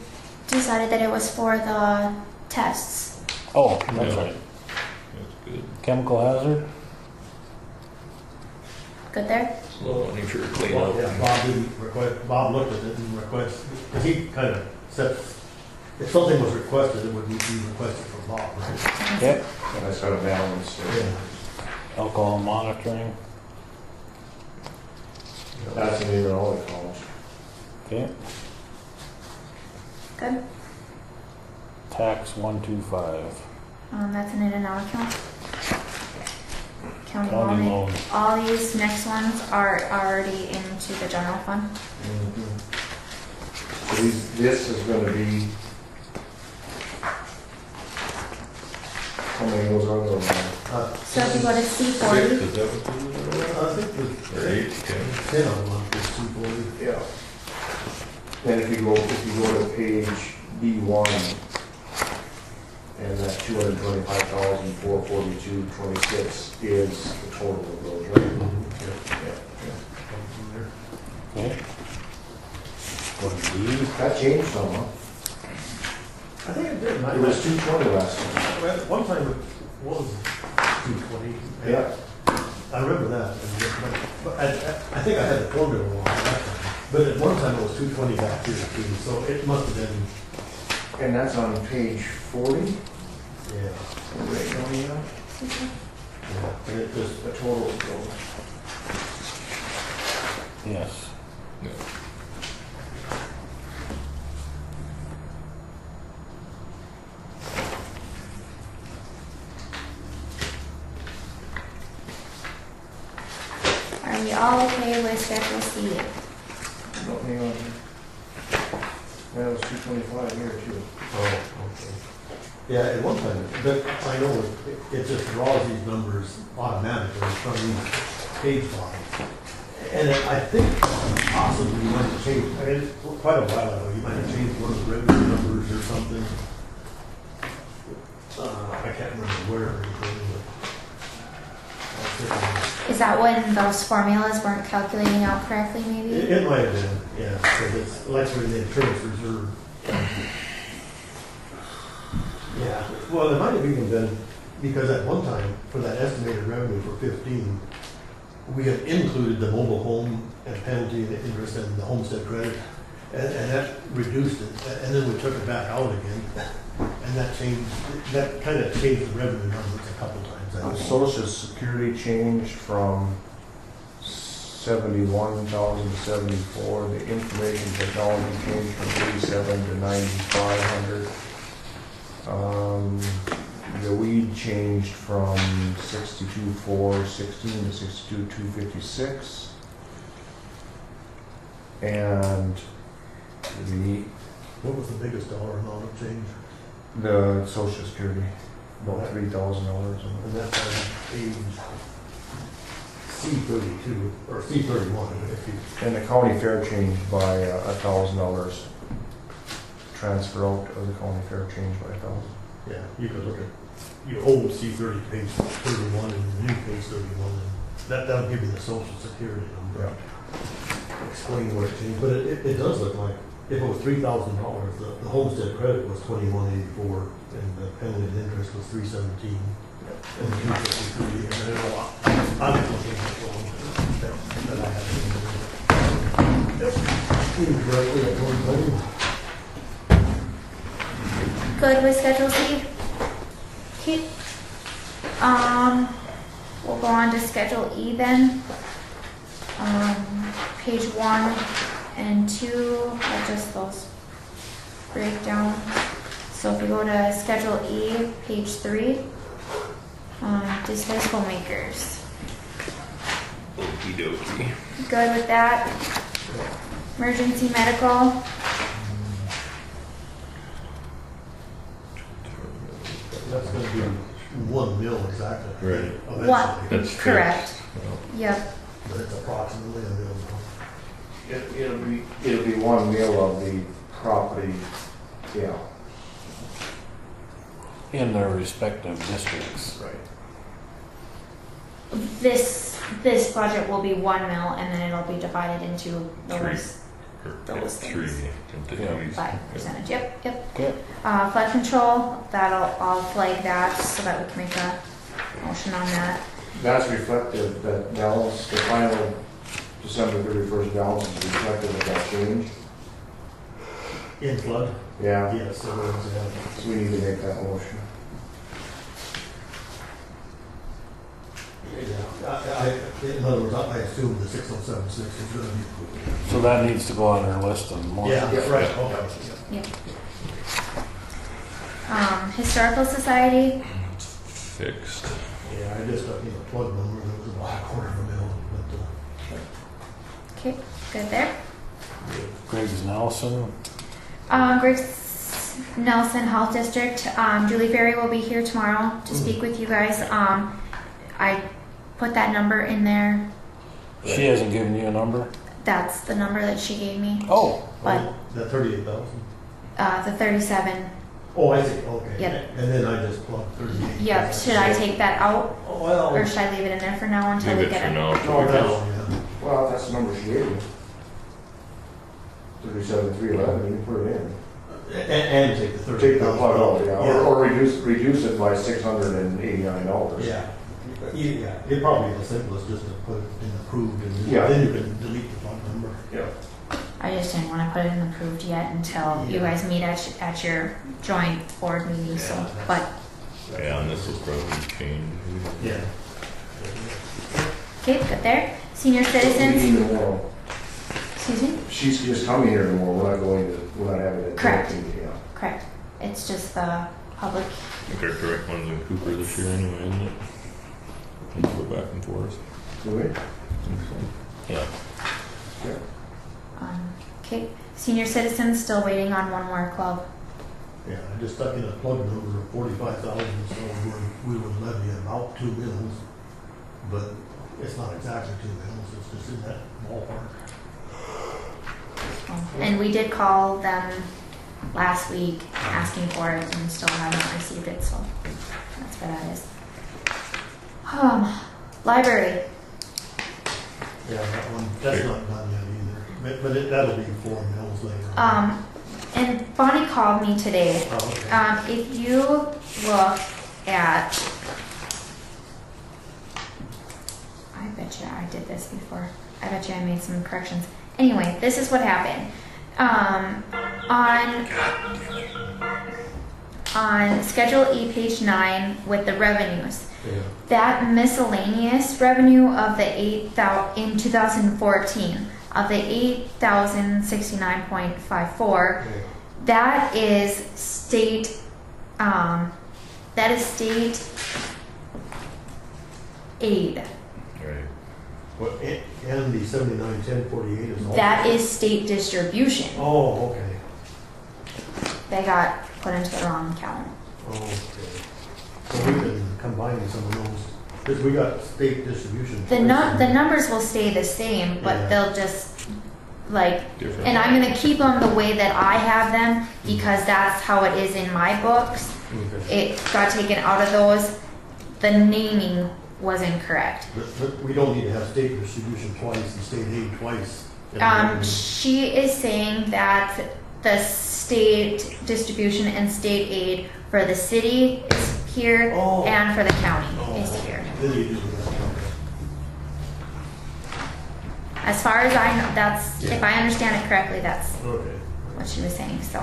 decided that it was for the tests. Oh, that's Yeah. right. That's good. Chemical hazard? Good there? Slow money for clean Well, up. yeah, Bob didn't request, Bob looked at it and requested, because he kind of said, if something was requested, it would be requested from Bob, right? Okay. And I sort of balanced. Alcohol monitoring? That's an even all the college. Okay. Good. Tax 125. That's an in and out account. County County loan. loan. All these next ones are already into the general fund. So this is gonna be, how many of those are there? So if you go to Six, C40, is that what I think it is? Or 8, 10? 10 on one is 240. Yeah. Then if you go to page B1, and that 225,442.26 is the total of those, right? Okay. What is D? That changed some, huh? I think it did. It was 220 last time. At one time it was 220. Yeah. I remember that. But I think I had the formula wrong at that time. But at one time it was 220 back here too, so it must have been, And that's on page 40? yeah. Right down here. Yeah. And it just, The total of those. Yes. No. are we all okay with Schedule C? No, hang on. That was 225 here too. oh, okay. Yeah, at one time, but I know it just draws these numbers automatically from these page lines. And I think possibly you might have changed, I mean, quite a while ago, you might have changed one of the revenue numbers or something. I can't remember where or anything, but Is that when those formulas weren't calculating out correctly, maybe? It might have been, yeah, because it's, that's where the insurance reserve. Yeah, well, it might have even been, because at one time, for that estimated revenue for 15, we had included the mobile home and penalty and interest and the homestead credit, and that reduced it, and then we took it back out again, and that kind of changed the revenue numbers a couple times. I The think. Social Security changed from 71,000 to 74. The information technology changed from 87 to 9,500. The weed changed from 62,416 to 62,256. And What was the biggest dollar amount of change? the Social Security, about $3,000. And that's on page C32, or C31, if you, And the county fair changed by $1,000. Transfer out of the county fair changed by 1,000. yeah, you could look at your old C30, page 31, and the new page 31, and that'll give you the social security number. Explain what it changed, but it does look like, if it was $3,000, the homestead credit was $2,184, and the penalty and interest was $317, and the $253, and then I'm looking at the one that I have in there. Yep. Directly at 120. Good with Schedule C? Okay. We'll go on to Schedule E then. Page 1 and 2 are just those breakdown. So if you go to Schedule E, page 3, dismiss homemakers. Okie dokie. Good with that. Emergency medical. That's gonna be 1 mil exactly. Right. Eventually. What? That's fixed. Correct. Yep. But it's approximately 1 mil now. It'll be 1 mil of the property, yeah. In their respective districts. Right. This budget will be 1 mil, and then it'll be divided into those Those Three things. entities. by percentage. Yep, yep. Okay. Flood control, I'll flag that so that we can make a motion on that. That's reflective, that balance, the final December 31st balance is reflective of that change. In flood? Yeah, Yes, it was, yeah. so we need to make that motion. In other words, I assume the 6076 is gonna be approved. So that needs to go on our list of motions. Yeah, right, okay. Yep. Historical Society, Fixed. Yeah, I just stuck in the plug number, that was about a quarter of a mil, okay, good there. Griggs Nelson. Griggs Nelson Health District, Julie Ferry will be here tomorrow to speak with you guys. I put that number in there. She hasn't given you a number? That's the number that she gave me. Oh. But that 38,000? the 37. Oh, I see, okay. Yep. And then I just plugged 38. Yep. Should I take that out, Oh, well. or should I leave it in there for now until Leave we it get for it? now. No, till we that's, get- yeah. Well, that's the number she gave you. 37,311, you put it in. And take the 30,000. Take the plug out, yeah, or reduce it by $689. Yeah, yeah, it'd probably be the simplest just to put it in approved, and Yeah. then you can delete the plug number. Yeah. I just didn't want to put it in approved yet until you guys meet at your joint board meeting. So, Yeah. but Yeah, and this will probably change. Yeah. okay, good there. Senior citizens. Tomorrow. Excuse me. She's just coming here tomorrow, we're not having it. Correct. Yeah. Correct. It's just the public. I think our direct one's in Cooper this year anyway, isn't it? And go back and forth. Do we? I think so. Yeah. Yeah. Okay. Senior citizens still waiting on one more club. Yeah, I just stuck in a plug number of 45,000, so we would levy about 2 mils, but it's not exactly 2 mils, it's just in that ballpark. And we did call them last week asking for it and still haven't received it. So that's where that is. Library. Yeah, that one, that's not done yet either, but that'll be 4 mills later on. And Bonnie called me today. Oh, okay. If you look at, I bet you I did this before. I bet you I made some corrections. Anyway, this is what happened. On Schedule E, page 9, with the revenues, Yeah. that miscellaneous revenue of the 8,000 in 2014 of the 8,069.54, Yeah. that is state aid. Right. And the 791048 is also. That is state distribution. Oh, okay. They got put into the wrong account. Oh, okay. So we've been combining some of those, because we got state distribution. The numbers will stay the same, but Yeah. they'll just like, Different. and I'm gonna keep them the way that I have them because that's how it is in my books. Okay. It got taken out of those. The naming was incorrect. But we don't need to have state distribution twice and state aid twice. in the revenue. She is saying that the state distribution and state aid for the city is here Oh. and for the county Oh, is here. Then you do that, As far as I know, that's, if I understand it correctly, that's okay. Okay. what she was saying, so.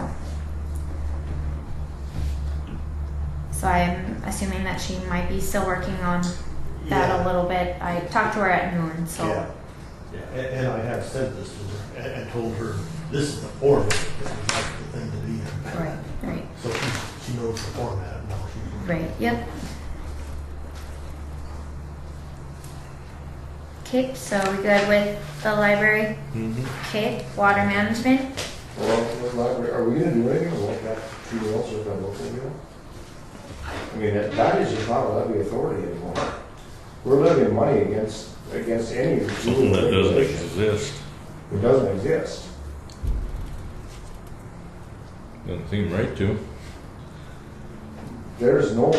So I'm assuming that she might be still working on that Yeah. a little bit. I talked to her at noon, so. Yeah, yeah, and I have sent this to her and told her, this is the format, this is like the thing to be in. Right, right, So she knows the format now. right, yep. Okay, so we good with the library? Mm-hmm. Okay, water management? Well, what library, are we gonna do anything about that 2 mills or that local deal? I mean, that is just not a levy authority anymore. We're levying money against any Something rule or that doesn't regulation. exist. It doesn't exist. Doesn't seem right to. There's no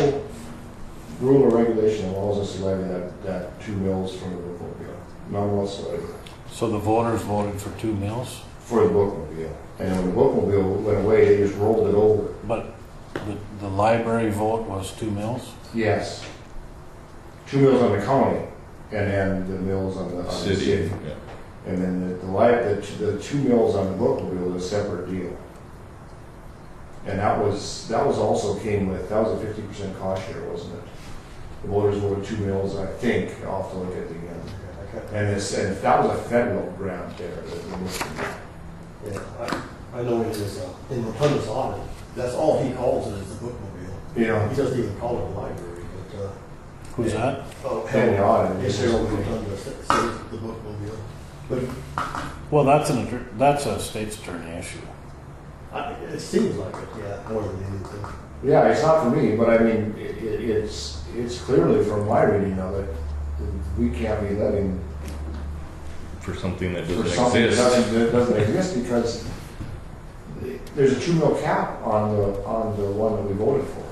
rule or regulation that allows us to levy that 2 mills from the bookmobile. None whatsoever. So the voters voted for 2 mills, For the bookmobile. And when the bookmobile went away, they just rolled it over. but the library vote was 2 mills? Yes. 2 mills on the county, and then the mills on the city. Yeah. And then the 2 mills on the bookmobile is a separate deal. And that was also came with, that was a 50% cost share, wasn't it? The voters voted 2 mills, I think. I'll have to look at the end. And that was a federal grant there. Yeah, I know it is, in Rotunda's audit, that's all he calls it is the bookmobile. You know, He doesn't even call it a library, but, Who's that? oh, in the audit, it It's just Harold Rotunda says the bookmobile. But Well, that's a state's attorney issue. it seems like it, yeah, more than anything. yeah, it's not for me, but I mean, it's clearly from my reading of it, we can't be levying For something that for doesn't something exist. that doesn't exist because there's a 2 mil cap on the one that we voted for.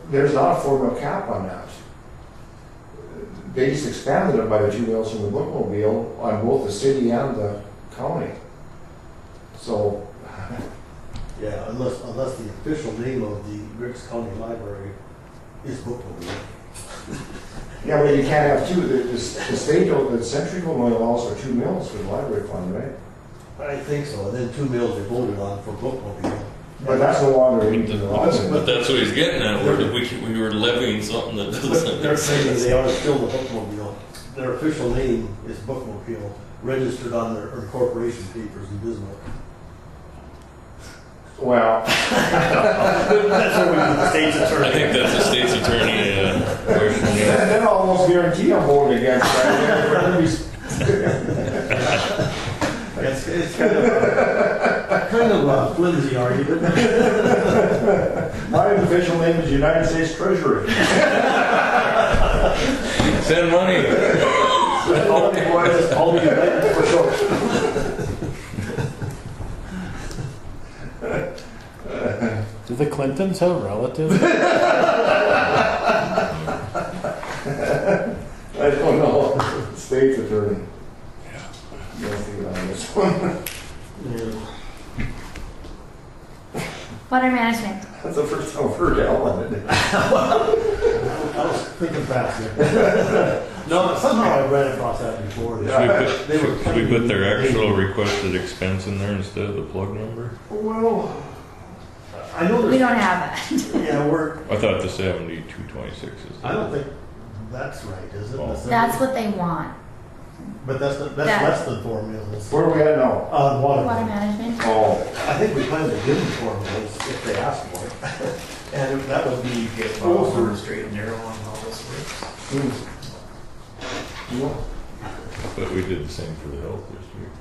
There's not a 4 mil cap on that. They just expanded it by the 2 mils from the bookmobile on both the city and the county. So, Yeah, unless the official name of the Griggs County Library is bookmobile. yeah, but you can't have two. The state, the Century Illinois allows for 2 mils for the library fund, right? I think so, and then 2 mills they voted on for bookmobile. But that's no longer even the law. But that's what he's getting at. We were levying something that But doesn't they're saying exist. they are still the bookmobile. Their official name is bookmobile, registered on their incorporation papers in Bismarck. Well, That's what we do the state's attorney. I think that's the state's attorney question. Yeah. then I'll almost guarantee I'm voting against that. It's kind of a flimsy argument. My official name is United States Treasury. Send money. I'll be United for short. Do the Clintons have relatives? I don't know. State attorney. You don't think about this one. Water management. That's the first time I've heard that one. I was thinking fast there. No, somehow I ran across that before. Should we put their actual requested expense in there instead of the plug number? Well, I know We there's, don't have that. yeah, I thought the 7226 is. I don't think that's right, is it? Oh. That's what they want. But that's That- less than 4 mills. Where are we at now? Water. Water management. Oh, I think we plan to give them 4 mills if they ask for it. And that would be Get closer. well straight and narrow on how this works. yeah. But we did the same for the health district.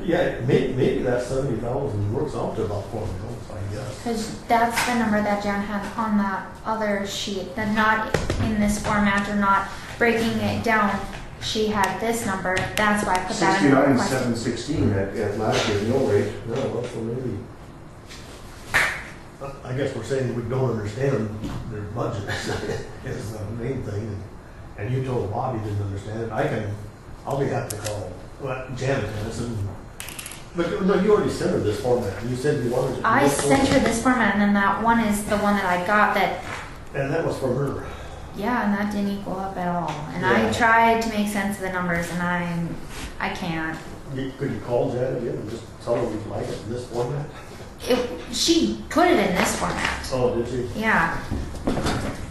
Yeah, maybe that 70,000 works out to about 4 mills, I guess. Because that's the number that Jan had on that other sheet, that not in this format or not breaking it down. She had this number, that's why I put that in the 69, request. 716 at last year's mill rate. No, well, so maybe. I guess we're saying we don't understand their budget is the main thing. And you told Bobby didn't understand it. I'll be happy to call Janet Tennyson. But no, you already sent her this format. You said you wanted. I sent her this format, and then that one is the one that I got that, And that was from her. yeah, and that didn't equal up at all. And Yeah. I tried to make sense of the numbers, and I can't. Could you call Janet again and just tell her we'd like it in this format? She put it in this format. Oh, did she? Yeah.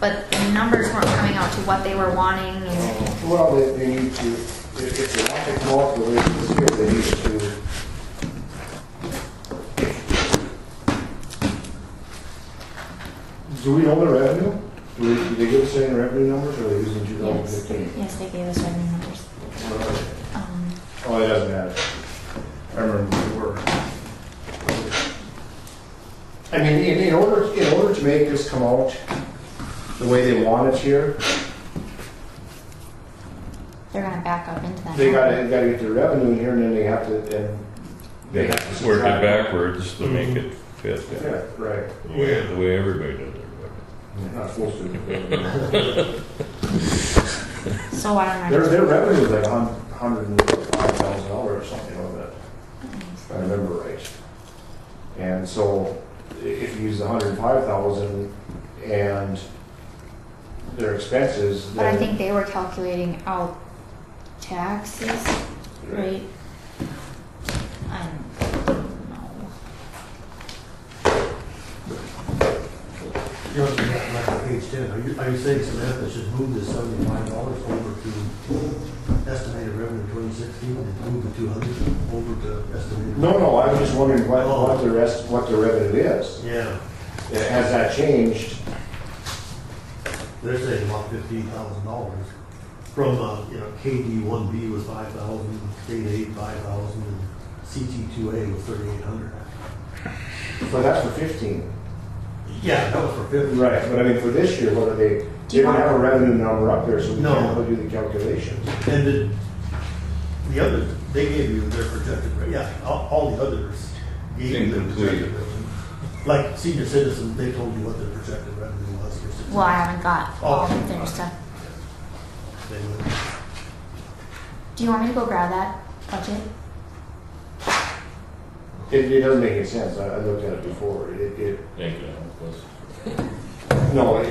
But the numbers weren't coming out to what they were wanting, and Well, they need to, if they want to come off the way this year, they need to. Do we know the revenue? Do they give us any revenue numbers, or are they using 2015? yes, they gave us revenue numbers. Oh, it doesn't matter. I remember we were. I mean, in order to make this come out the way they want it here, They're gonna back up into that. they number. gotta get the revenue in here, and then they have to, they have to Work it subtract. backwards to make it fit. Yeah, right. The way everybody does it. Not supposed to. So I don't know. Their revenue is like $105,000 or something like that, if I remember right. And so if you use the 105,000 and their expenses, But I then think they were calculating out taxes, right? I don't know. You know, like on page 10, are you saying Samantha should move this $75 over to estimated revenue 2016 and move the 200 over to estimated? no, I was just wondering what the revenue is. Yeah, Has that changed? they're saying about $15,000 from, KD1B was 5,000, K8 5,000, and CT2A was 3,800. So that's for 15. Yeah, that was for 50. Right, but I mean, for this year, what are they? Do They you don't want- have a revenue number up there, so we No. can't really do the calculations. And the others, they gave you their projected, yeah, all the others gave you their Incomplete. projected revenue. Like senior citizens, they told you what their projected revenue was for 16. Well, I haven't got all Oh. of their stuff. They would. Do you want me to go grab that budget? It doesn't make any sense. I looked at it before. Ain't gonna help us. No,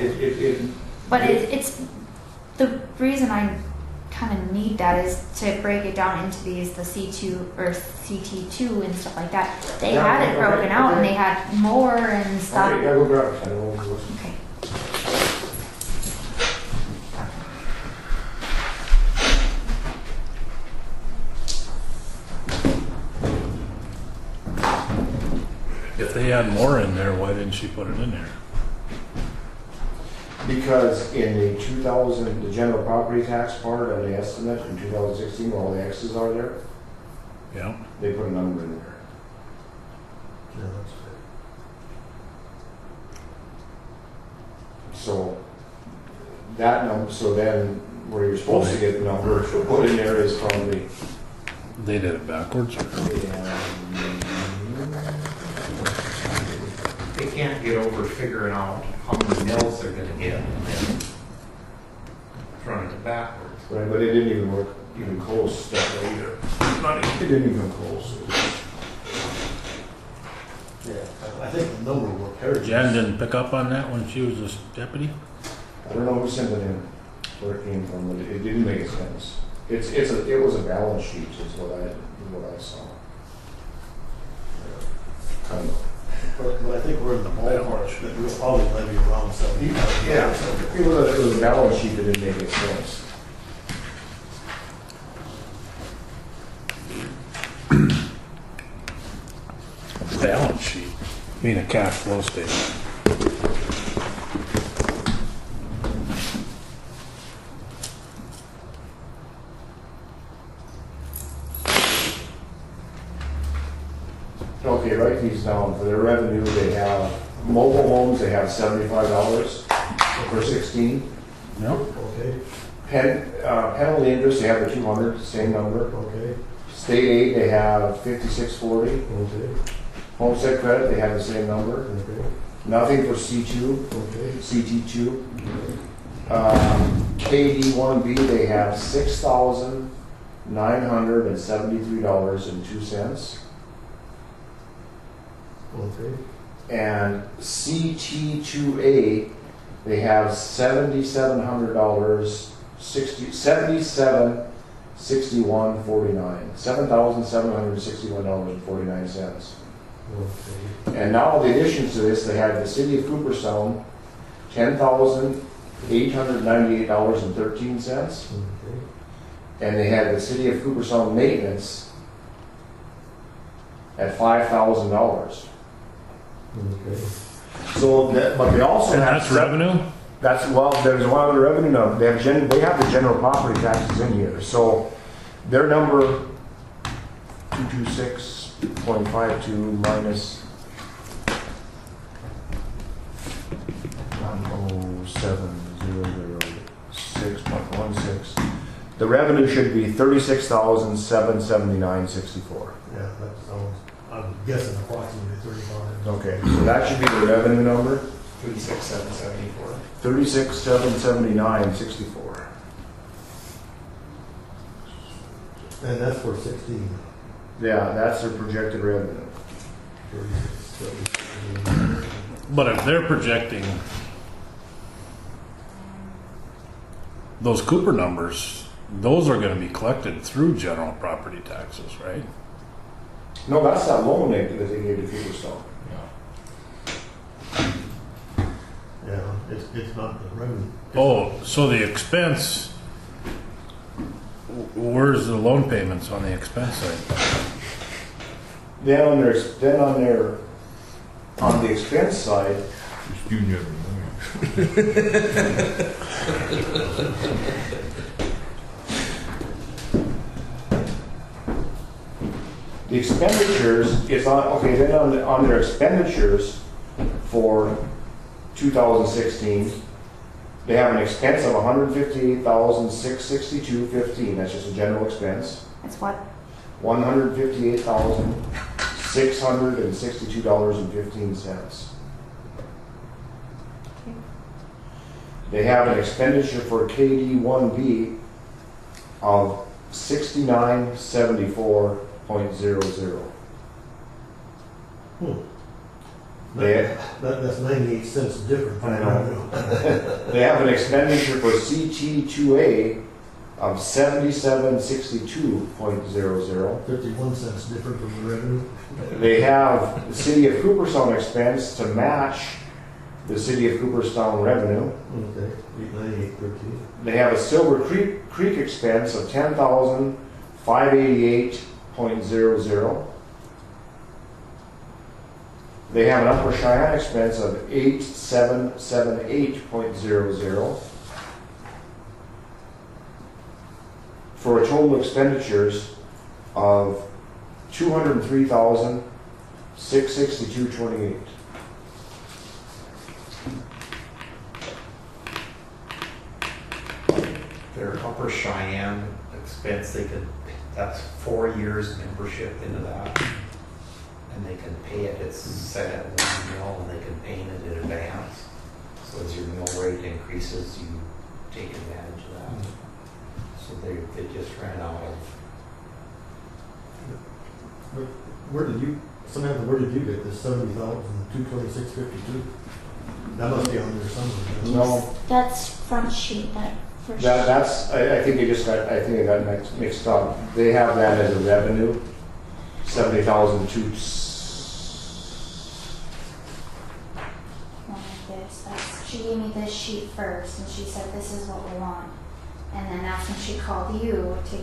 But it's the reason I kind of need that is to break it down into the C2 or CT2 and stuff like that. They Yeah, had it broken okay, out and okay. they had more and stuff. Okay, gotta go grab it. I don't know what it was. Okay. If they had more in there, why didn't she put it in there? Because in the 2000, the general property tax part of the estimate in 2016, where all the X's are there, Yeah. they put a number in there. Yeah, that's fair. So that number, so then where you're supposed to get the number put in there is from the, They did it backwards. They can't get over figuring out how many mills they're gonna get and then running it backwards. Right, but it didn't even work even close that way either. It didn't even close. Yeah, I think the number worked. Harry. Jen didn't pick up on that when she was a deputy? I don't know who sent it in, where it came from, but it didn't make sense. It was a balance sheet is what I saw. Kind of. But I think we're in the ballpark that we'll probably levy around 70. Yeah, it was a balance sheet that didn't make any sense. A balance sheet, mean a cash flow statement. Okay, write these down. For their revenue, they have mobile homes, they have $75 for 16. Yep. Okay, Penalty interest, they have the 200, same number. okay, State aid, they have 5640. okay, Homestead credit, they have the same number. okay, Nothing for C2, okay, CT2. KD1B, they have $6,973.02. okay, And CT2A, they have $7,700, 61.49, $7,761.49. okay, And now the additions to this, they had the city of Cooperstown, $10,898.13, okay. and they had the city of Cooperstown maintenance at $5,000. Okay. So that, but they also And have that's revenue? That's, well, there's one other revenue number. They have the general property taxes in here. So their number 226.52 minus 107,006.16. The revenue should be $36,779.64. Yeah, that sounds, I'm guessing approximately 35. Okay, so that should be the revenue number. 36,774. 36,779.64. And that's for 16. Yeah, that's their projected revenue. 36. But if they're projecting those Cooper numbers, those are gonna be collected through general property taxes, right? No, that's that loan that they gave to Cooperstown. Yeah, it's not the revenue. Oh, so the expense, where's the loan payments on the expense side? Then on the expense side, Just you never know. the expenditures is on, okay, then on their expenditures for 2016, they have an expense of $158,662.15. That's just a general expense. It's what? $158,662.15. They have an expenditure for KD1B of $69.74.00. That's 98 cents different from I the know. revenue. They have an expenditure for CT2A of $77.62.00. 51 cents different from the revenue. They have the city of Cooperstown expense to match the city of Cooperstown revenue. Okay, 98.13. They have a Silver Creek expense of $10,588.00. They have an Upper Cheyenne expense of $8,778.00. For a total expenditures of $203,662.28. Their Upper Cheyenne expense, that's 4 years membership into that. And they can pay it, it's set at 1 mil, and they can pay it in advance. So as your mill rate increases, you take advantage of that. So they just ran out of, Where did you, Samantha, where did you get this 70,226.52? That must be on there somewhere. No, That's front sheet, that first. that's, I think it got mixed up. They have that as a revenue, 70,002. One like this, she gave me this sheet first, and she said, this is what we want. And then that's when she called you to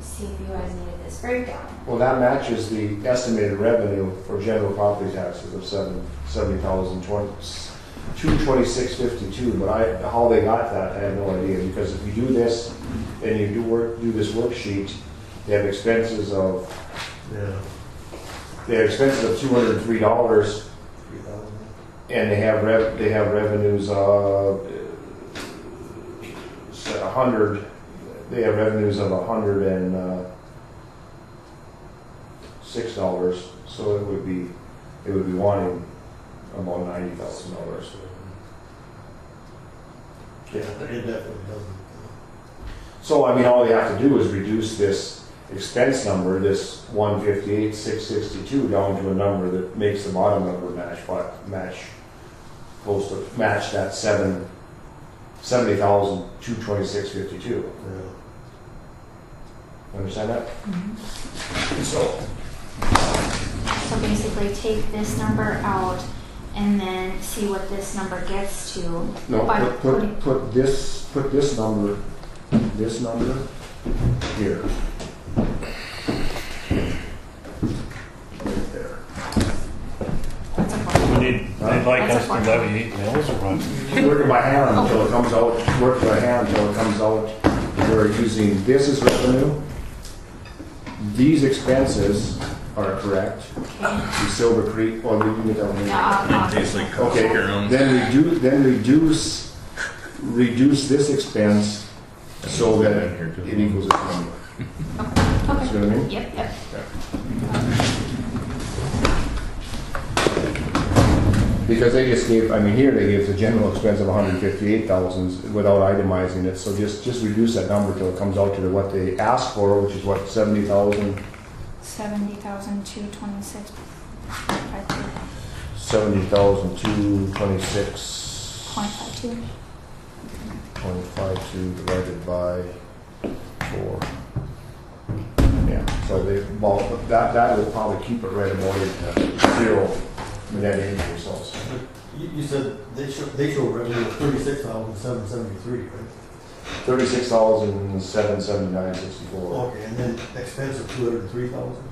see if you guys needed this breakdown. Well, that matches the estimated revenue for general property taxes of 226.52. But how they got that, I have no idea, because if you do this and you do this worksheet, they have expenses of $203, and they have revenues of 100. They have revenues of $106, so it would be wanting about $90,000. Yeah, it definitely doesn't. So I mean, all you have to do is reduce this expense number, this 158,662, down to a number that makes the bottom number match that 70,226.52. Yeah. Understand that? So basically take this number out and then see what this number gets to. No, by put this number here. Right there. That's a They'd like us to levy 8 mills or what? Work it by hand until it comes out. Work by hand until it comes out. We're using this as revenue. These expenses are correct. Okay. The Silver Creek, or we can get that one. Yeah, Okay. Then reduce this expense so that it equals its number. okay. See what I mean? Yep. Because they just gave, here they gave the general expense of 158,000 without itemizing it, so just reduce that number till it comes out to what they asked for, which is what, 70,000? 70,226. 70,226.52 0.52. divided by 4. Yeah, so that will probably keep it right about it, 0 net increase also. You said they show revenue of 36,773, right? 36,779.64. Okay, and then expense of 203,000.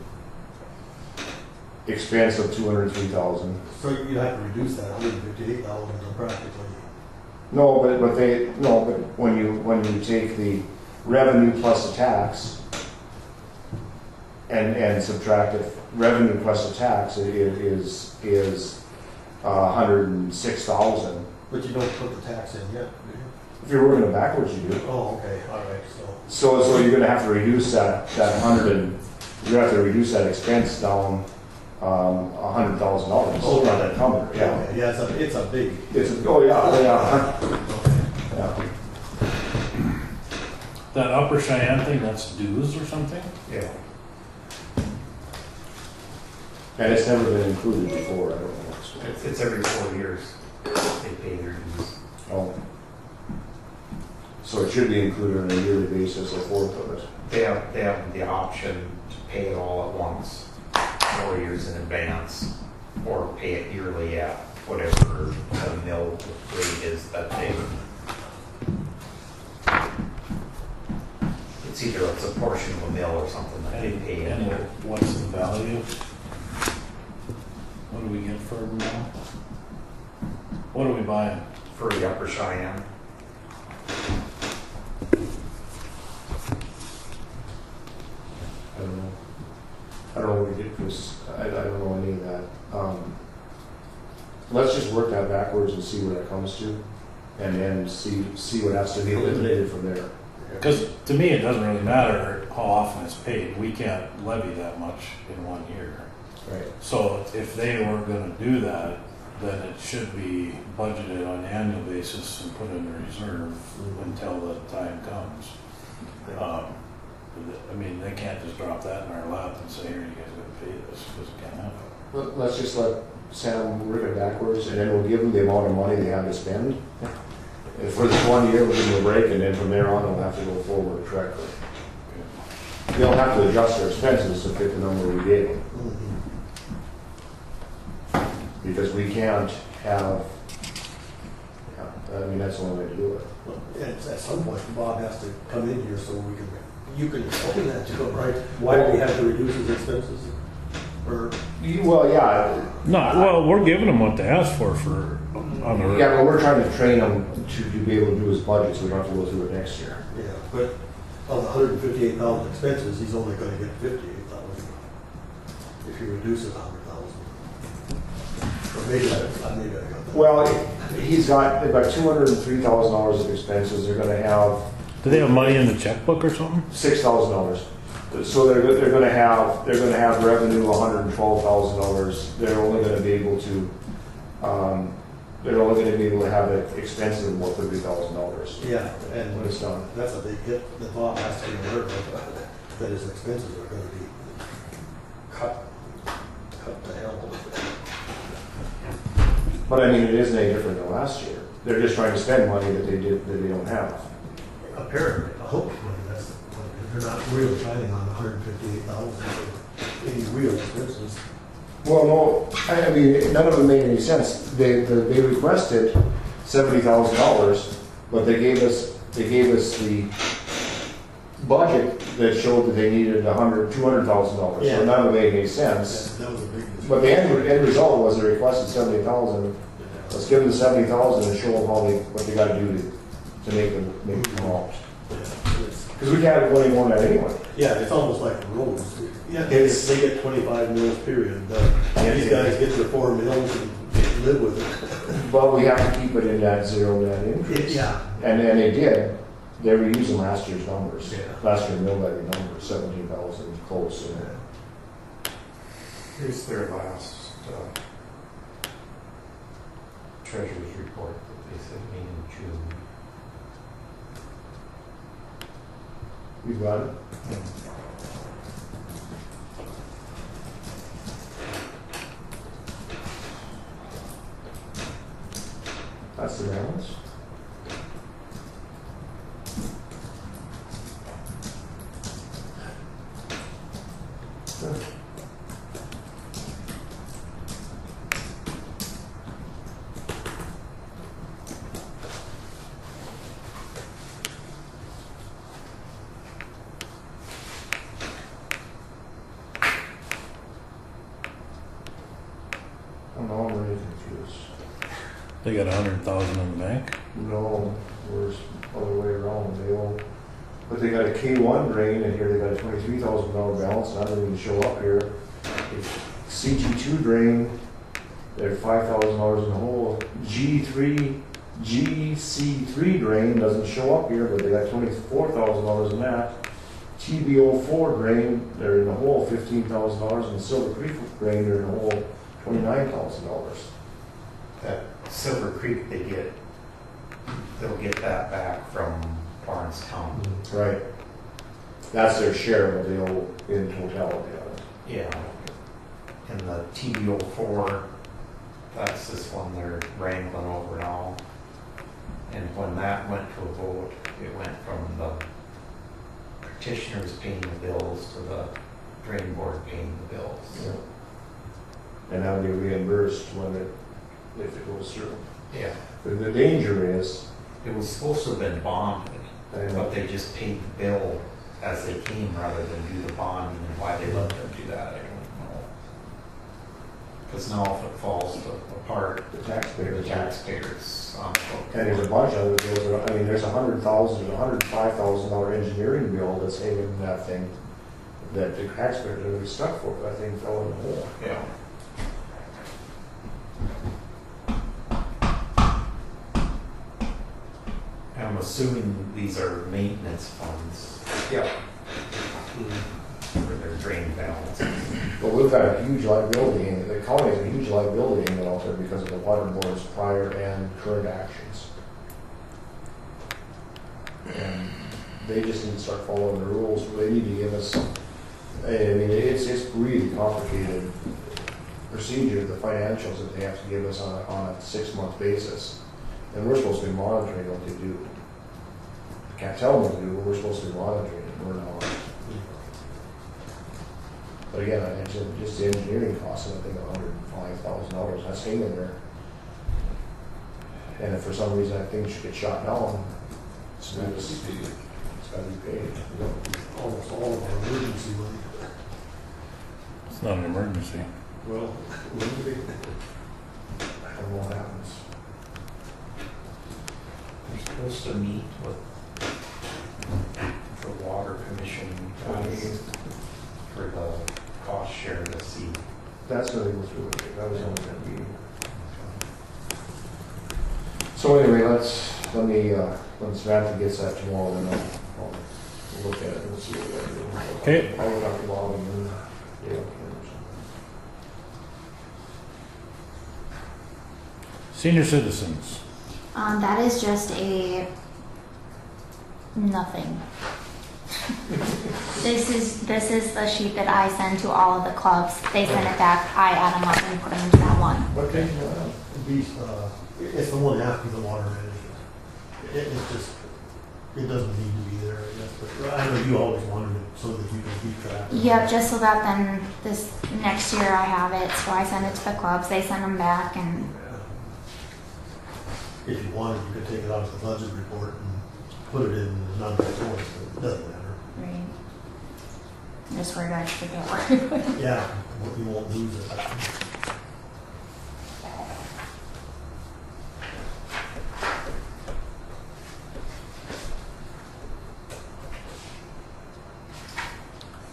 Expense of 203,000. So you'd have to reduce that 158,000 to practically. No, but when you take the revenue plus the tax and subtract it, revenue plus the tax is 106,000. But you don't put the tax in yet, do you? If you're working it backwards, you do. Oh, okay, all right, So you're going to have to reduce that 100 and you're going to have to reduce that expense down $100,000. Oh, not that number. Yeah. Okay, yeah, it's a big. Yeah. That Upper Cheyenne thing, that's dues or something? Yeah. And it's never been included before. I don't know. it's every 4 years they pay their dues. Oh. So it should be included on a yearly basis, a fourth of it. They have the option to pay it all at once, 4 years in advance, or pay it yearly at whatever the mill rate is that day. It's either it's a portion of a mill or something that they pay And in. what's the value? What do we get for them now? What are we buying? For the Upper Cheyenne. I don't know. I don't know what we did for this. I don't know any of that. Let's just work that backwards and see where that comes to, and then see what has to be eliminated from there. Because to me, it doesn't really matter how often it's paid. We can't levy that much in 1 year. Right. So if they were going to do that, then it should be budgeted on an annual basis and put in a reserve until the time comes. I mean, they can't just drop that in our lap and say, here, you guys gotta pay this, because it can't happen. Let's just let Sam work it backwards, and then we'll give them the amount of money they have to spend. And for this 1 year, we'll give them a break, and then from there on, they'll have to go forward correctly. They'll have to adjust their expenses to fit the number we gave them. Because we can't have, I mean, that's the only way to do it. At some point, Bob has to come in here so we can, you can open that to him, right? Why do we have to reduce his expenses? Or, Well, yeah, No, well, we're giving them what they asked for on the. yeah, but we're trying to train him to be able to do his budget, so we don't have to go through it next year. yeah, but of the 158,000 expenses, he's only gonna get 58,000 if he reduces 100,000. Or maybe I got that. Well, they've got $203,000 of expenses, they're gonna have Do they have money in the checkbook or something? $6,000. So they're gonna have revenue $112,000. They're only gonna be able to, have expenses of about $30,000 Yeah, when and it's done. that's a big hit that Bob has to be aware of, that his expenses are gonna be cut to hell. But I mean, it isn't any different than last year. They're just trying to spend money that they don't have. Apparently, hopefully, that's the point. They're not really planning on 158,000 for any real expenses. Well, no, I mean, none of them made any sense. They requested $70,000, but they gave us the budget that showed that they needed $200,000. Yeah. So none of it made any sense. That was a big mistake. But the end result was they requested $70,000. Let's give them the $70,000 and show them what they got to do to make them come out. Because we can't have any more than that anyway. Yeah, it's almost like the roads. Yeah, It's- they get 25 mils period. These guys get their 4 mils and live with it. But we have to keep it in that zero net increase. Yeah. And they did. They were using last year's numbers. Yeah. Last year's mill levy numbers, 17,000 close. Here's their last treasurer's report that they sent me in June. You got it? That's the balance. No, I'm really confused. They got 100,000 in the bank. No, where's other way around? But they got a K1 drain in here, they got a $23,000 balance, not even show up here. CG2 drain, they're $5,000 in the hole. GC3 drain doesn't show up here, but they got $24,000 in that. TBO4 drain, they're in the hole, $15,000, and Silver Creek drain, they're in the hole, $29,000. That Silver Creek, they'll get that back from Barnes County. Right. That's their share of the deal in totality of it. Yeah. And the TBO4, that's this one they're wrangling over now. And when that went to a vote, it went from the petitioners paying the bills to the drain board paying the bills. Yeah. And that'll be reimbursed if it goes through. Yeah. But the danger is, It was supposed to have been bonded, I know. but they just paid the bill as they came rather than do the bonding, and why they let them do that, I don't know. Because now if it falls apart, the the taxpayers. taxpayers on the hook. And there's a bunch of other bills, I mean, there's $105,000 engineering bill that's hanging in that thing that the taxpayers are really stuck for, that thing fell in the hole. Yeah. I'm assuming these are maintenance funds Yeah. for their drain balances. But we've got a huge liability, the county has a huge liability hanging out there because of the water board's prior and current actions. And they just need to start following the rules. They need to give us, I mean, it's really complicated procedure, the financials that they have to give us on a 6-month basis. And we're supposed to be monitoring what they do. I can't tell them what to do, but we're supposed to be monitoring it, we're not. But again, I mentioned just the engineering cost of, I think, $105,000, that's hanging there. And if for some reason that thing should get shot down, it's gotta be paid. Almost all of our emergency money. It's not an emergency. Well, wouldn't it be? I don't know what happens. We're supposed to meet with the water commission guys for the cost share to see. That's gonna go through it, that was only gonna be. So anyway, when Samantha gets that tomorrow, then I'll look at it and see what we gotta do. Okay. I'll look at the bottom and, yeah. Senior citizens. That is just a nothing. This is the sheet that I send to all of the clubs. They send it back, I add them up and put them into that one. What page It's the one after the water management. It's just, it doesn't need to be there, I guess, but I know you always wanted it so that you can keep track. Yep, just so that then this next year I have it, so I send it to the clubs, they send them back, and If you wanted, you could take it out of the budget report and put it in the non-report, but it doesn't matter. right. I'm just worried I forget where to put it. Yeah, you won't lose it.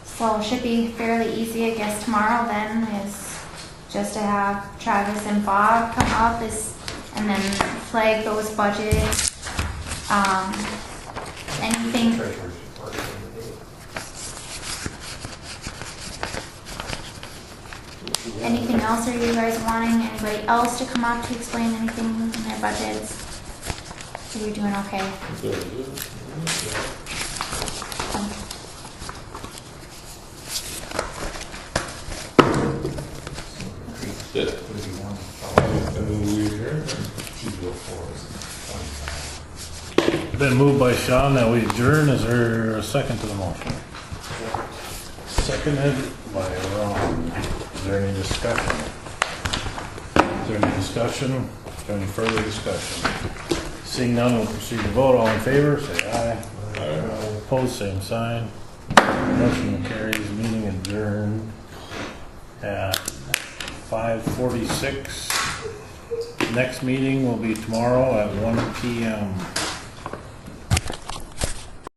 So it should be fairly easy, I guess. Tomorrow then is just to have Travis and Bob come up and then flag those budgets. Anything, Treasurer's report in the day. anything else are you guys wanting? Anybody else to come up to explain anything in their budgets? Are you doing okay? Would it be one? Been moved by Sean that we adjourn. Is there a second to the motion? Seconded by Ron. Is there any discussion? Is there any discussion? Is there any further discussion? Seeing none, we'll proceed to vote. All in favor, say aye. Aye. Opposed, same sign. Motion carries. Meeting adjourned at 5:46. Next meeting will be tomorrow at 1 p.m.